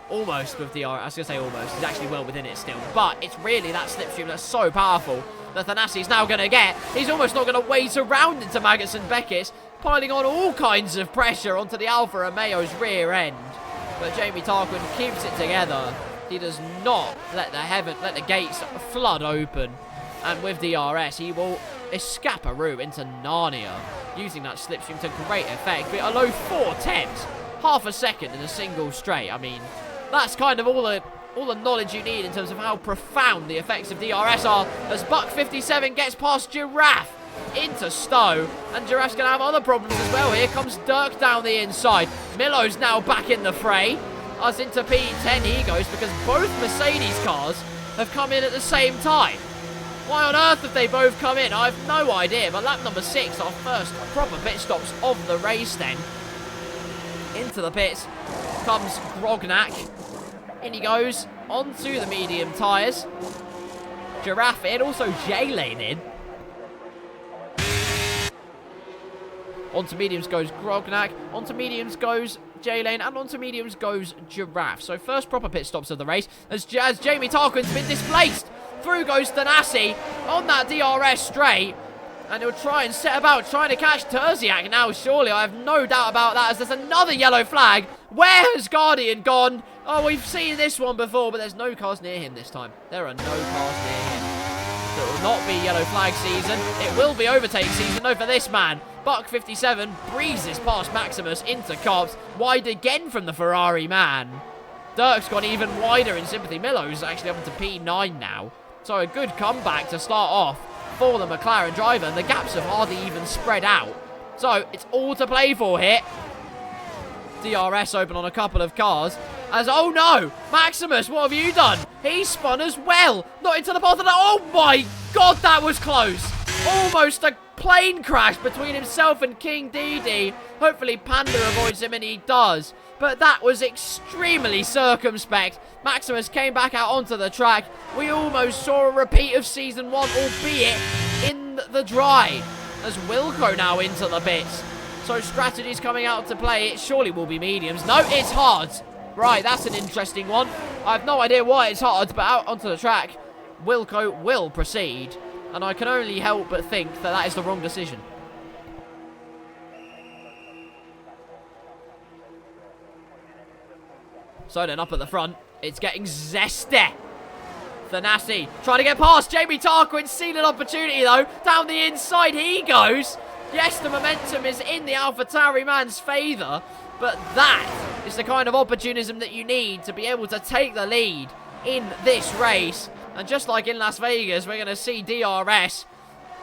Almost with the... I was going to say almost. He's actually well within it still. But it's really that slipstream that's so powerful that Thanassi is now going to get. He's almost not going to wait around into Maggots and Beckett's, piling on all kinds of pressure onto the Alfa Romeo's rear end. But Jamie Tarquin keeps it together. He does not let the gates flood open. And with DRS, he will escaparoo into Narnia, using that slipstream to great effect. But a low 4 tenths, half a second in a single straight. I mean, that's kind of all the all the knowledge you need in terms of how profound the effects of DRS are, as Buck 57 gets past Giraffe into Stowe, and Giraffe's going to have other problems as well. Here comes Dirk down the inside. Milo's now back in the fray. As into P10 he goes, because both Mercedes cars have come in at the same time. Why on earth have they both come in? I have no idea, but lap number 6, our first proper pit stops of the race then. Into the pits comes Grognak. In he goes, onto the medium tyres. Giraffe in, also J-Lane in. Onto mediums goes Grognak, onto mediums goes J-Lane, and onto mediums goes Giraffe. So first proper pit stops of the race, as Jamie Tarquin's been displaced. Through goes Thanassi on that DRS straight, and he'll try and set about trying to catch Terziak now, surely. I have no doubt about that, as there's another yellow flag. Where has Guardian gone? Oh, we've seen this one before, but there's no cars near him this time. There are no cars near him. So it will not be yellow flag season. It will be overtake season, though, for this man. Buck 57 breezes past Maximus into Cops. Wide again from the Ferrari man. Dirk's gone even wider in sympathy. Milo's actually up into P9 now. So a good comeback to start off for the McLaren driver. And the gaps have hardly even spread out. So it's all to play for here. DRS open on a couple of cars. As, oh no, Maximus, what have you done? He spun as well. Not into the path of the, oh my God, that was close. Almost a plane crash between himself and King Didi. Hopefully Panda avoids him, and he does. But that was extremely circumspect. Maximus came back out onto the track. We almost saw a repeat of Season 1, albeit in the dry. As Wilco now into the pits. So strategy's coming out to play. It surely will be mediums. No, it's hards. Right, that's an interesting one. I have no idea why it's hard, but out onto the track, Wilco will proceed. And I can only help but think that that is the wrong decision. So then up at the front, it's getting zesty. Thanassi trying to get past Jamie Tarquin. Seen an opportunity though. Down the inside he goes. Yes, the momentum is in the AlphaTauri man's favour. But that is the kind of opportunism that you need to be able to take the lead in this race. And just like in Las Vegas, we're going to see DRS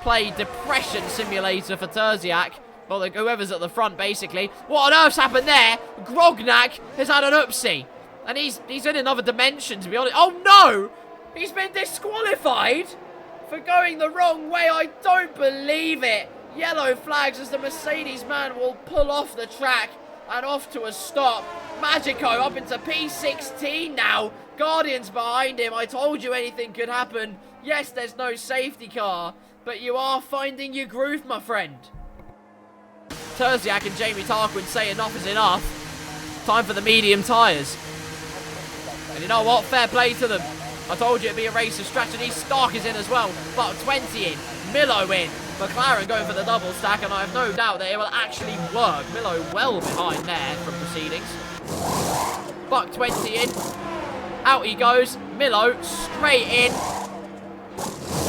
play Depression Simulator for Terziak. Well, whoever's at the front, basically. What on earth's happened there? Grognak has had an oopsie. And he's in another dimension, to be honest. Oh, no! He's been disqualified for going the wrong way. I don't believe it. Yellow flags as the Mercedes man will pull off the track and off to a stop. Magico up into P16 now. Guardian's behind him. I told you anything could happen. Yes, there's no safety car, but you are finding your groove, my friend. Terziak and Jamie Tarquin say enough is enough. Time for the medium tyres. And you know what? Fair play to them. I told you it'd be a race of strategy. Stark is in as well. Buck 20 in. Milo in. McLaren going for the double stack, and I have no doubt that it will actually work. Milo well behind there from proceedings. Buck 20 in. Out he goes. Milo straight in.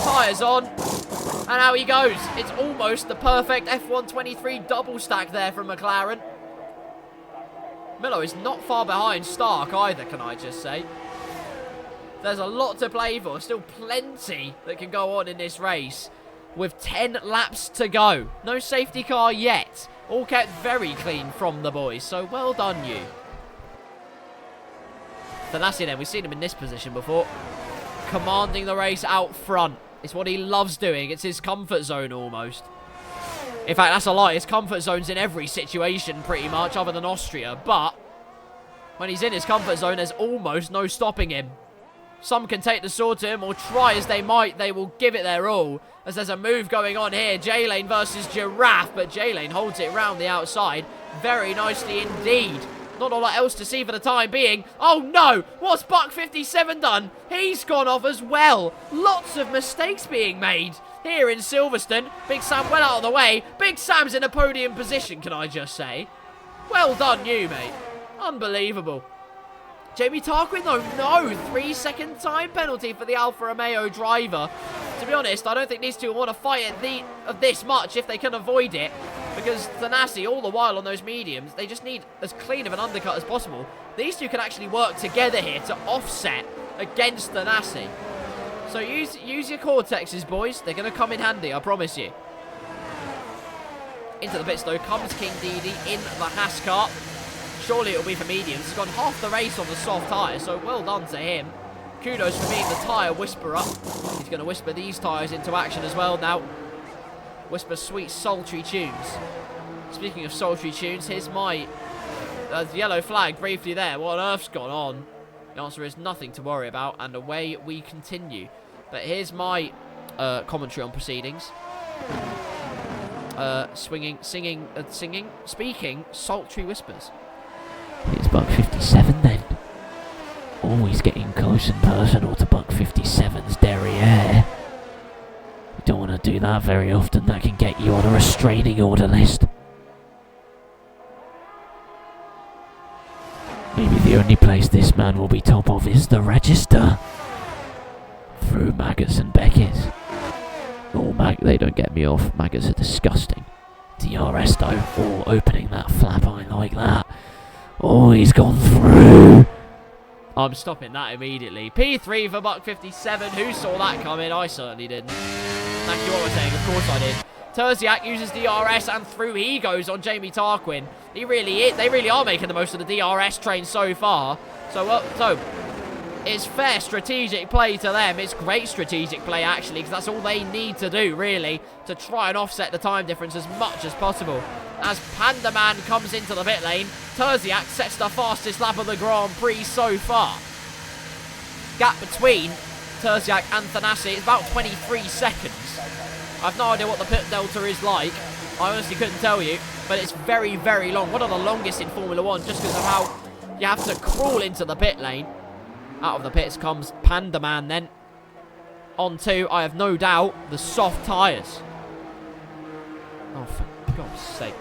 Tyres on. And out he goes. It's almost the perfect F123 double stack there from McLaren. Milo is not far behind Stark either, can I just say. There's a lot to play for. Still plenty that can go on in this race. With 10 laps to go. No safety car yet. All kept very clean from the boys. So well done, you. Thanassi then. We've seen him in this position before. Commanding the race out front. It's what he loves doing. It's his comfort zone almost. In fact, that's a lie. His comfort zone's in every situation pretty much, other than Austria. But when he's in his comfort zone, there's almost no stopping him. Some can take the sword to him, or try as they might, they will give it their all. As there's a move going on here. J-Lane versus Giraffe, but J-Lane holds it round the outside very nicely indeed. Not a lot else to see for the time being. Oh no! What's Buck 57 done? He's gone off as well. Lots of mistakes being made here in Silverstone. Big Sam well out of the way. Big Sam's in a podium position, can I just say. Well done you, mate. Unbelievable. Jamie Tarquin, though, no. 3-second time penalty for the Alfa Romeo driver. To be honest, I don't think these two want to fight it this much if they can avoid it. Because Thanassi, all the while on those mediums, they just need as clean of an undercut as possible. These two can actually work together here to offset against Thanassi. So use your Cortexes, boys. They're going to come in handy, I promise you. Into the pits, though, comes King Didi in the Haas car. Surely it'll be for mediums. He's gone half the race on the soft tyres, so well done to him. Kudos for being the tyre whisperer. He's going to whisper these tyres into action as well now. Whisper sweet, sultry tunes. Speaking of sultry tunes, here's my yellow flag briefly there. What on earth's gone on? The answer is nothing to worry about, and away we continue. But here's my commentary on proceedings. Speaking sultry whispers. It's Buck 57 then. Always getting close and personal to Buck 57's derriere. You don't want to do that very often. That can get you on a restraining order list. Maybe the only place this man will be top of is the register. Through maggots and Beckett's. Oh, they don't get me off. Maggots are disgusting. DRS though, opening that flap eye like that. Oh, he's gone through. I'm stopping that immediately. P3 for Buck 57. Who saw that coming? I certainly didn't. Thank you, what was saying? Of course I did. Terziak uses DRS and through he goes on Jamie Tarquin. They really are making the most of the DRS train so far. So it's fair strategic play to them. It's great strategic play, actually, because that's all they need to do, really, to try and offset the time difference as much as possible. As Panda Man comes into the pit lane, Terziak sets the fastest lap of the Grand Prix so far. Gap between Terziak and Thanassi is about 23 seconds. I've no idea what the pit delta is like. I honestly couldn't tell you, but it's very, very long. One of the longest in Formula 1, just because of how you have to crawl into the pit lane. Out of the pits comes Panda Man then. On to, I have no doubt, the soft tyres. Oh, for God's sake.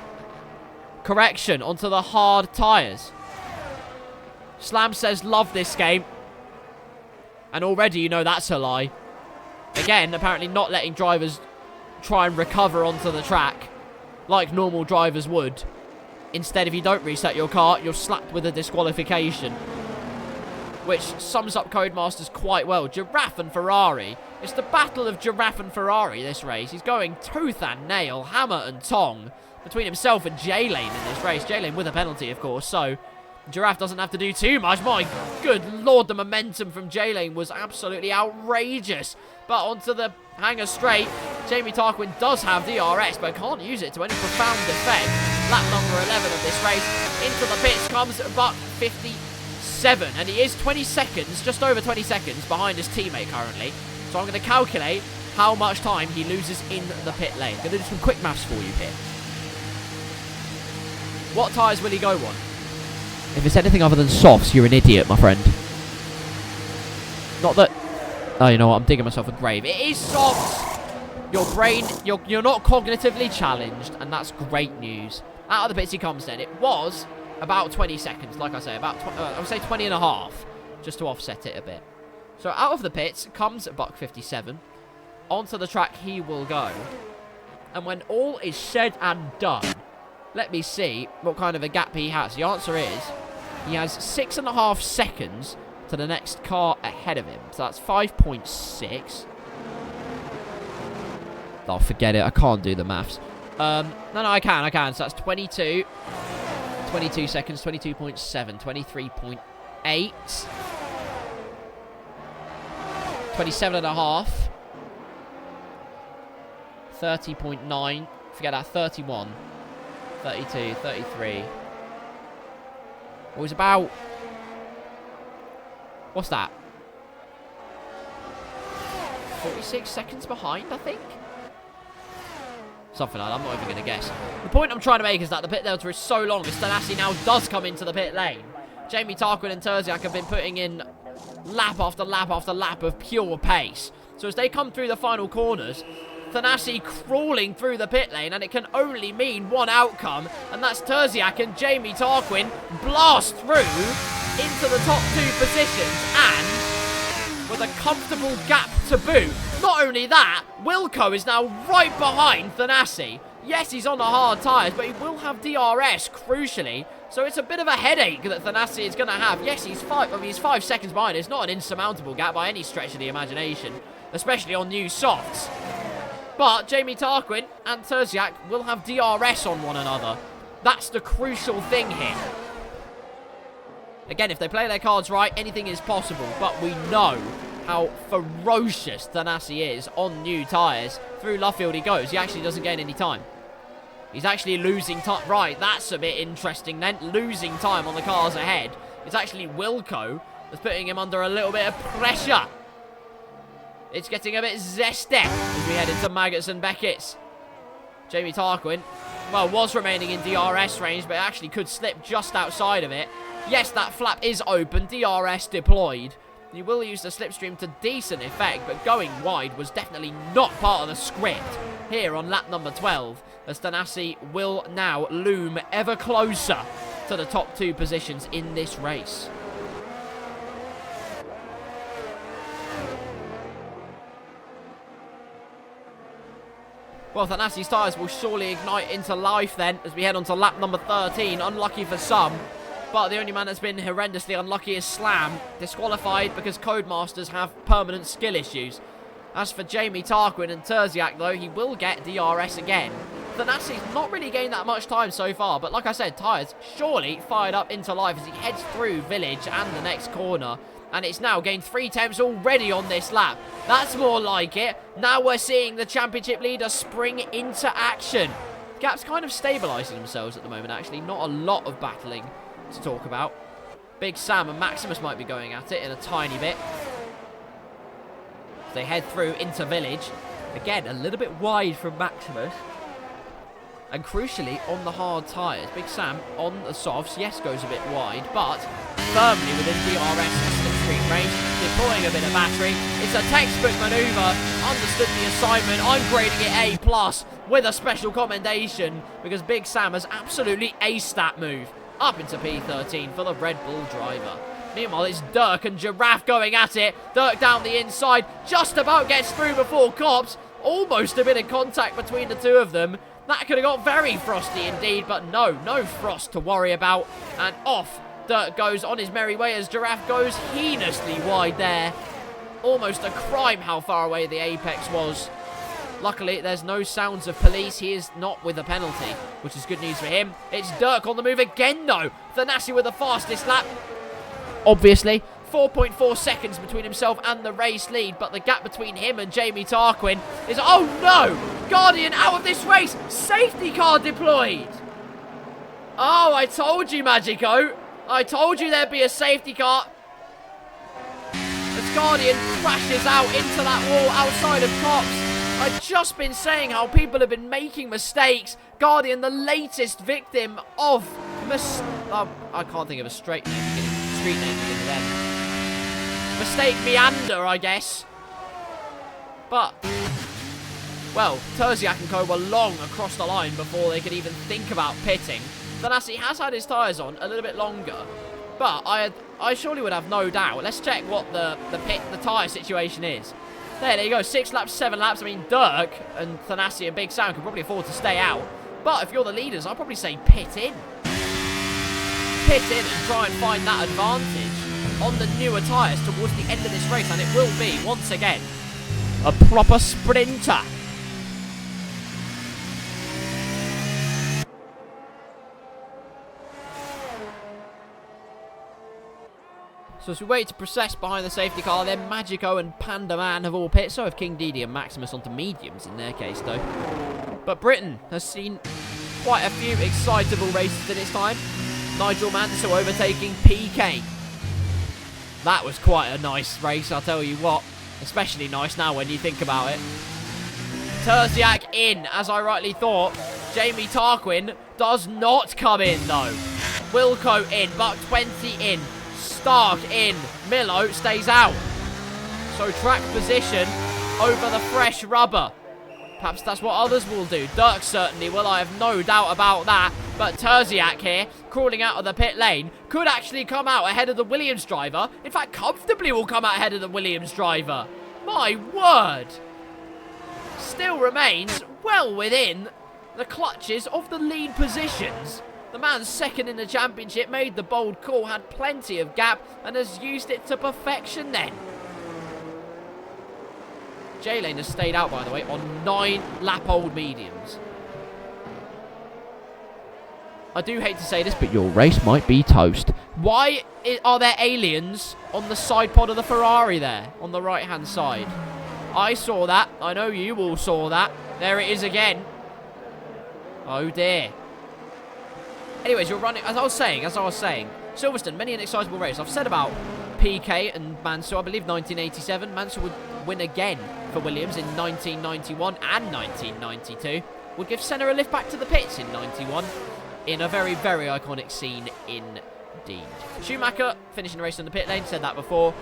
Correction, onto the hard tyres. Slam says, love this game. And already you know that's a lie. Again, apparently not letting drivers try and recover onto the track like normal drivers would. Instead, if you don't reset your car, you're slapped with a disqualification. Which sums up Codemasters quite well. Giraffe and Ferrari. It's the battle of Giraffe and Ferrari, this race. He's going tooth and nail, hammer and tong, between himself and J-Lane in this race. J-Lane with a penalty, of course, so Giraffe doesn't have to do too much. My good lord, the momentum from J-Lane was absolutely outrageous. But onto the hanger straight, Jamie Tarquin does have DRS, but can't use it to any profound effect. Lap number 11 of this race. Into the pits comes Buck 57, and he is 20 seconds, just over 20 seconds, behind his teammate currently. So I'm going to calculate how much time he loses in the pit lane. I'm going to do some quick maths for you here. What tyres will he go on? If it's anything other than softs, you're an idiot, my friend. Not that... Oh, you know what? I'm digging myself a grave. It is softs! Your brain... You're not cognitively challenged, and that's great news. Out of the pits he comes then. It was about 20 seconds, like I say. About I would say 20 and a half, just to offset it a bit. So out of the pits comes Buck 57. Onto the track he will go. And when all is said and done... Let me see what kind of a gap he has. The answer is he has 6.5 seconds to the next car ahead of him. So that's 5.6. Oh, forget it. I can't do the maths. No, I can. So that's 22. 22 seconds, 22.7, 23.8. 27.5. 30.9. Forget that, 31. 32, 33. It was about... What's that? 46 seconds behind, I think? Something like that, I'm not even going to guess. The point I'm trying to make is that the pit delta is so long as Thanassi now does come into the pit lane. Jamie Tarquin and Terziak have been putting in lap after lap after lap of pure pace. So as they come through the final corners... Thanassi crawling through the pit lane, and it can only mean one outcome, and that's Terziak and Jamie Tarquin blast through into the top two positions, and with a comfortable gap to boot. Not only that, Wilco is now right behind Thanassi. Yes, he's on the hard tyres, but he will have DRS, crucially. So it's a bit of a headache that Thanassi is going to have. Yes, he's 5 seconds behind. It's not an insurmountable gap by any stretch of the imagination, especially on new softs. But Jamie Tarquin and Terziak will have DRS on one another. That's the crucial thing here. Again, if they play their cards right, anything is possible. But we know how ferocious Thanassi is on new tyres. Through Luffield he goes. He actually doesn't gain any time. He's actually losing time. Right, that's a bit interesting then. Losing time on the cars ahead. It's actually Wilco that's putting him under a little bit of pressure. It's getting a bit zesty as we head into Maggots and Beckett's. Jamie Tarquin, well, was remaining in DRS range, but actually could slip just outside of it. Yes, that flap is open. DRS deployed. He will use the slipstream to decent effect, but going wide was definitely not part of the script here on lap number 12, as Thanassi will now loom ever closer to the top 2 positions in this race. Well, Thanassi's tyres will surely ignite into life then as we head on to lap number 13. Unlucky for some, but the only man that's been horrendously unlucky is Slam, disqualified because Codemasters have permanent skill issues. As for Jamie Tarquin and Terziak, though, he will get DRS again. Thanassi's not really gained that much time so far, but like I said, tyres surely fired up into life as he heads through Village and the next corner. And it's now gained 3 temps already on this lap. That's more like it. Now we're seeing the championship leader spring into action. Gap's kind of stabilising themselves at the moment, actually. Not a lot of battling to talk about. Big Sam and Maximus might be going at it in a tiny bit. As they head through into Village. Again, a little bit wide from Maximus. And crucially, on the hard tyres. Big Sam on the softs, yes, goes a bit wide, but firmly within DRS slipstream range, deploying a bit of battery. It's a textbook manoeuvre. Understood the assignment. I'm grading it A+ with a special commendation because Big Sam has absolutely aced that move. Up into P13 for the Red Bull driver. Meanwhile, it's Dirk and Giraffe going at it. Dirk down the inside, just about gets through before Cops. Almost a bit of contact between the two of them. That could have got very frosty indeed, but no frost to worry about. And off Dirk goes on his merry way as Giraffe goes heinously wide there. Almost a crime how far away the apex was. Luckily, there's no sounds of police. He is not with a penalty, which is good news for him. It's Dirk on the move again, though. Thanassi with the fastest lap. Obviously, 4.4 seconds between himself and the race lead, but the gap between him and Jamie Tarquin is... Oh, no! Guardian out of this race! Safety car deployed! Oh, I told you, Magico. I told you there'd be a safety car. As Guardian crashes out into that wall outside of Cops. I've just been saying how people have been making mistakes. Guardian, the latest victim of I can't think of a street name beginning with M. Mistake meander, I guess. But, well, Terziak and co were long across the line before they could even think about pitting. Thanassi has had his tyres on a little bit longer, but I surely would have no doubt. Let's check what the tyre situation is. There you go, 6 laps, 7 laps. I mean, Dirk and Thanassi and Big Sam can probably afford to stay out. But if you're the leaders, I'd probably say pit in. Pit in and try and find that advantage on the newer tyres towards the end of this race. And it will be, once again, a proper sprinter. So as we wait to process behind the safety car, then Magico and Panda Man have all pit. So have King Didi and Maximus onto mediums in their case, though. But Britain has seen quite a few excitable races in its time. Nigel Mansell overtaking PK. That was quite a nice race, I'll tell you what. Especially nice now when you think about it. Terziak in, as I rightly thought. Jamie Tarquin does not come in, though. Wilco in, Buck 20 in. Stark in. Milo stays out. So track position over the fresh rubber. Perhaps that's what others will do. Dirk certainly will, I have no doubt about that. But Terziak here, crawling out of the pit lane, could actually come out ahead of the Williams driver. In fact, comfortably will come out ahead of the Williams driver. My word. Still remains well within the clutches of the lead positions. The man second in the championship made the bold call, had plenty of gap, and has used it to perfection then. J-Lane has stayed out, by the way, on 9 lap-old mediums. I do hate to say this, but your race might be toast. Why are there aliens on the side pod of the Ferrari there, on the right-hand side? I saw that. I know you all saw that. There it is again. Oh, dear. Anyways, you're running, as I was saying, Silverstone, many an excitable race. I've said about PK and Mansell, I believe 1987. Mansell would win again for Williams in 1991 and 1992. Would give Senna a lift back to the pits in 91 in a very, very iconic scene indeed. Schumacher finishing the race in the pit lane, said that before.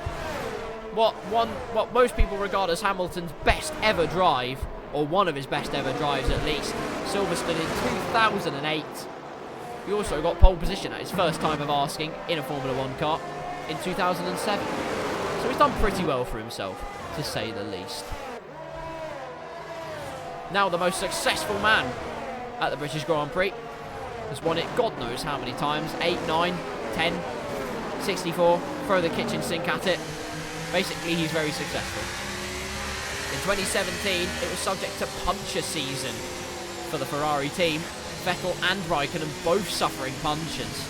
What most people regard as Hamilton's best ever drive, or one of his best ever drives at least. Silverstone in 2008. He also got pole position at his first time of asking in a Formula 1 car in 2007. So he's done pretty well for himself, to say the least. Now the most successful man at the British Grand Prix. Has won it God knows how many times. 8, 9, 10, 64. Throw the kitchen sink at it. Basically, he's very successful. In 2017, it was subject to puncture season for the Ferrari team. Vettel and Raikkonen both suffering punctures.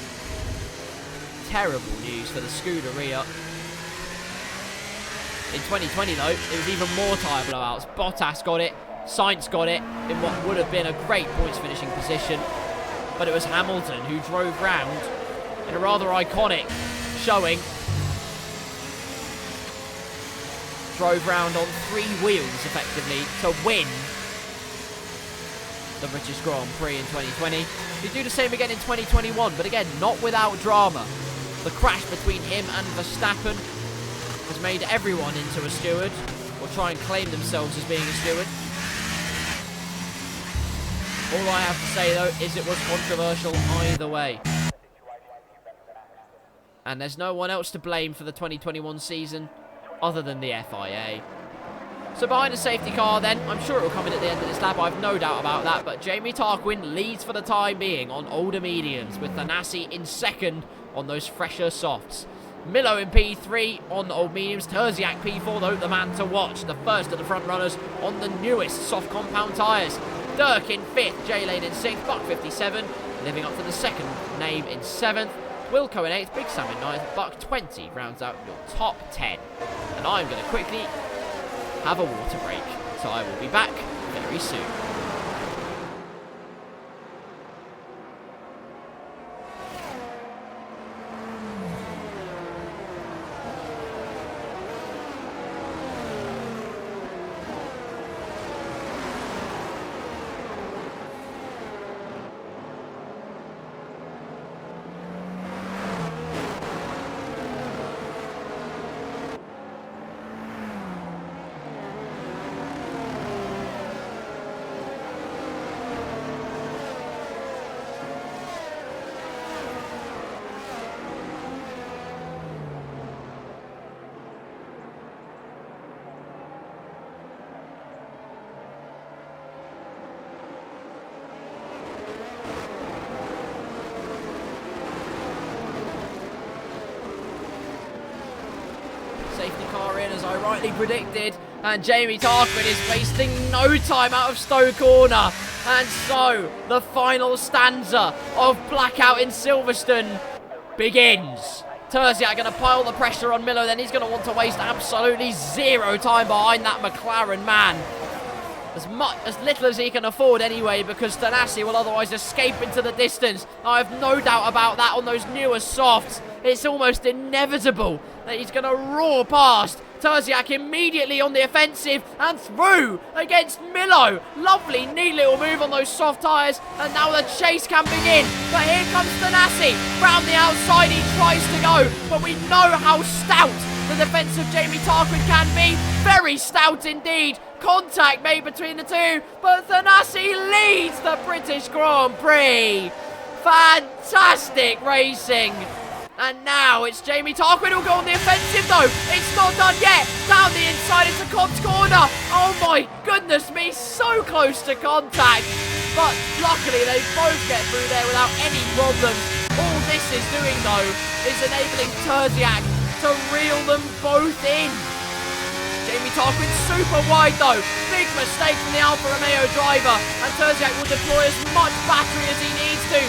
Terrible news for the Scuderia. In 2020, though, it was even more tyre blowouts. Bottas got it, Sainz got it in what would have been a great points finishing position. But it was Hamilton who drove round in a rather iconic showing. Drove round on 3 wheels, effectively, to win the British Grand Prix in 2020. He'd do the same again in 2021, but again, not without drama. The crash between him and Verstappen has made everyone into a steward, or try and claim themselves as being a steward. All I have to say, though, is it was controversial either way. And there's no one else to blame for the 2021 season other than the FIA. So behind the safety car then, I'm sure it will come in at the end of this lap, I've no doubt about that, but Jamie Tarquin leads for the time being on older mediums, with Thanassi in second on those fresher softs. Milo in P3 on the old mediums, Terziak P4 though, the man to watch, the first of the front runners on the newest soft compound tyres. Dirk in 5th, J-Lane in 6th, Buck 57, living up to the second name in 7th. Wilco in 8th, Big Sam in 9th, Buck 20 rounds out your top 10. And I'm going to quickly have a water break, so I will be back very soon. Safety car in, as I rightly predicted, and Jamie Tarquin is wasting no time out of Stowe Corner. And so, the final stanza of Blackout in Silverstone begins. Terziak going to pile the pressure on Miller, then he's going to want to waste absolutely zero time behind that McLaren man. As little as he can afford anyway, because Thanassi will otherwise escape into the distance. I have no doubt about that on those newer softs. It's almost inevitable that he's going to roar past. Terziak immediately on the offensive and through against Milo. Lovely, neat little move on those soft tyres, and now the chase can begin. But here comes Thanassi. Round the outside he tries to go, but we know how stout the defence of Jamie Tarquin can be. Very stout indeed. Contact made between the two, but Thanassi leads the British Grand Prix. Fantastic racing. And now it's Jamie Tarquin who'll go on the offensive though. It's not done yet. Down the inside into Cobb's corner. Oh my goodness me, so close to contact. But luckily, they both get through there without any problems. All this is doing, though, is enabling Terziak to reel them both in. Jamie Tarquin super wide, though. Big mistake from the Alfa Romeo driver. And Terziak will deploy as much battery as he needs to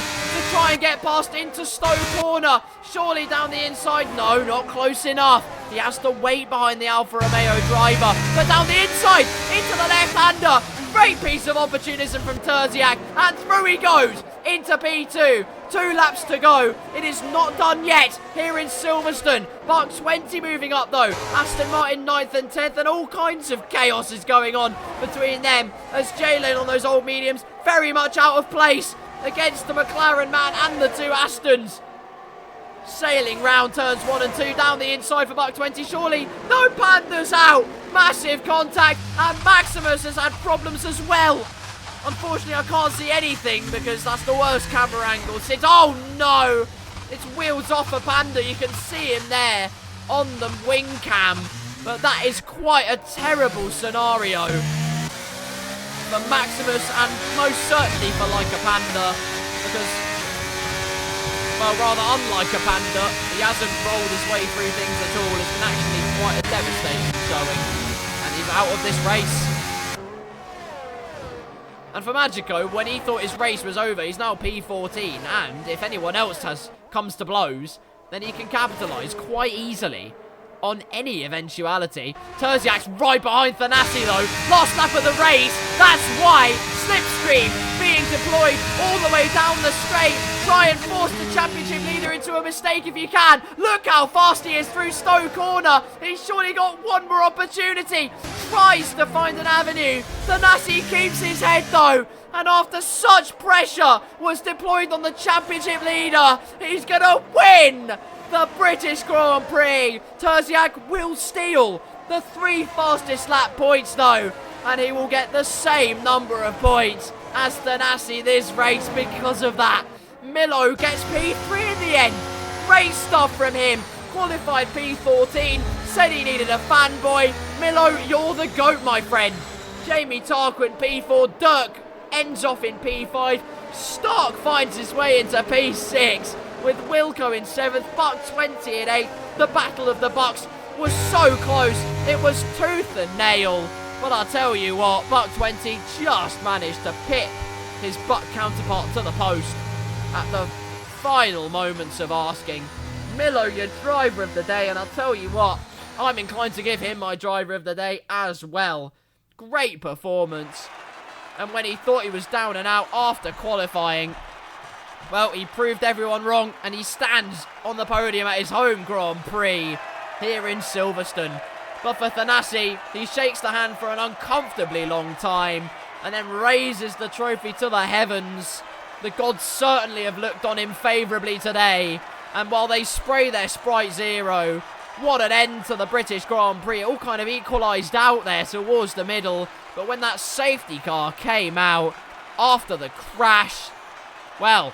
try and get past into Stowe Corner. Surely down the inside. No, not close enough. He has to wait behind the Alfa Romeo driver. But down the inside, into the left-hander. Great piece of opportunism from Terziak. And through he goes into P2. 2 laps to go. It is not done yet here in Silverstone. Mark 20 moving up though. Aston Martin 9th and 10th, and all kinds of chaos is going on between them as Jalen on those old mediums very much out of place against the McLaren man and the 2 Astons. Sailing round turns 1 and 2 down the inside for Buck 20. Surely no, Panda's out. Massive contact, and Maximus has had problems as well. Unfortunately, I can't see anything because that's the worst camera angle. Oh no! It's wheels off for Panda. You can see him there on the wing cam. But that is quite a terrible scenario for Maximus and most certainly for Like a Panda. Because, well, rather unlike a Panda, he hasn't rolled his way through things at all. It's been actually quite a devastating showing. And he's out of this race. And for Magico, when he thought his race was over, he's now P14, and if anyone else comes to blows, then he can capitalise quite easily on any eventuality. Terziak's right behind Thanassi though. Last lap of the race. That's why Slipstream being deployed all the way down the straight. Try and force the championship leader into a mistake if you can. Look how fast he is through Stowe Corner. He's surely got one more opportunity. Tries to find an avenue. Thanassi keeps his head though. And after such pressure was deployed on the championship leader, he's going to win the British Grand Prix. Terziak will steal the 3 fastest lap points though, and he will get the same number of points as Thanassi this race because of that. Milo gets P3 in the end. Great stuff from him. Qualified P14, said he needed a fanboy. Milo, you're the GOAT, my friend. Jamie Tarquin P4, Dirk ends off in P5. Stark finds his way into P6. With Wilco in 7th, Buck 20 in 8th. The Battle of the Bucks was so close. It was tooth and nail. But I'll tell you what, Buck 20 just managed to pip his Buck counterpart to the post at the final moments of asking. Milo, your driver of the day, and I'll tell you what, I'm inclined to give him my driver of the day as well. Great performance. And when he thought he was down and out after qualifying, well, he proved everyone wrong, and he stands on the podium at his home Grand Prix here in Silverstone. But for Thanassi, he shakes the hand for an uncomfortably long time and then raises the trophy to the heavens. The gods certainly have looked on him favourably today, and while they spray their Sprite Zero, what an end to the British Grand Prix. It all kind of equalised out there towards the middle, but when that safety car came out after the crash, well,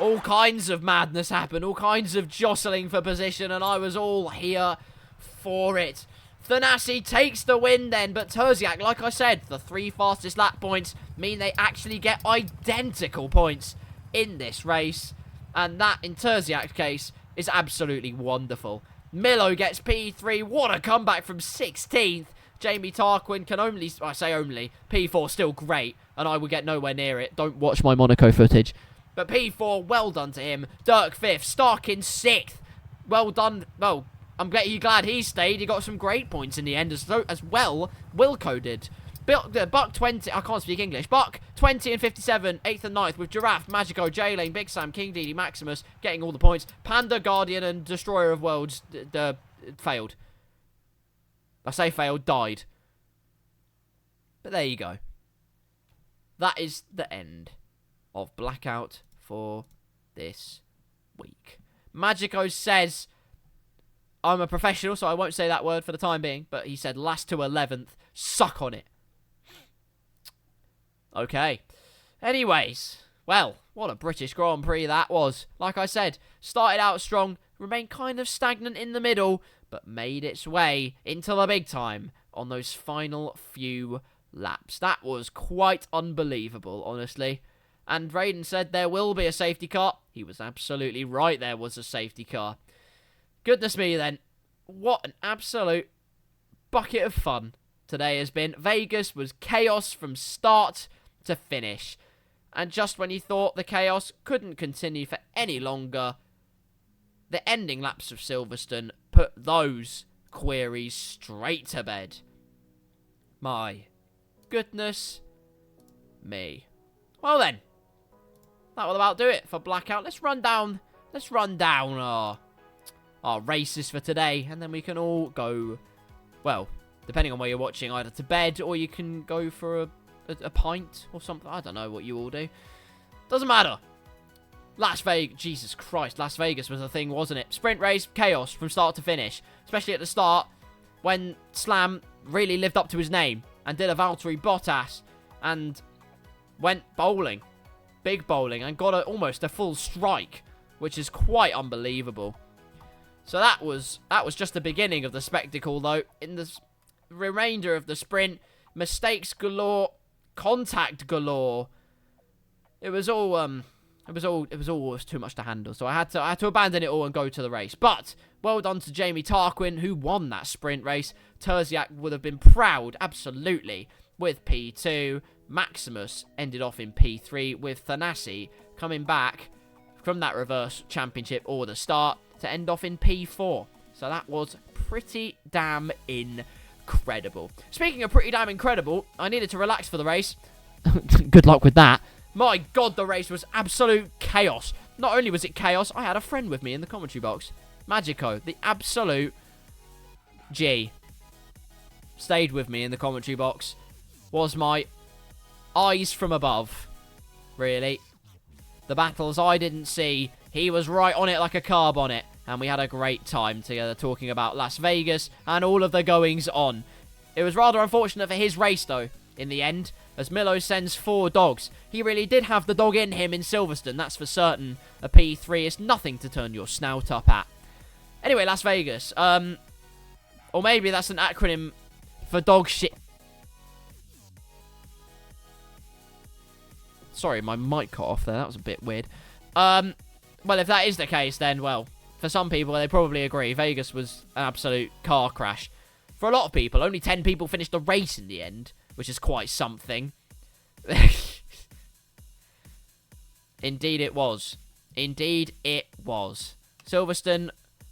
all kinds of madness happened, all kinds of jostling for position, and I was all here for it. Thanassi takes the win then, but Terziak, like I said, the 3 fastest lap points mean they actually get identical points in this race, and that, in Terziak's case, is absolutely wonderful. Milo gets P3, what a comeback from 16th. Jamie Tarquin can only, I say only, P4 still great, and I will get nowhere near it. Don't watch my Monaco footage. But P4, well done to him. Dirk 5th, Stark in 6th. Well done. Well, I'm glad he stayed. He got some great points in the end as well. Wilco did. Buck 20, I can't speak English. Buck 20 and 57, 8th and 9th with Giraffe, Magico, J-Lane, Big Sam, King Didi, Maximus getting all the points. Panda, Guardian and Destroyer of Worlds failed. I say failed, died. But there you go. That is the end of Blackout for this week. Magico says, I'm a professional, so I won't say that word for the time being, but he said last to 11th. Suck on it. Okay. Anyways, well, what a British Grand Prix that was. Like I said, started out strong, remained kind of stagnant in the middle, but made its way into the big time on those final few laps. That was quite unbelievable, honestly. And Raiden said there will be a safety car. He was absolutely right, there was a safety car. Goodness me, then. What an absolute bucket of fun today has been. Vegas was chaos from start to finish. And just when you thought the chaos couldn't continue for any longer, the ending laps of Silverstone put those queries straight to bed. My goodness me. Well then, that will about do it for Blackout. Let's run down our races for today, and then we can all go, well, depending on where you're watching, either to bed, or you can go for a pint or something. I don't know what you all do. Doesn't matter. Las Vegas, Jesus Christ, Las Vegas was a thing, wasn't it? Sprint race, chaos from start to finish. Especially at the start, when Slam really lived up to his name and did a Valtteri Bottas and went bowling. Big bowling, and got almost a full strike, which is quite unbelievable. So that was just the beginning of the spectacle, though. In the remainder of the sprint, mistakes galore, contact galore. It was all too much to handle. So I had to abandon it all and go to the race. But well done to Jamie Tarquin, who won that sprint race. Terziak would have been proud, absolutely, with P2. Maximus ended off in P3, with Thanassi coming back from that reverse championship order start to end off in P4. So that was pretty damn incredible. Speaking of pretty damn incredible, I needed to relax for the race. Good luck with that. My God, the race was absolute chaos. Not only was it chaos, I had a friend with me in the commentary box. Magico, the absolute G, stayed with me in the commentary box. Was my eyes from above, really. The battles I didn't see, he was right on it like a car bonnet. And we had a great time together talking about Las Vegas and all of the goings on. It was rather unfortunate for his race, though, in the end, as Milo sends 4 dogs. He really did have the dog in him in Silverstone, that's for certain. A P3 is nothing to turn your snout up at. Anyway, Las Vegas. Or maybe that's an acronym for dog shit. Sorry, my mic cut off there. That was a bit weird. Well, if that is the case, then, well, for some people, they probably agree. Vegas was an absolute car crash. For a lot of people, only 10 people finished the race in the end, which is quite something. Indeed it was. Indeed it was. Silverstone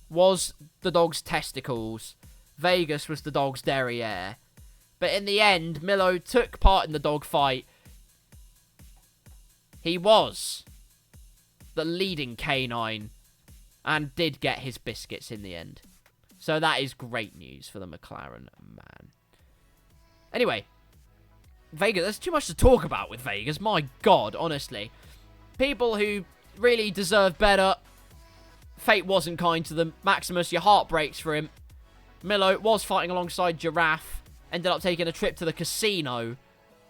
was the dog's testicles. Vegas was the dog's derriere. But in the end, Milo took part in the dog fight. He was the leading canine and did get his biscuits in the end. So that is great news for the McLaren man. Anyway, Vegas, there's too much to talk about with Vegas. My God, honestly. People who really deserve better. Fate wasn't kind to them. Maximus, your heart breaks for him. Milo was fighting alongside Giraffe. Ended up taking a trip to the casino.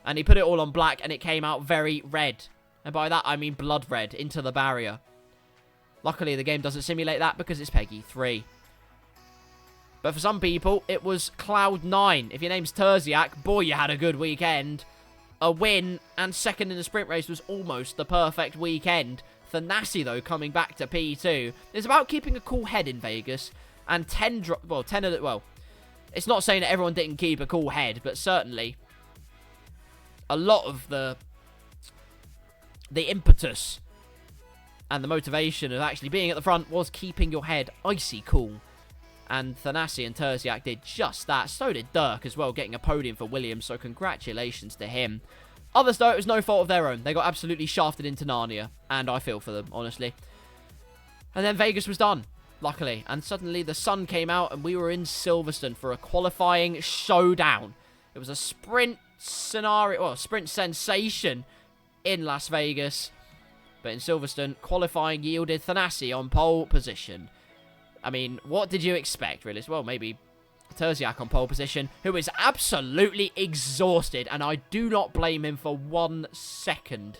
And he put it all on black and it came out very red. And by that, I mean blood red into the barrier. Luckily, the game doesn't simulate that because it's Peggy 3. But for some people, it was Cloud 9. If your name's Terziak, boy, you had a good weekend. A win and second in the sprint race was almost the perfect weekend. Thanassi, though, coming back to P2. It's about keeping a cool head in Vegas. And it's not saying that everyone didn't keep a cool head, but certainly a lot of the impetus and the motivation of actually being at the front was keeping your head icy cool. And Thanassi and Terziak did just that. So did Dirk as well, getting a podium for Williams, so congratulations to him. Others, though, it was no fault of their own. They got absolutely shafted into Narnia, and I feel for them, honestly. And then Vegas was done, luckily. And suddenly the sun came out, and we were in Silverstone for a qualifying showdown. It was a sprint scenario, well, sprint sensation in Las Vegas. But in Silverstone, qualifying yielded Thanassi on pole position. I mean, what did you expect, really? Well, maybe Terziak on pole position, who is absolutely exhausted, and I do not blame him for 1 second.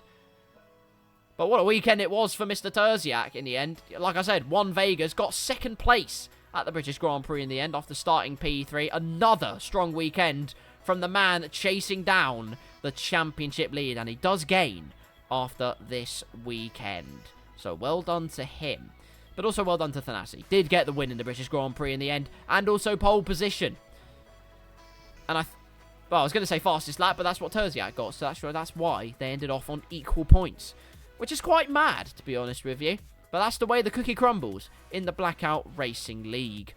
But what a weekend it was for Mr. Terziak in the end. Like I said, won Vegas, got second place at the British Grand Prix in the end after starting P3. Another strong weekend from the man chasing down the championship lead, and he does gain after this weekend. So well done to him. But also well done to Thanassi. Did get the win in the British Grand Prix in the end, and also pole position. And well, I was going to say fastest lap, but that's what Terziak got, so that's why they ended off on equal points. Which is quite mad, to be honest with you. But that's the way the cookie crumbles in the Blackout Racing League.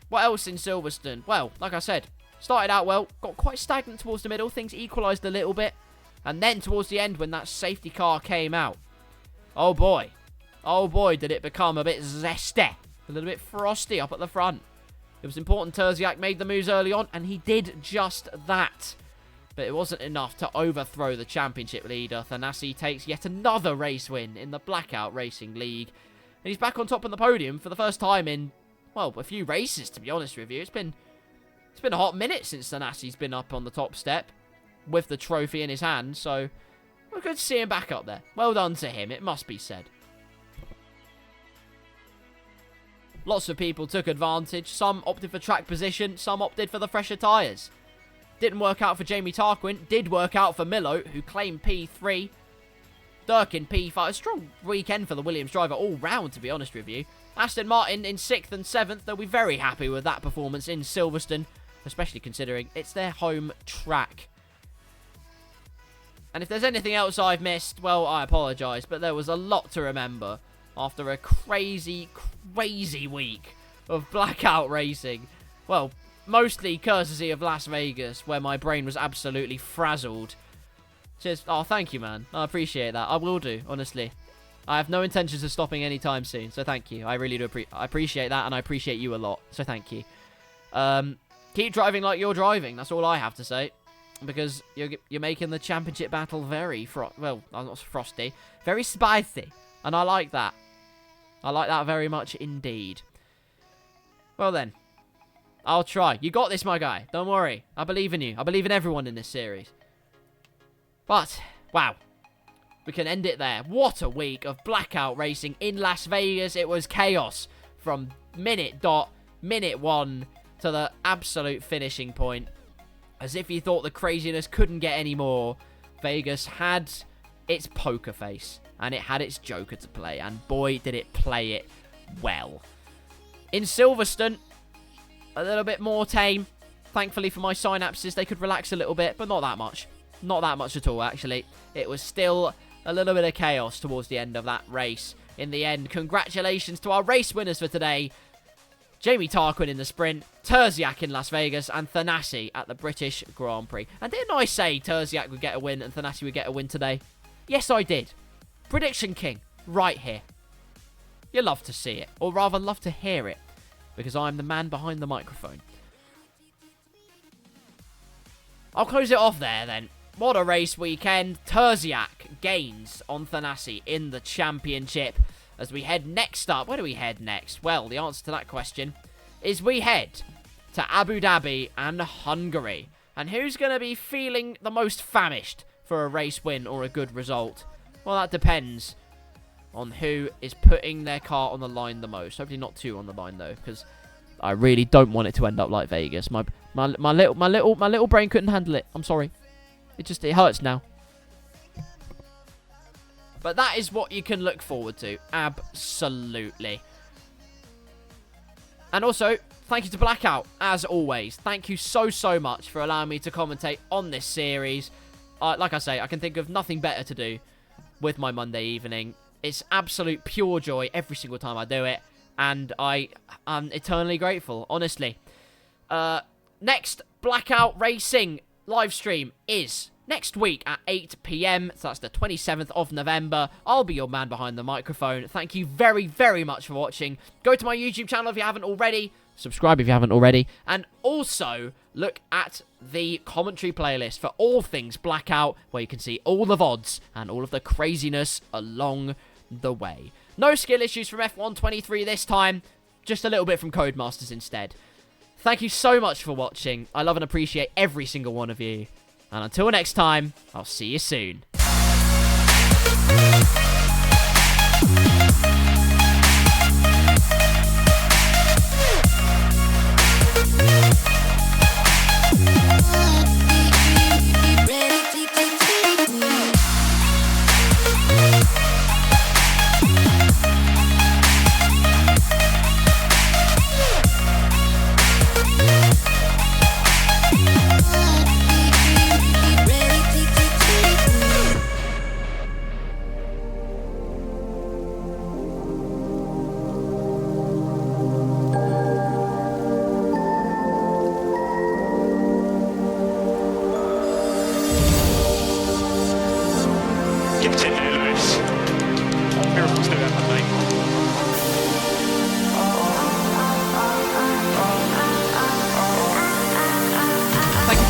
What else in Silverstone? Well, like I said, started out well, got quite stagnant towards the middle, things equalised a little bit. And then towards the end, when that safety car came out, oh boy, did it become a bit zesty, a little bit frosty up at the front. It was important Terziak made the moves early on, and he did just that. But it wasn't enough to overthrow the championship leader. Thanassi takes yet another race win in the Blackout Racing League. And he's back on top of the podium for the first time in, well, a few races, to be honest with you. It's been a hot minute since Thanassi's been up on the top step with the trophy in his hand, so we're good to see him back up there. Well done to him, it must be said. Lots of people took advantage. Some opted for track position, some opted for the fresher tyres. Didn't work out for Jamie Tarquin, did work out for Milo, who claimed P3. Durkin P5. A strong weekend for the Williams driver all round, to be honest with you. Aston Martin in 6th and 7th. They'll be very happy with that performance in Silverstone, especially considering it's their home track. And if there's anything else I've missed, well, I apologise, but there was a lot to remember after a crazy, crazy week of Blackout racing. Well, mostly courtesy of Las Vegas, where my brain was absolutely frazzled. Just, oh, thank you, man. I appreciate that. I will do, honestly. I have no intentions of stopping anytime soon, so thank you. I really do appreciate that, and I appreciate you a lot, so thank you. Keep driving like you're driving. That's all I have to say. Because you're making the championship battle very, well, not frosty, very spicy. And I like that. I like that very much indeed. Well then, I'll try. You got this, my guy. Don't worry. I believe in you. I believe in everyone in this series. But, wow. We can end it there. What a week of Blackout racing in Las Vegas. It was chaos from minute 1 to the absolute finishing point. As if you thought the craziness couldn't get any more, Vegas had its poker face, and it had its joker to play, and boy, did it play it well. In Silverstone, a little bit more tame. Thankfully for my synapses, they could relax a little bit, but not that much. Not that much at all, actually. It was still a little bit of chaos towards the end of that race. In the end, congratulations to our race winners for today. Jamie Tarquin in the sprint, Terziak in Las Vegas, and Thanassi at the British Grand Prix. And didn't I say Terziak would get a win and Thanassi would get a win today? Yes, I did. Prediction King, right here. You love to see it, or rather love to hear it, because I'm the man behind the microphone. I'll close it off there then. What a race weekend. Terziak gains on Thanassi in the championship. As we head next up, where do we head next? Well, the answer to that question is we head to Abu Dhabi and Hungary. And who's going to be feeling the most famished for a race win or a good result? Well, that depends on who is putting their car on the line the most. Hopefully not two on the line though, because I really don't want it to end up like Vegas. My little brain couldn't handle it. I'm sorry. It hurts now. But that is what you can look forward to. Absolutely. And also, thank you to Blackout, as always. Thank you so, so much for allowing me to commentate on this series. Like I say, I can think of nothing better to do with my Monday evening. It's absolute pure joy every single time I do it. And I am eternally grateful, honestly. Next Blackout Racing live stream is next week at 8 PM, so that's the 27th of November. I'll be your man behind the microphone. Thank you very, very much for watching. Go to my YouTube channel if you haven't already. Subscribe if you haven't already. And also, look at the commentary playlist for all things Blackout, where you can see all the VODs and all of the craziness along the way. No skill issues from F123 this time. Just a little bit from Codemasters instead. Thank you so much for watching. I love and appreciate every single one of you. And until next time, I'll see you soon.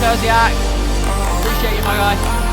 Terziak. Appreciate you, my guy.